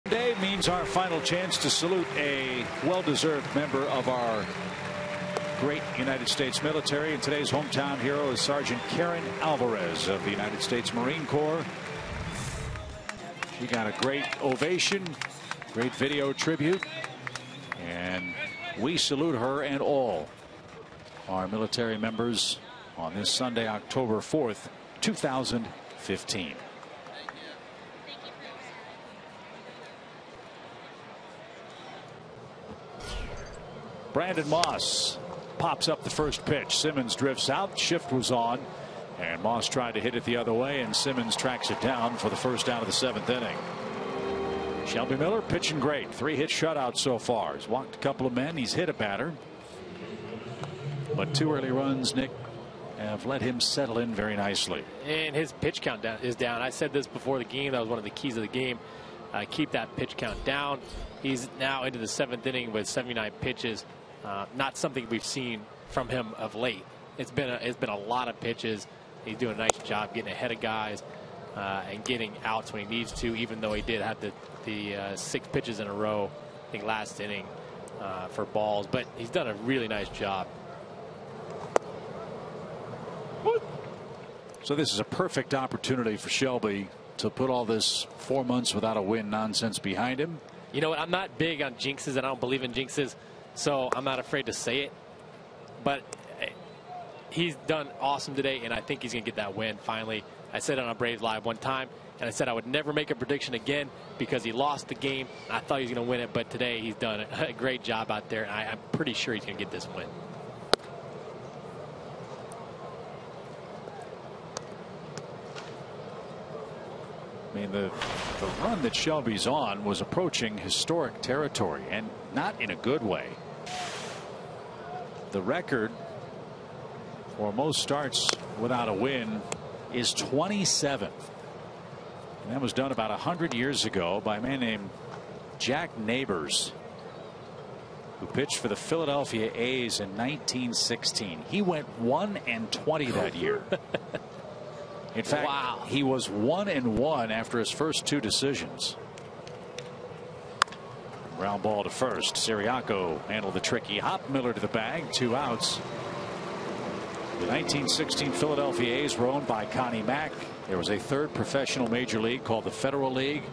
Day means our final chance to salute a well-deserved member of our great United States military. And today's hometown hero is Sergeant Karen Alvarez of the United States Marine Corps. She got a great ovation, great video tribute, and we salute her and all our military members on this Sunday, October 4th, 2015. Brandon Moss pops up the first pitch. Simmons drifts out. Shift was on, and Moss tried to hit it the other way, and Simmons tracks it down for the first out of the 7th inning. Shelby Miller pitching great. 3-hit shutout so far. He's walked a couple of men. He's hit a batter. But 2 early runs, Nick, have let him settle in very nicely. And his pitch count is down. I said this before the game. That was one of the keys of the game. Keep that pitch count down. He's now into the 7th inning with 79 pitches. Not something we've seen from him of late. It's been a lot of pitches. He's doing a nice job getting ahead of guys and getting outs when he needs to, even though he did have the 6 pitches in a row, I think, last inning for balls. But he's done a really nice job. So this is a perfect opportunity for Shelby to put all this 4 months without a win nonsense behind him. You know what? I'm not big on jinxes, and I don't believe in jinxes, so I'm not afraid to say it. But he's done awesome today, and I think he's going to get that win finally. I said it on Braves Live one time, and I said I would never make a prediction again because he lost the game. I thought he was going to win it, but today he's done a great job out there, and I'm pretty sure he's going to get this win. I mean, the run that Shelby's on was approaching historic territory, and not in a good way. The record for most starts without a win is 27th. And that was done about 100 years ago by a man named Jack Neighbors, who pitched for the Philadelphia A's in 1916. He went 1-20 that year. In fact, wow, he was 1-1 after his first 2 decisions. Ground ball to first. Siriaco handled the tricky hop. Miller to the bag. 2 outs. The 1916 Philadelphia A's were owned by Connie Mack. There was a 3rd professional major league called the Federal League.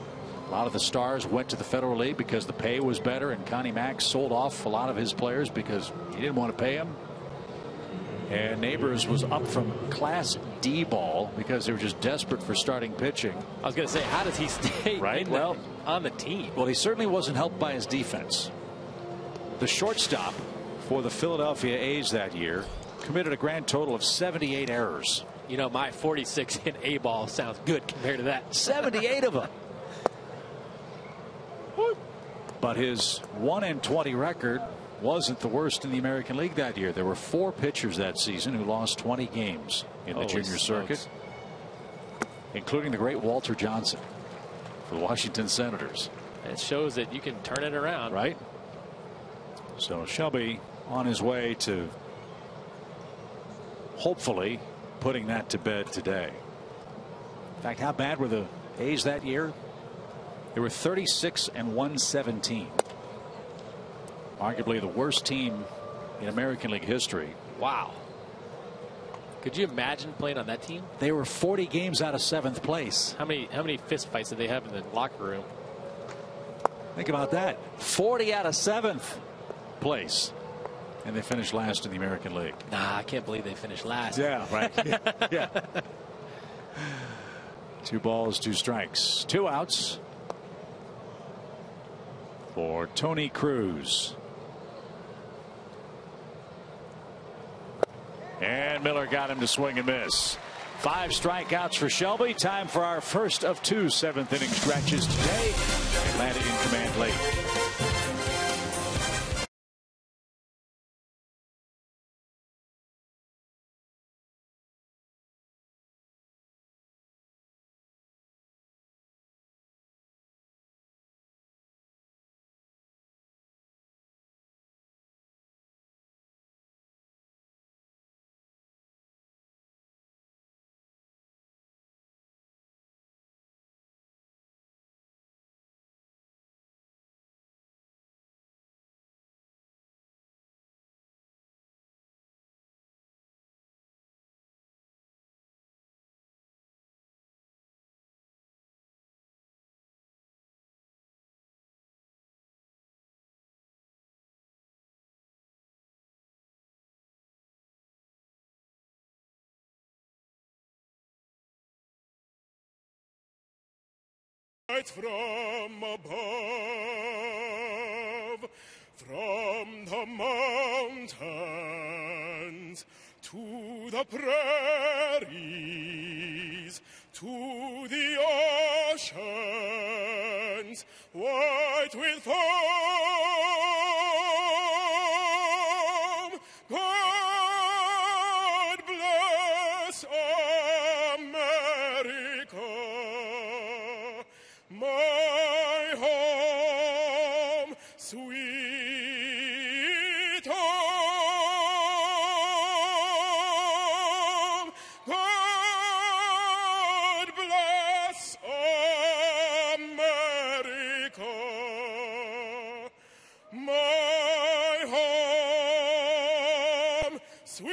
A lot of the stars went to the Federal League because the pay was better, and Connie Mack sold off a lot of his players because he didn't want to pay them. And Neighbors was up from Class D ball because they were just desperate for starting pitching. I was going to say, how does he stay on the team? Well, he certainly wasn't helped by his defense. The shortstop for the Philadelphia A's that year committed a grand total of 78 errors. You know, my 46 in A ball sounds good compared to that. 78 of them. But his 1-20 record wasn't the worst in the American League that year. There were 4 pitchers that season who lost 20 games in the junior circuit, including the great Walter Johnson for the Washington Senators. It shows that you can turn it around. Right. So Shelby on his way to hopefully putting that to bed today. In fact, how bad were the A's that year? They were 36-117. Arguably the worst team in American League history. Wow. Could you imagine playing on that team? They were 40 games out of 7th place. How many fist fights did they have in the locker room? Think about that. 40 out of 7th place. And they finished last in the American League. Nah, I can't believe they finished last. Yeah, right. Yeah. 2 balls, 2 strikes, 2 outs for Tony Cruz. And Miller got him to swing and miss. 5 strikeouts for Shelby. Time for our first of 2 7th inning stretches today. Atlanta in command late. From above, from the mountains to the prairies, to the oceans, white with foam, sweet home. God bless America, my home, sweet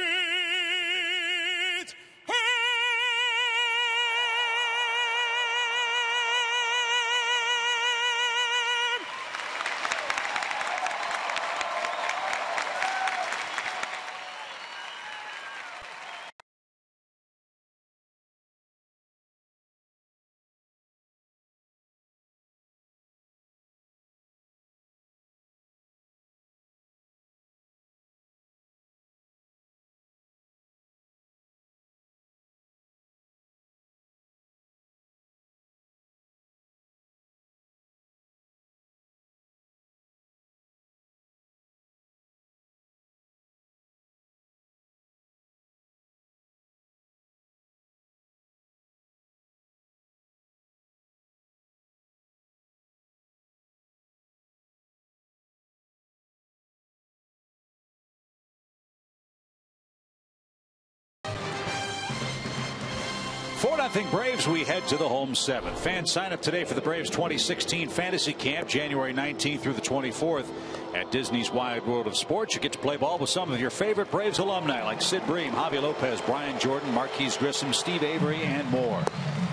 .4 Braves. We head to the home 7. Fans sign up today for the Braves 2016 Fantasy Camp, January 19th through the 24th at Disney's Wide World of Sports. You get to play ball with some of your favorite Braves alumni like Sid Bream, Javi Lopez, Brian Jordan, Marquise Grissom, Steve Avery, and more.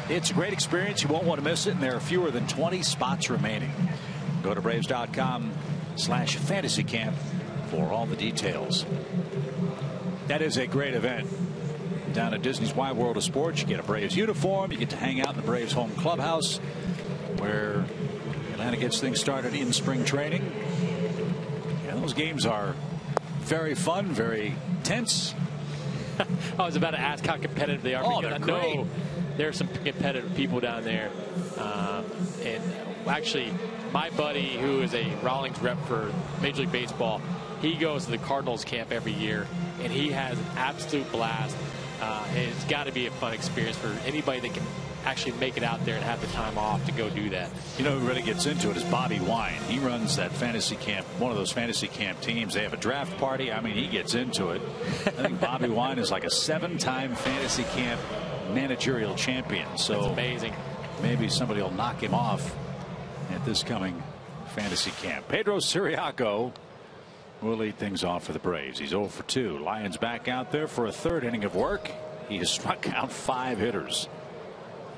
It's a great experience. You won't want to miss it, and there are fewer than 20 spots remaining. Go to Braves.com/fantasy camp for all the details. That is a great event. Down at Disney's Wide World of Sports, you get a Braves uniform. You get to hang out in the Braves home clubhouse where Atlanta gets things started in spring training. And those games are very fun, very tense. I was about to ask how competitive they are. Oh, because they're I know great. there are some competitive people down there. And actually, my buddy, who is a Rawlings rep for Major League Baseball, he goes to the Cardinals camp every year, and he has an absolute blast. It's got to be a fun experience for anybody that can actually make it out there and have the time off to go do that. You know who really gets into it is Bobby Wine. He runs that fantasy camp, one of those fantasy camp teams. They have a draft party. I mean, he gets into it. I think Bobby Wine is like a 7-time fantasy camp managerial champion. So that's amazing. Maybe somebody will knock him off at this coming fantasy camp. Pedro Siriaco will lead things off for the Braves. He's 0 for 2. Lions back out there for a third inning of work. He has struck out 5 hitters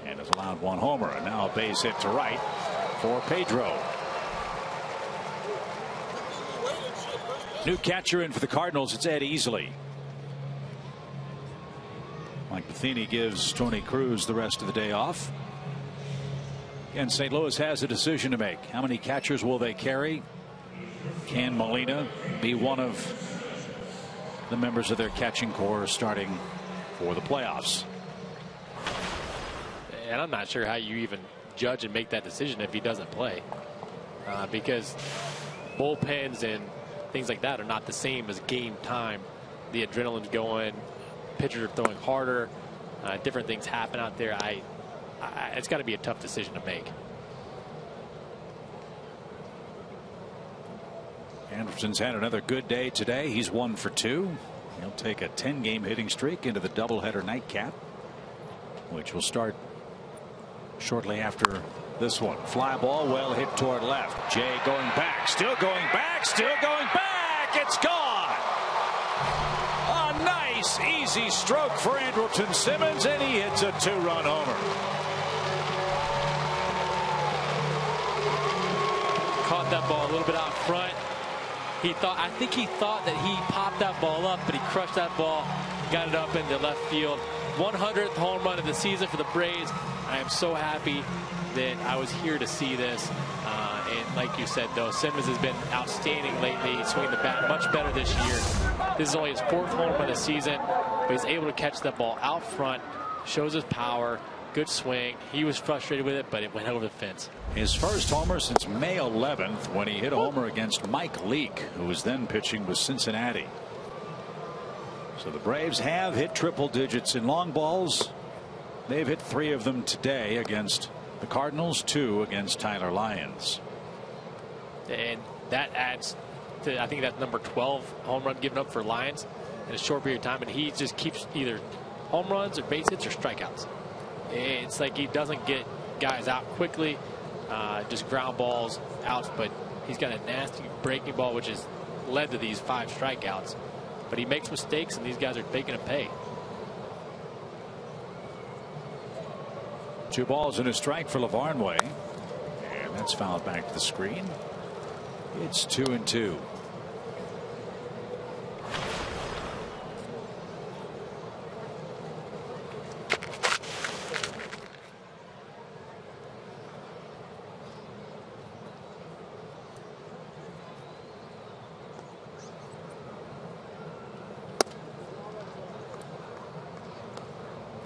and has allowed 1 homer. And now a base hit to right for Pedro. New catcher in for the Cardinals. It's Ed Easley. Mike Matheny gives Tony Cruz the rest of the day off. And St. Louis has a decision to make. How many catchers will they carry? Can Molina be one of the members of their catching corps starting for the playoffs? And I'm not sure how you even judge and make that decision if he doesn't play, because bullpens and things like that are not the same as game time. The adrenaline's going, pitchers are throwing harder, different things happen out there. It's got to be a tough decision to make. Anderson's had another good day today. He's 1 for 2. He'll take a 10-game hitting streak into the doubleheader nightcap, which will start shortly after this one. Fly ball well hit toward left. Jay going back, still going back, still going back. It's gone. A nice easy stroke for Andrelton Simmons, and he hits a 2-run homer. Caught that ball a little bit out front. I think he thought that he popped that ball up, but he crushed that ball, got it up into left field. 100th home run of the season for the Braves. I am so happy that I was here to see this. And like you said, though, Simmons has been outstanding lately. He's swinging the bat much better this year. This is only his 4th home run of the season, but he's able to catch that ball out front, shows his power. Good swing. He was frustrated with it, but it went over the fence. His first homer since May 11th, when he hit a homer against Mike Leake, who was then pitching with Cincinnati. So the Braves have hit triple digits in long balls. They've hit 3 of them today against the Cardinals, 2 against Tyler Lyons. And that adds to, I think that's number 12 home run given up for Lions in a short period of time. And he just keeps either home runs or base hits or strikeouts. It's like he doesn't get guys out quickly, just ground balls, outs. But he's got a nasty breaking ball, which has led to these 5 strikeouts. But he makes mistakes, and these guys are taking a pay. 2 balls and a strike for Lavarnway. And that's fouled back to the screen. It's 2-2.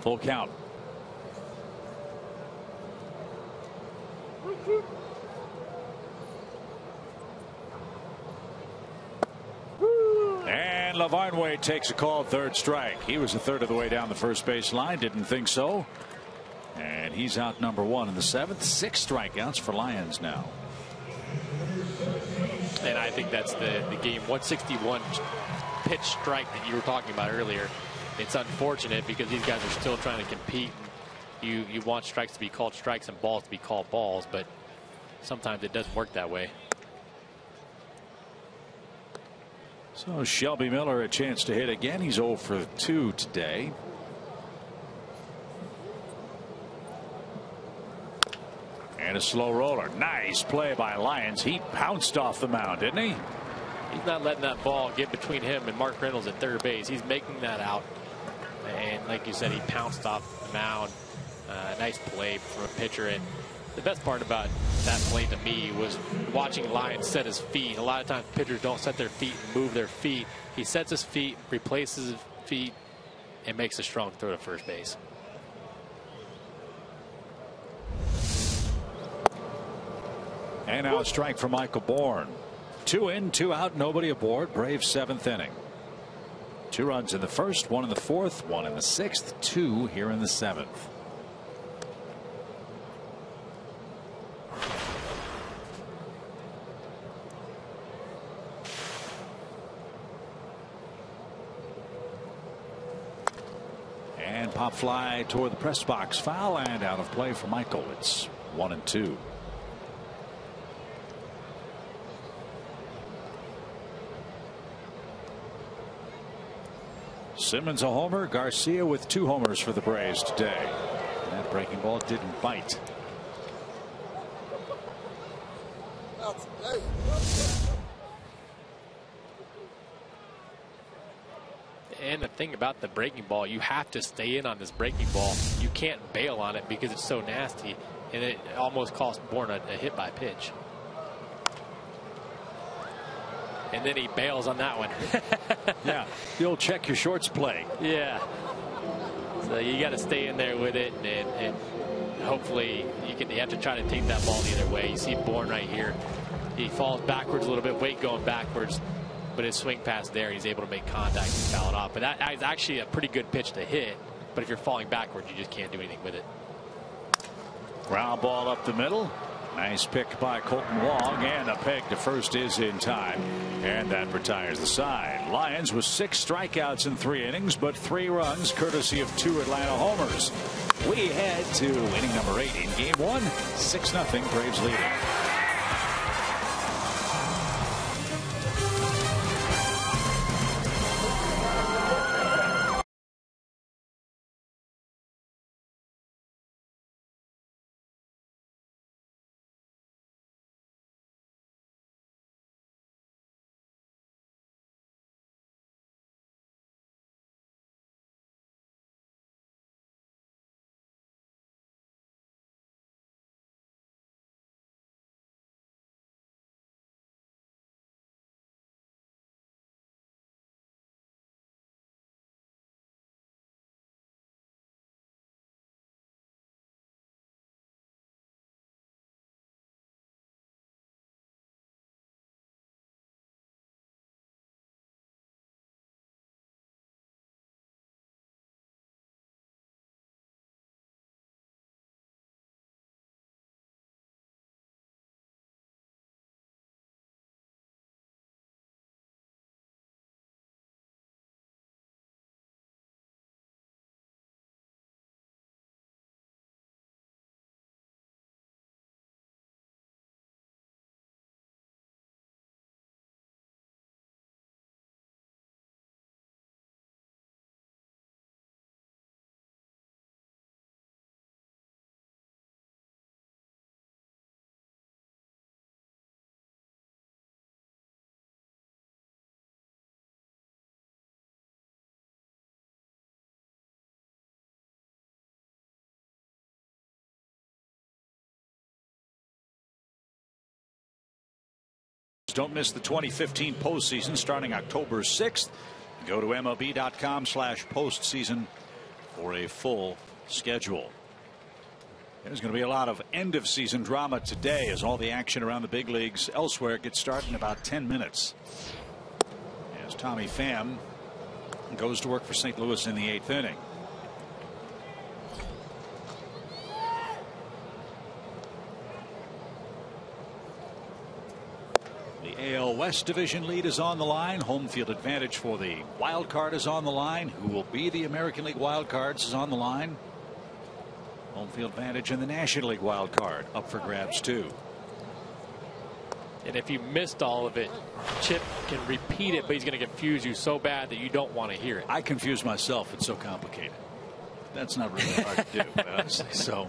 Full count. And Lavarnway takes a call, 3rd strike. He was a third of the way down the first base line. Didn't think so. And he's out number 1 in the 7th. 6 strikeouts for Lions now. And I think that's the game 161 pitch strike that you were talking about earlier. It's unfortunate because these guys are still trying to compete. You want strikes to be called strikes and balls to be called balls, but sometimes it doesn't work that way. So Shelby Miller a chance to hit again. He's 0 for 2 today. And a slow roller. Nice play by Lyons. He pounced off the mound, didn't he? He's not letting that ball get between him and Mark Reynolds at third base. He's making that out. And like you said, he pounced off the mound. Nice play from a pitcher. And the best part about that play to me was watching Lyons set his feet. A lot of times pitchers don't set their feet and move their feet. He sets his feet, replaces his feet, and makes a strong throw to first base. And now a strike for Michael Bourne. 2 in, 2 out, nobody aboard. Braves 7th inning. 2 runs in the 1st, 1 in the 4th, 1 in the 6th, 2 here in the 7th. And pop fly toward the press box. Foul and out of play for Michael. It's 1-2. Simmons a homer. Garcia with 2 homers for the Braves today. That breaking ball didn't bite. And the thing about the breaking ball, you have to stay in on this breaking ball. You can't bail on it because it's so nasty, and it almost cost Bourne a hit by pitch. And then he bails on that one. Yeah, the old check your shorts play. Yeah. So you got to stay in there with it, and hopefully you have to try to take that ball either way. You see Bourne right here. He falls backwards a little bit, weight going backwards, but his swing pass there, he's able to make contact and foul it off. But that is actually a pretty good pitch to hit. But if you're falling backwards, you just can't do anything with it. Ground ball up the middle. Nice pick by Colton Wong, and a peg to first is in time, and that retires the side. Lions with 6 strikeouts in 3 innings, but 3 runs courtesy of 2 Atlanta homers. We head to inning number 8 in game 1. 6-0 Braves leading. Don't miss the 2015 postseason starting October 6th. Go to MLB.com/postseason for a full schedule. There's going to be a lot of end of season drama today as all the action around the big leagues elsewhere gets started in about 10 minutes. As Tommy Pham goes to work for St. Louis in the 8th inning. The AL West division lead is on the line. Home field advantage for the wild card is on the line. Who will be the American League wild cards is on the line. Home field advantage in the National League wild card up for grabs too. And if you missed all of it, Chip can repeat it, but he's going to confuse you so bad that you don't want to hear it. I confuse myself. It's so complicated. That's not really hard to do, honestly. So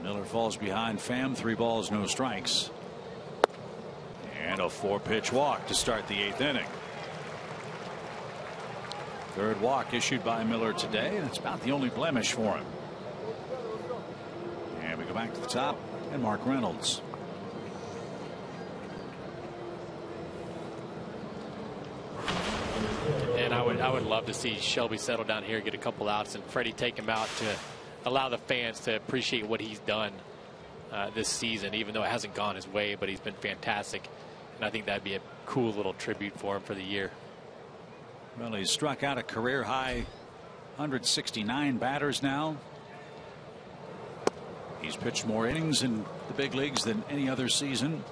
Miller falls behind Pham. 3 balls, no strikes. And a 4-pitch walk to start the 8th inning. 3rd walk issued by Miller today, and it's about the only blemish for him. And we go back to the top and Mark Reynolds. And I would love to see Shelby settle down here, get a couple outs, and Freddie take him out to allow the fans to appreciate what he's done this season, even though it hasn't gone his way, but he's been fantastic. And I think that'd be a cool little tribute for him for the year. Well, he's struck out a career high 169 batters now. He's pitched more innings in the big leagues than any other season.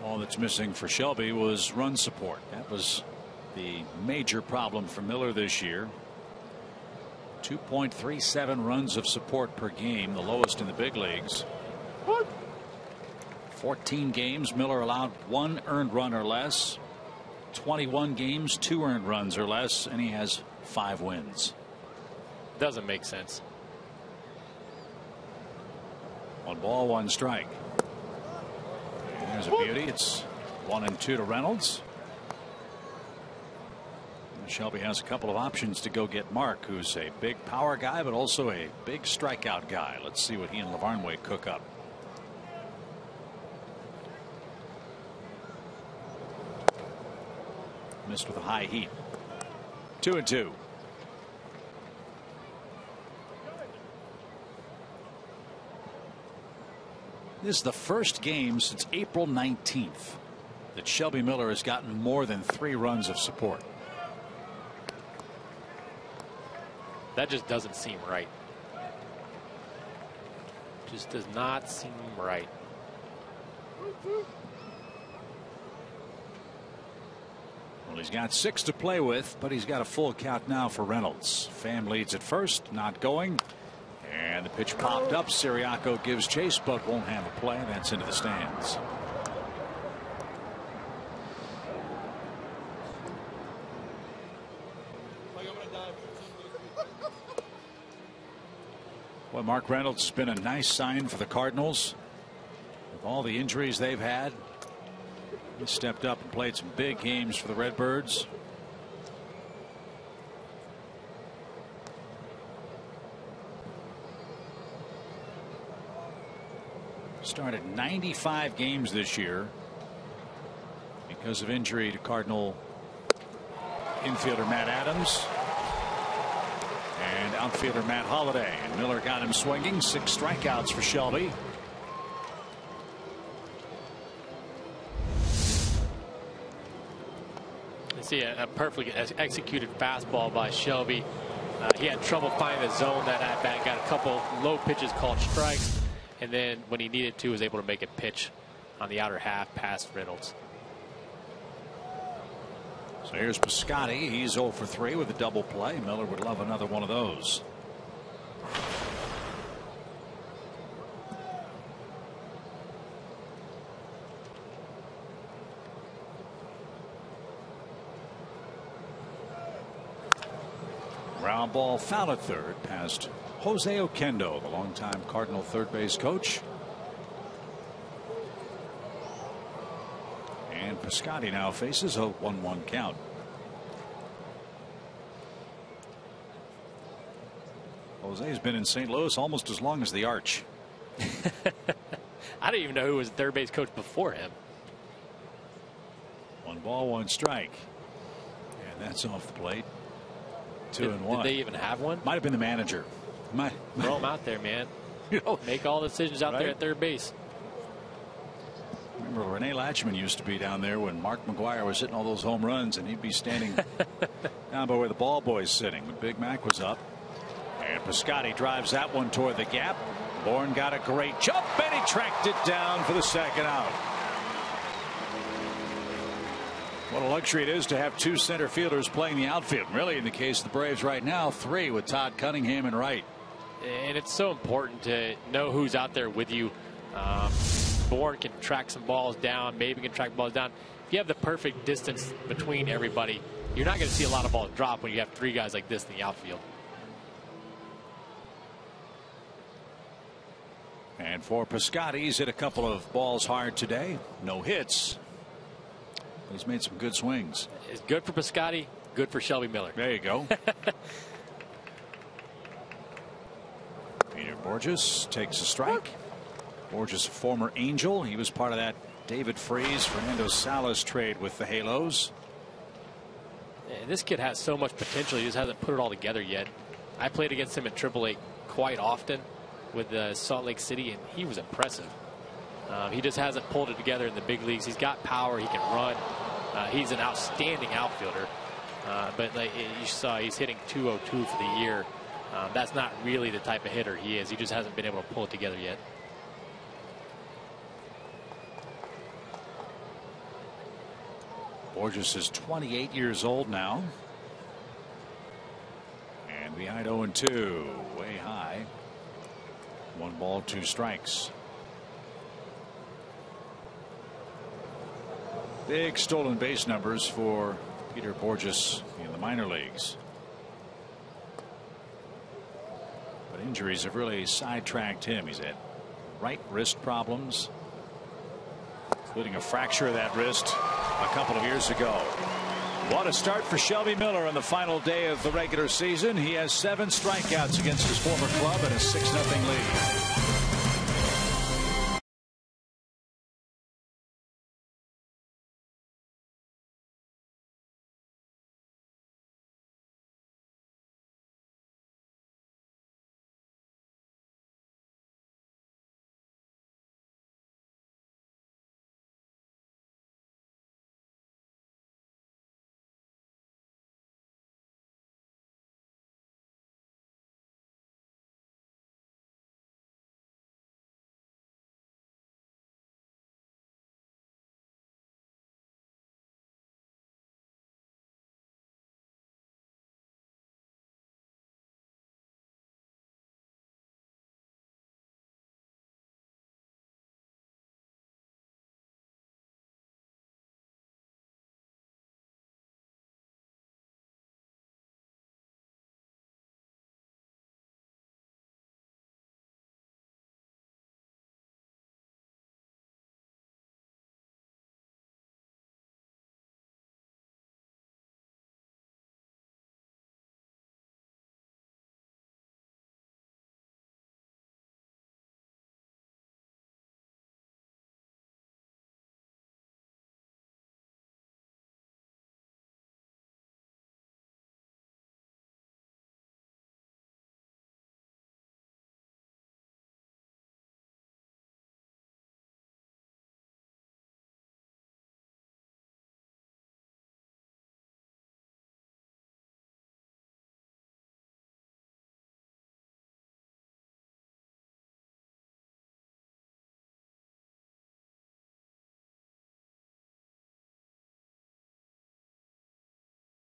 All that's missing for Shelby was run support. That was the major problem for Miller this year. 2.37 runs of support per game, the lowest in the big leagues. 14 games, Miller allowed 1 earned run or less. 21 games, 2 earned runs or less, and he has 5 wins. Doesn't make sense. 1 ball, 1 strike. There's a beauty. It's 1-2 to Reynolds. And Shelby has a couple of options to go get Mark, who's a big power guy, but also a big strikeout guy. Let's see what he and Lavarnway cook up. Missed with a high heat. 2-2. This is the first game since April 19th that Shelby Miller has gotten more than 3 runs of support. That just doesn't seem right. Just does not seem right. Well, he's got 6 to play with, but he's got a full count now for Reynolds. Pham leads at first, not going. And the pitch popped up. Siriaco gives chase, but won't have a play. That's into the stands. Well, Mark Reynolds has been a nice sign for the Cardinals. With all the injuries they've had, he stepped up and played some big games for the Redbirds. Started 95 games this year because of injury to Cardinal infielder Matt Adams and outfielder Matt Holliday. And Miller got him swinging. 6 strikeouts for Shelby. See a perfectly executed fastball by Shelby. He had trouble finding the zone that at bat. Got a couple low pitches called strikes, and then when he needed to, was able to make a pitch on the outer half past Reynolds. So here's Piscotty. He's 0 for 3 with a double play. Miller would love another one of those. Ground ball foul at third past Jose Oquendo, the longtime Cardinal third base coach. And Piscotty now faces a 1-1 count. Jose's been in St. Louis almost as long as the Arch. didn't even know who was third base coach before him. 1 ball, 1 strike. And that's off the plate. 2-1. Did they even have one? Might have been the manager. Throw him out there, man. Make all the decisions out there at third base. Remember, Rene Latchman used to be down there when Mark McGwire was hitting all those home runs, and he'd be standing down by where the ball boy's sitting when Big Mac was up. And Piscotty drives that one toward the gap. Bourne got a great jump, and he tracked it down for the second out. What a luxury it is to have 2 center fielders playing the outfield. Really, in the case of the Braves right now, 3 with Todd Cunningham and Wright. And it's so important to know who's out there with you. Bourne can track some balls down. Maybe can track balls down. If you have the perfect distance between everybody, you're not going to see a lot of balls drop when you have 3 guys like this in the outfield. And for Piscotty, he's hit a couple of balls hard today. No hits. But he's made some good swings. It's good for Piscotty, good for Shelby Miller. There you go. Peter Borges takes a strike. Borges, a former Angel. He was part of that David Freese, Fernando Salas trade with the Halos. And this kid has so much potential. He just hasn't put it all together yet. I played against him at AAA quite often with Salt Lake City, and he was impressive. He just hasn't pulled it together in the big leagues. He's got power. He can run. He's an outstanding outfielder. But like you saw, he's hitting .202 for the year. That's not really the type of hitter he is. He just hasn't been able to pull it together yet. Borges is 28 years old now. And behind 0-2, way high. 1 ball, 2 strikes. Big stolen base numbers for Peter Borges in the minor leagues. But injuries have really sidetracked him. He's had right wrist problems, including a fracture of that wrist a couple of years ago. What a start for Shelby Miller on the final day of the regular season. He has 7 strikeouts against his former club and a 6-0 lead.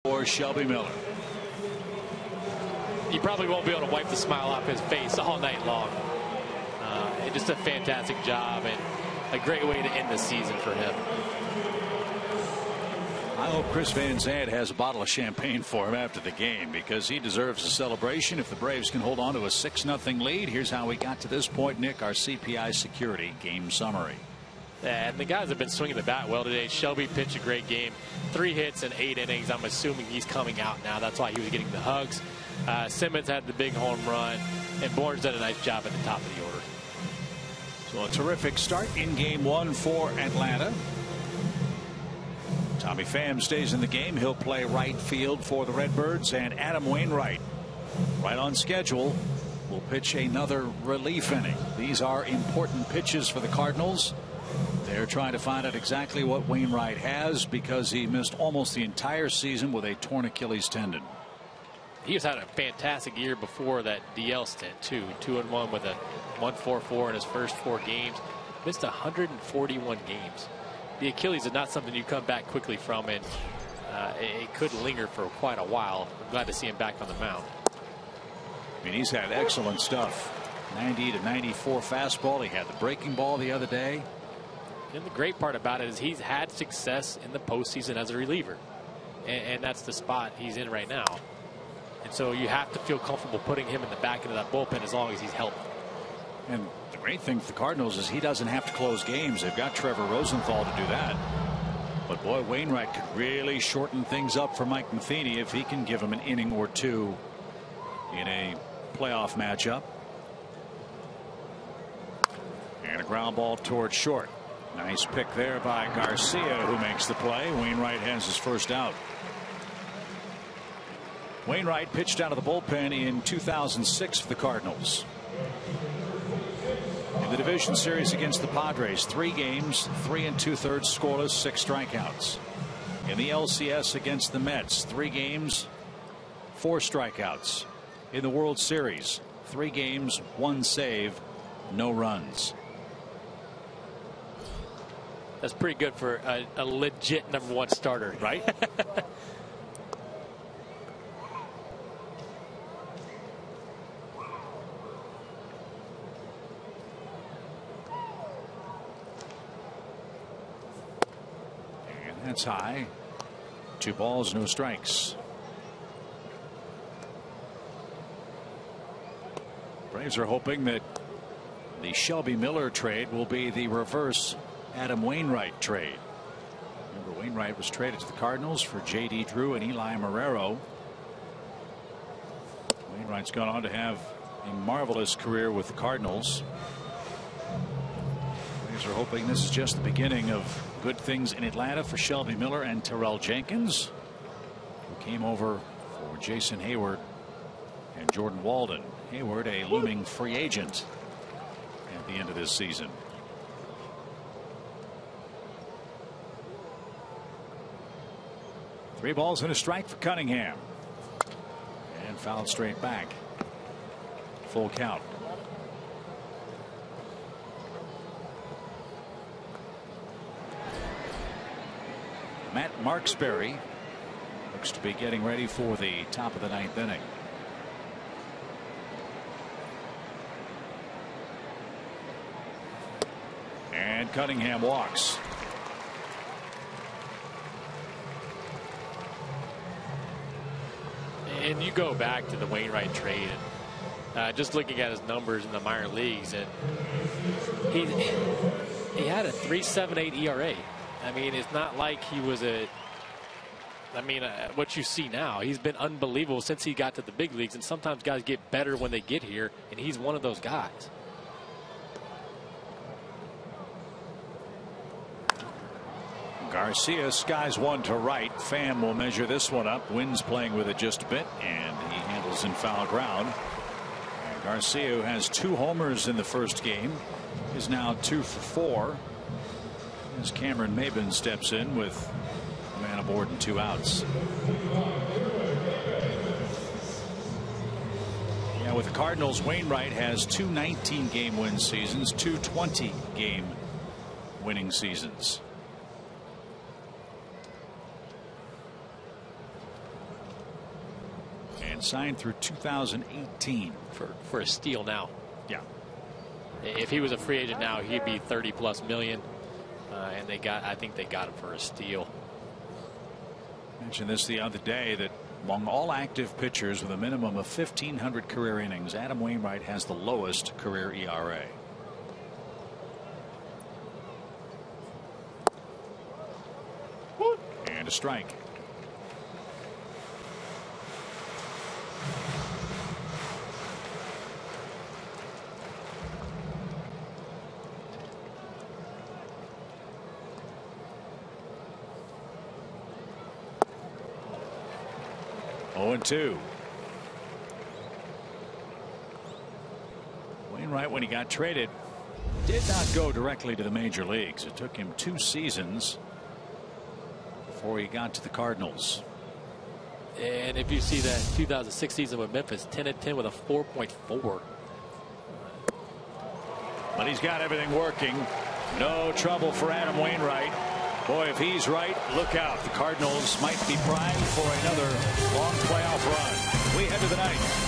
For Shelby Miller. He probably won't be able to wipe the smile off his face all night long. Just a fantastic job and a great way to end the season for him. I hope Chris Van Zandt has a bottle of champagne for him after the game, because he deserves a celebration if the Braves can hold on to a 6-0 lead. Here's how we got to this point, Nick, our CPI Security game summary. And the guys have been swinging the bat well today. Shelby pitched a great game. 3 hits and 8 innings. I'm assuming he's coming out now. That's why he was getting the hugs. Simmons had the big home run, and Bourne's done a nice job at the top of the order. So a terrific start in game one for Atlanta. Tommy Pham stays in the game. He'll play right field for the Redbirds, and Adam Wainwright, right on schedule, will pitch another relief inning. These are important pitches for the Cardinals. They're trying to find out exactly what Wainwright has, because he missed almost the entire season with a torn Achilles tendon. He's had a fantastic year before that DL stint too. 2-1 with a 1.44 in his first 4 games. Missed 141 games. The Achilles is not something you come back quickly from, and it could linger for quite a while. I'm glad to see him back on the mound. I mean, he's had excellent stuff. 90 to 94 fastball. He had the breaking ball the other day. And the great part about it is he's had success in the postseason as a reliever, and that's the spot he's in right now. And so you have to feel comfortable putting him in the back end of that bullpen as long as he's healthy. And the great thing for the Cardinals is he doesn't have to close games. They've got Trevor Rosenthal to do that. But boy, Wainwright could really shorten things up for Mike Matheny if he can give him an inning or two in a playoff matchup. And a ground ball towards short. Nice pick there by Garcia, who makes the play. Wainwright has his first out. Wainwright pitched out of the bullpen in 2006 for the Cardinals. In the division series against the Padres, 3 games, 3 2/3 scoreless, 6 strikeouts. In the LCS against the Mets, 3 games, 4 strikeouts. In the World Series, 3 games, 1 save, no runs. That's pretty good for a legit #1 starter, right? And that's high. 2 balls, no strikes. Braves are hoping that the Shelby Miller trade will be the reverse Adam Wainwright trade. Remember, Wainwright was traded to the Cardinals for J.D. Drew and Eli Marrero. Wainwright's gone on to have a marvelous career with the Cardinals. Braves are hoping this is just the beginning of good things in Atlanta for Shelby Miller and Terrell Jenkins, who came over for Jason Hayward and Jordan Walden. Hayward, a looming free agent at the end of this season. Three balls and a strike for Cunningham. And fouled straight back. Full count. Matt Marksberry looks to be getting ready for the top of the 9th inning. And Cunningham walks. And you go back to the Wainwright trade, and just looking at his numbers in the minor leagues, and he had a 3.78 ERA. I mean, it's not like he was what you see now. He's been unbelievable since he got to the big leagues, and sometimes guys get better when they get here, and he's one of those guys. Garcia skies one to right. Pham will measure this one up. Wynn's playing with it just a bit, and he handles in foul ground. And Garcia, who has 2 homers in the first game, is now 2 for 4. As Cameron Maybin steps in with a man aboard and 2 outs. Yeah, with the Cardinals, Wainwright has 2 19-game win seasons, 2 20-game winning seasons. And signed through 2018 for a steal now. Yeah. If he was a free agent now, he'd be 30+ million. And I think they got him for a steal. Mentioned this the other day, that among all active pitchers with a minimum of 1,500 career innings, Adam Wainwright has the lowest career ERA. And a strike. 0-2. Wainwright, when he got traded, did not go directly to the major leagues. It took him 2 seasons before he got to the Cardinals. And if you see that 2006 season with Memphis, 10-10 with a 4.4. But he's got everything working. No trouble for Adam Wainwright. Boy, if he's right, look out. The Cardinals might be primed for another long playoff run. We head to the ninth.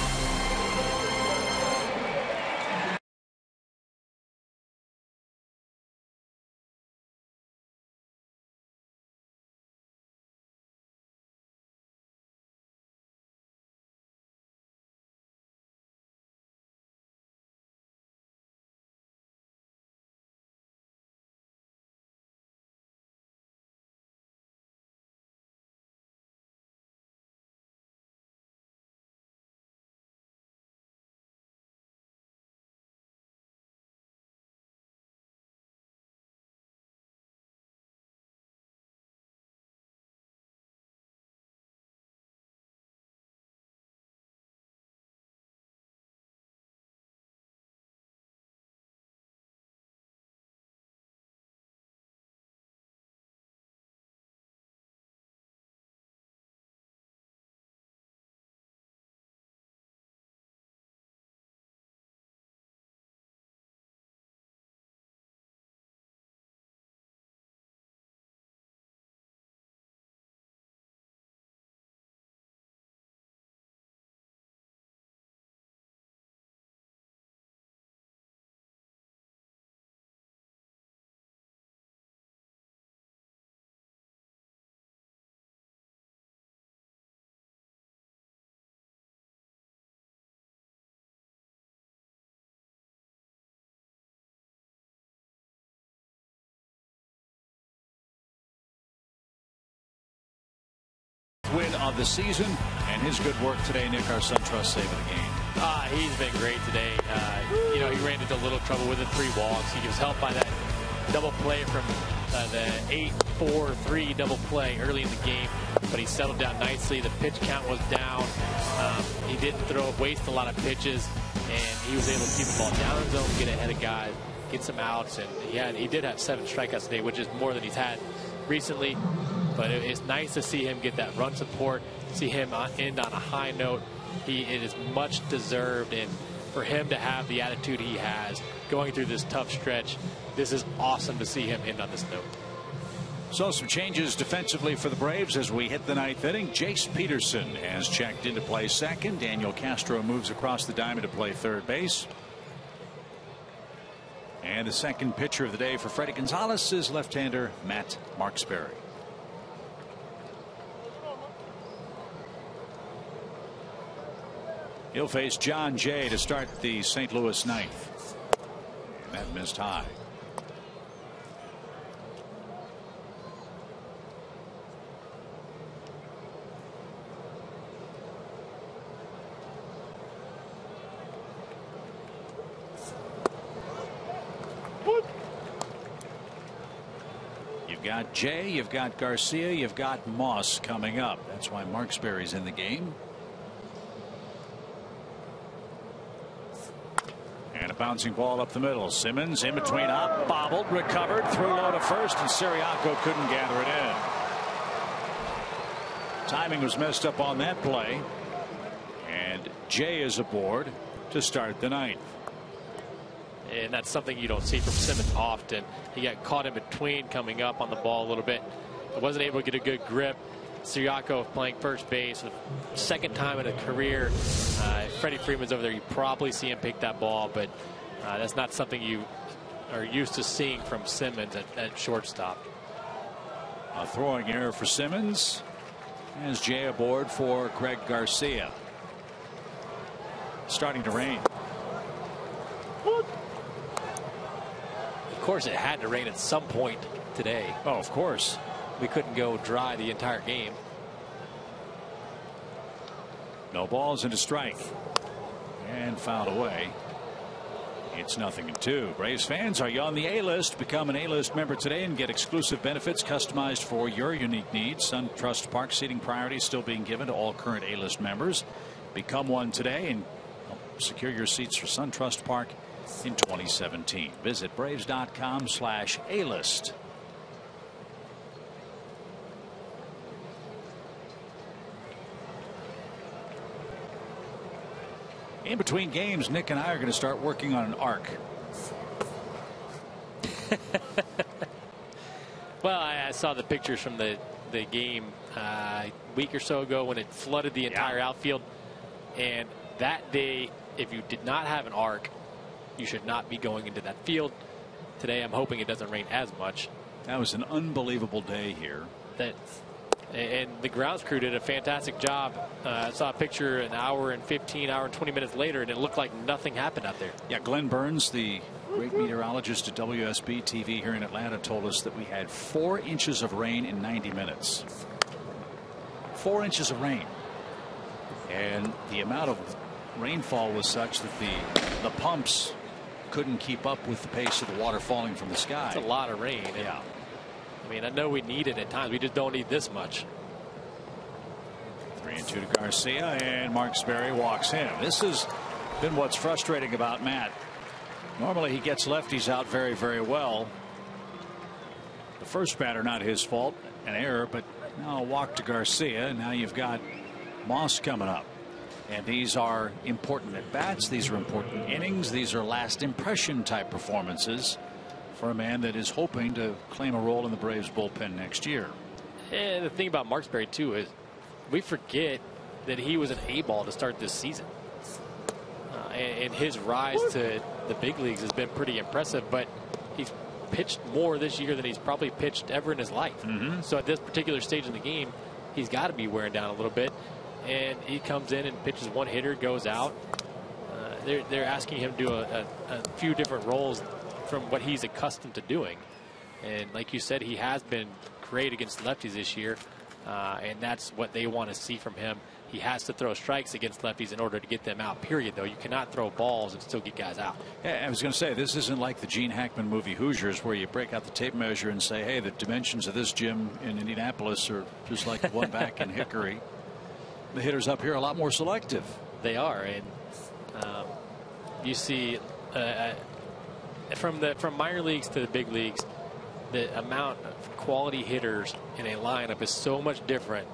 Win of the season, and his good work today, Nick, our SunTrust save of the game. He's been great today. You know, he ran into a little trouble with the 3 walks. He was helped by that double play from the 8-4-3 double play early in the game, but he settled down nicely. The pitch count was down. He didn't waste a lot of pitches, and he was able to keep the ball down in zone, get ahead of guys, get some outs, and he did have 7 strikeouts today, which is more than he's had recently. But it's nice to see him get that run support, see him end on a high note. It is much deserved, and for him to have the attitude he has going through this tough stretch, this is awesome to see him end on this note. So some changes defensively for the Braves as we hit the 9th inning. Jace Peterson has checked into play second. Daniel Castro moves across the diamond to play third base. And the second pitcher of the day for Freddie Gonzalez is left-hander Matt Marksberry. He'll face John Jay to start the St. Louis 9th. And that missed high. You've got Jay, you've got Garcia, you've got Moss coming up. That's why Marksberry's in the game. And a bouncing ball up the middle. Simmons in between up, bobbled, recovered, threw low to first, and Siriaco couldn't gather it in. Timing was messed up on that play. And Jay is aboard to start the 9th. And that's something you don't see from Simmons often. He got caught in between coming up on the ball a little bit. He wasn't able to get a good grip. Siriaco playing first base, the second time in a career. Freddie Freeman's over there. You probably see him pick that ball, but that's not something you are used to seeing from Simmons at shortstop. A throwing error for Simmons. As Jay aboard for Greg Garcia. Starting to rain. Of course, it had to rain at some point today. Oh, of course. We couldn't go dry the entire game. No balls and a strike. And fouled away It's 0-2. Braves fans, are you on the A-list? Become an A-list member today and get exclusive benefits customized for your unique needs. SunTrust Park seating priority is still being given to all current A-list members. Become one today and secure your seats for SunTrust Park in 2017. Visit Braves.com/A-list. In between games, Nick and I are going to start working on an arc. Well, I saw the pictures from the game a week or so ago when it flooded the entire outfield. And that day, if you did not have an arc, you should not be going into that field. Today, I'm hoping it doesn't rain as much. That was an unbelievable day here. And the grounds crew did a fantastic job. I saw a picture an hour and 20 minutes later, and it looked like nothing happened out there. Yeah, Glenn Burns, the great meteorologist at WSB TV here in Atlanta, told us that we had 4 inches of rain in 90 minutes. 4 inches of rain. And the amount of rainfall was such that the pumps couldn't keep up with the pace of the water falling from the sky. It's a lot of rain. Yeah. I mean, I know we need it at times. We just don't need this much. 3-2 to Garcia, and Mark Sperry walks in. This has been what's frustrating about Matt. Normally he gets lefties out very, very well. The first batter, not his fault, an error, but now a walk to Garcia. Now you've got Moss coming up. And these are important at bats. These are important innings. These are last impression type performances for a man that is hoping to claim a role in the Braves bullpen next year. And the thing about Mark Sperry too is we forget that he was an A-ball to start this season. And his rise to the big leagues has been pretty impressive, but he's pitched more this year than he's probably pitched ever in his life. So at this particular stage in the game, he's got to be wearing down a little bit. And he comes in and pitches one hitter, goes out. They're asking him to do a few different roles from what he's accustomed to doing. And like you said, he has been great against lefties this year. And that's what they want to see from him. He has to throw strikes against lefties in order to get them out, period, though. You cannot throw balls and still get guys out. Yeah, I was going to say, this isn't like the Gene Hackman movie Hoosiers, where you break out the tape measure and say, hey, the dimensions of this gym in Indianapolis are just like the one back in Hickory. The hitters up here are a lot more selective. They are. And you see from minor leagues to the big leagues, the amount of quality hitters in a lineup is so much different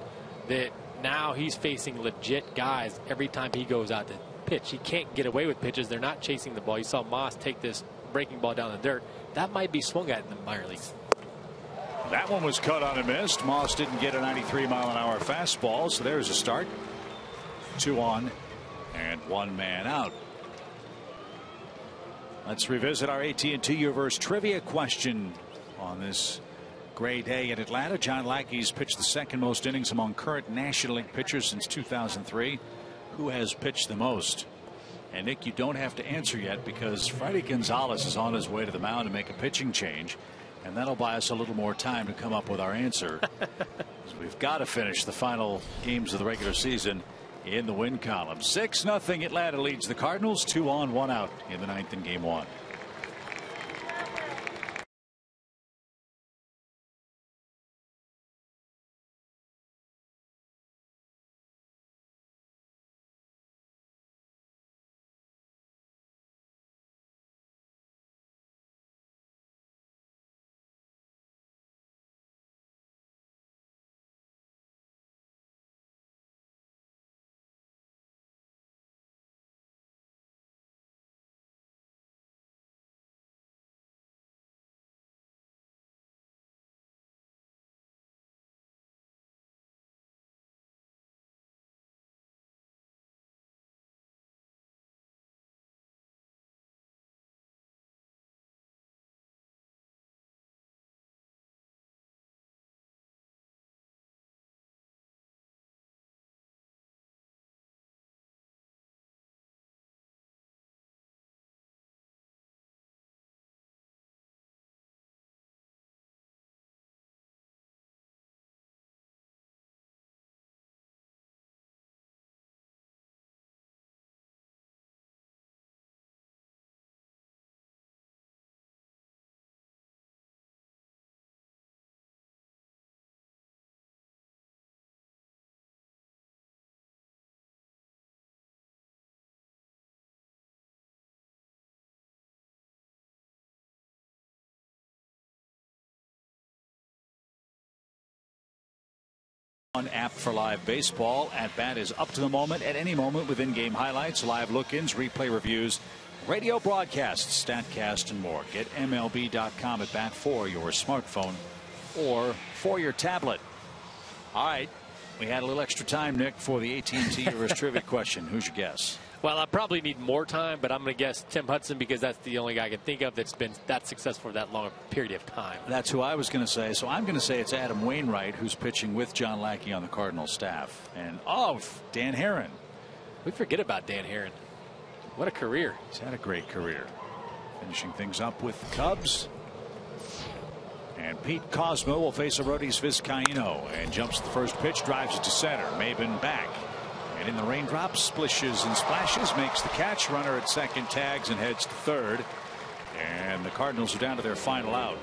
that now he's facing legit guys every time he goes out to pitch. He can't get away with pitches. They're not chasing the ball. You saw Moss take this breaking ball down the dirt. That might be swung at in the minor leagues. That one was cut on and missed. Moss didn't get a 93-mile-an-hour fastball, so there's a start. 2 on and 1 man out. Let's revisit our AT&T Universe trivia question on this great day in Atlanta. John Lackey's pitched the second most innings among current National League pitchers since 2003. Who has pitched the most? And Nick, you don't have to answer yet because Friday Gonzalez is on his way to the mound to make a pitching change. And that'll buy us a little more time to come up with our answer. We've got to finish the final games of the regular season in the win column. 6-0 Atlanta leads the Cardinals. 2 on, 1 out in the 9th in game 1. On app for live baseball. At bat is up to the moment, at any moment, with in-game highlights, live look-ins, replay reviews, radio broadcasts, StatCast, and more. Get MLB.com at bat for your smartphone or for your tablet. All right, we had a little extra time, Nick, for the AT&T Universe Trivia question. Who's your guess? Well, I probably need more time, but I'm going to guess Tim Hudson because that's the only guy I can think of that's been that successful for that long a period of time. That's who I was going to say. So I'm going to say it's Adam Wainwright, who's pitching with John Lackey on the Cardinals staff. And, Dan Herron. We forget about Dan Herron. What a career. He's had a great career. Finishing things up with the Cubs. And Pete Cosmo will face Arodys Vizcaíno and jumps the first pitch, drives it to center. Maben back. And in the raindrops, splishes and splashes, makes the catch. Runner at second, tags and heads to third. And the Cardinals are down to their final out.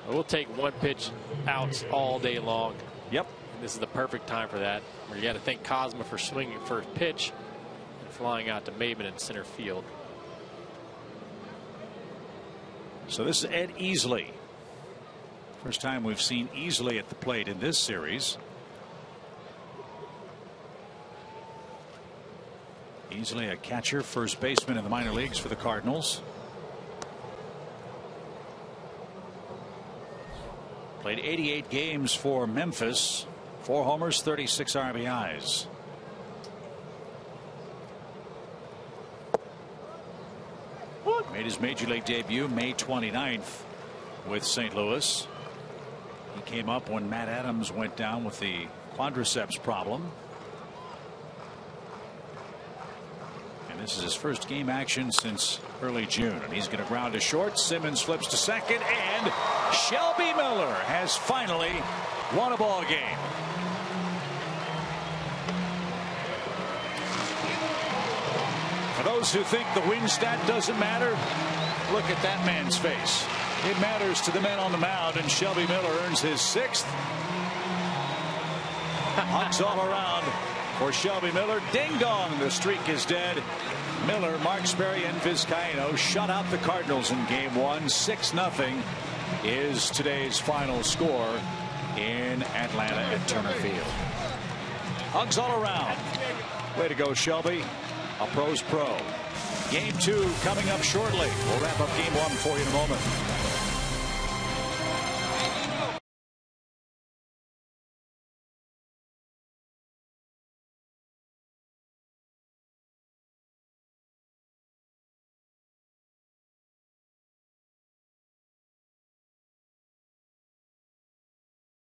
We'll take one pitch outs all day long. Yep. And this is the perfect time for that. You got to thank Cosmo for swinging first pitch and flying out to Maben in center field. So this is Ed Easley. First time we've seen Easley at the plate in this series. Easley, a catcher, first baseman in the minor leagues for the Cardinals. Played 88 games for Memphis. 4 homers, 36 RBIs. Made his major league debut May 29th with St. Louis. He came up when Matt Adams went down with the quadriceps problem. And this is his first game action since early June. And he's going to ground to short. Simmons flips to second. And Shelby Miller has finally won a ball game. For those who think the win stat doesn't matter, look at that man's face. It matters to the men on the mound, and Shelby Miller earns his 6th. Hugs all around for Shelby Miller. Ding dong, the streak is dead. Miller, Marksberry, and Vizcaíno shut out the Cardinals in game 1. 6-0 is today's final score in Atlanta at Turner Field. Hugs all around. Way to go, Shelby. A pro's pro. Game 2 coming up shortly. We'll wrap up game 1 for you in a moment.